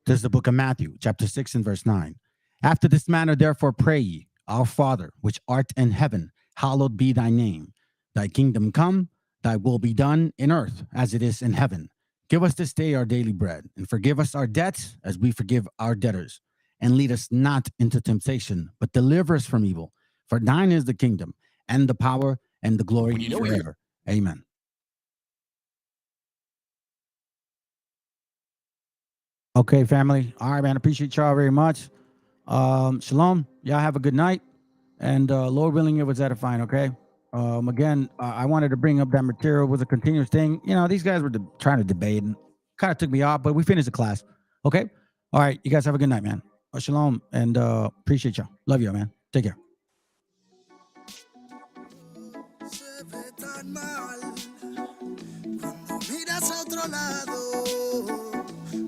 This is the book of Matthew, chapter 6 and verse 9. After this manner, therefore, pray ye, our Father, which art in heaven, hallowed be thy name. Thy kingdom come, thy will be done in earth as it is in heaven. Give us this day our daily bread, and forgive us our debts as we forgive our debtors. And lead us not into temptation, but deliver us from evil. For thine is the kingdom, and the power, and the glory forever. Amen. Okay, family. All right, man. Appreciate y'all very much. Shalom. Y'all have a good night. And Lord willing, it was edifying, okay? Again, I wanted to bring up that material. It was a continuous thing. You know, these guys were trying to debate and kind of took me off, but we finished the class. Okay? All right. You guys have a good night, man. Shalom. And appreciate y'all. Love you, man. Take care. Miras a otro lado,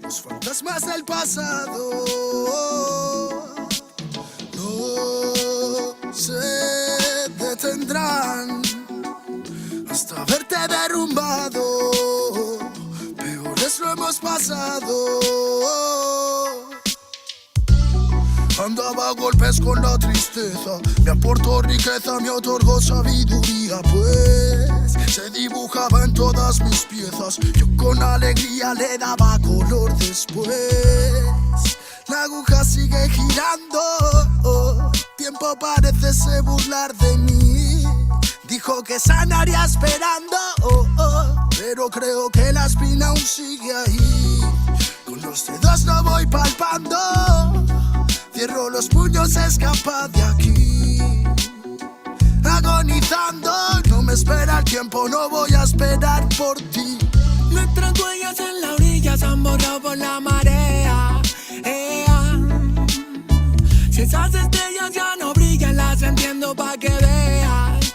los fantasmas del pasado no se detendrán hasta verte derrumbado. Peores lo hemos pasado. Andaba a golpes con la tristeza, me aportó riqueza, me otorgó sabiduría, pues se dibujaba en todas mis piezas. Yo con alegría le daba color después. La aguja sigue girando, tiempo parece burlar de mí. Dijo que sanaría esperando, pero creo que la espina aún sigue ahí. Con los dedos lo voy palpando. Cierro los puños, escapa de aquí. Agonizando, no me espera el tiempo, no voy a esperar por ti. Nuestras huellas en la orilla se han borrado por la marea. Si esas estrellas ya no brillan, las entiendo pa' que veas.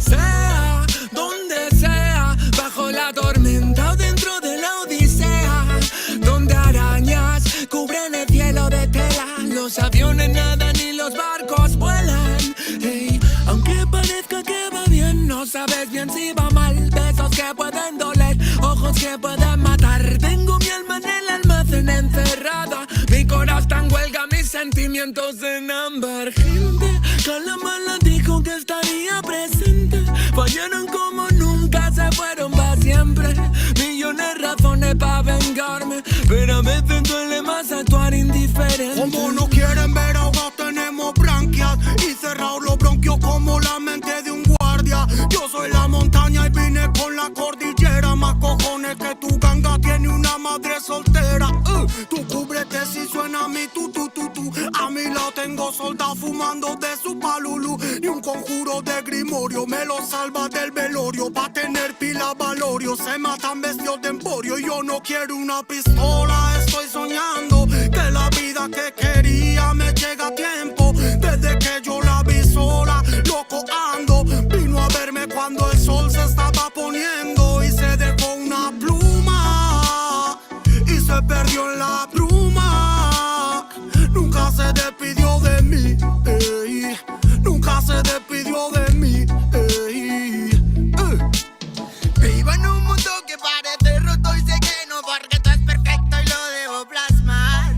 Sea donde sea, bajo la tormenta o dentro de la odisea, donde arañas cubren el cielo de tela, los aviones nadan y los barcos vuelan. Aunque parezca que va bien, no sabes bien si va mal. Besos que pueden doler, ojos que pueden matar. Tengo mi alma en el almacén encerrada, mi corazón está en huelga, mis sentimientos en ámbar. Gente, Calamala dijo que estaría presente. Fallaron como nunca, se fueron para siempre. Millones razones para vengarme, pero a veces duele más actuar indiferente. Como no quieren ver ahogados, tenemos branquias y cerrados los bronquios como la mente de un guardia. Yo soy la montaña y vine con la cordillera. Más cojones que tu ganga tiene una madre soltera. Tú cúbrete si suena mi tu. A mi lado tengo soldados fumando de su palulú. Ni un conjuro de grimorio me lo salva del velorio. Pa' tener pila valorio se matan vestidos de emporio. Y yo no quiero una pistola, estoy soñando que la vida que quería me llega a tiempo. Desde que yo la vi sola, loco ando. Vino a verme cuando el sol se estaba poniendo y se dejó una pluma y se perdió en la bruma. Nunca se despidió de mí, nunca se despidió de mí. Vivo en un mundo que parece roto y sé que no, porque todo es perfecto y lo debo plasmar.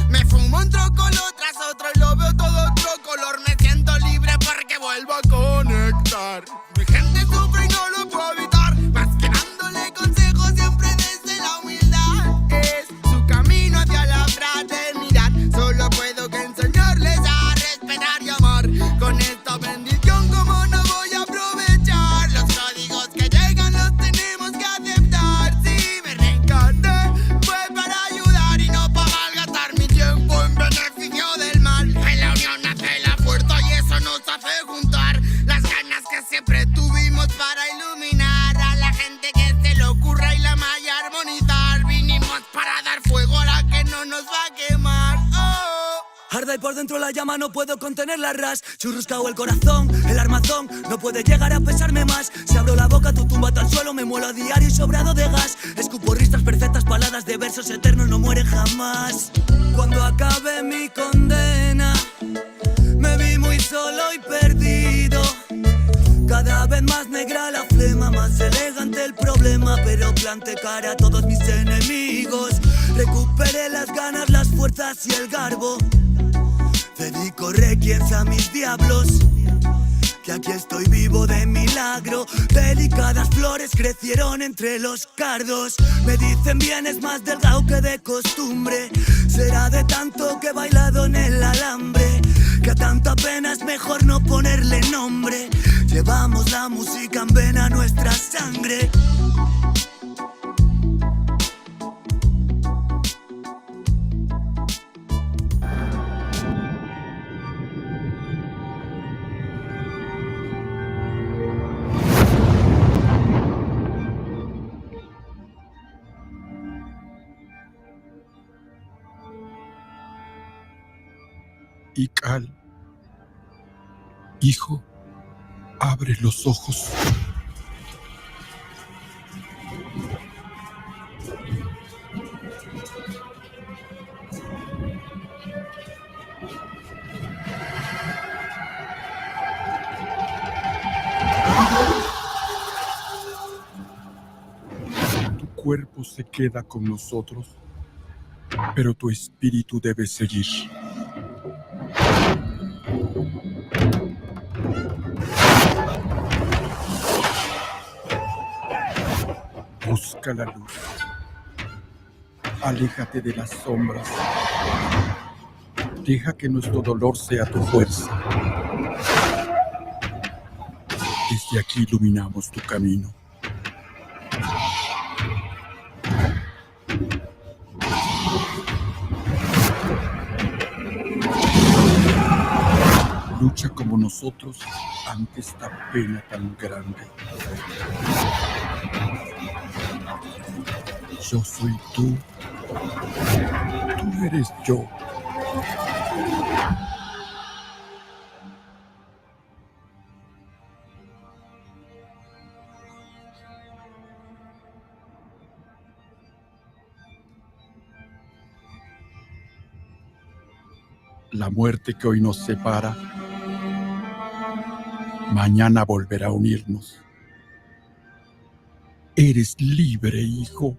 Me fumo un trocolor tras otro y lo veo todo otro color. Me siento libre porque vuelvo a conectar. Mi gente sufre y no lo puedo evitar, más que dándole consejos siempre desde la humildad. Es su camino hacia la fraternidad. Solo puedo que enseñarles a respetar y amar. Con esta bendición, como no voy a aprovechar los códigos que llegan, los tenemos que aceptar. Si me reencarné fue para ayudar y no para malgastar mi tiempo en beneficio del mal. En la unión nace la fuerza y eso nos hace juntar las ganas que siempre tuvimos para iluminar a la gente que se le ocurra y la malla armonizar. Vinimos para dar fuego a la que no nos va a quemar. Arde por dentro la llama, no puedo contener la ras. Churruscao el corazón, el armazón no puede llegar a pesarme más. Si abro la boca, tu tumba al suelo, me muelo a diario y sobrado de gas. Escupo risas perfectas, paladas de versos eternos, no mueren jamás. Cuando acabe mi condena, me vi muy solo y perdido. Cada vez más negra la flema, más elegante el problema, pero planté cara a todos mis enemigos. Recuperé las ganas, las fuerzas y el garbo. Dedico requiems a mis diablos, que aquí estoy vivo de milagro. Delicadas flores crecieron entre los cardos. Me dicen vienes más delgado que de costumbre. Será de tanto que he bailado en el alambre, que a tanta pena es mejor no ponerle nombre. Llevamos la música en vena, nuestra sangre. Ical, hijo, abre los ojos. Tu cuerpo se queda con nosotros, pero tu espíritu debe seguir. Busca la luz. Aléjate de las sombras. Deja que nuestro dolor sea tu fuerza. Desde aquí iluminamos tu camino. Lucha como nosotros ante esta pena tan grande. Yo soy tú eres yo. La muerte que hoy nos separa, mañana volverá a unirnos. Eres libre, hijo.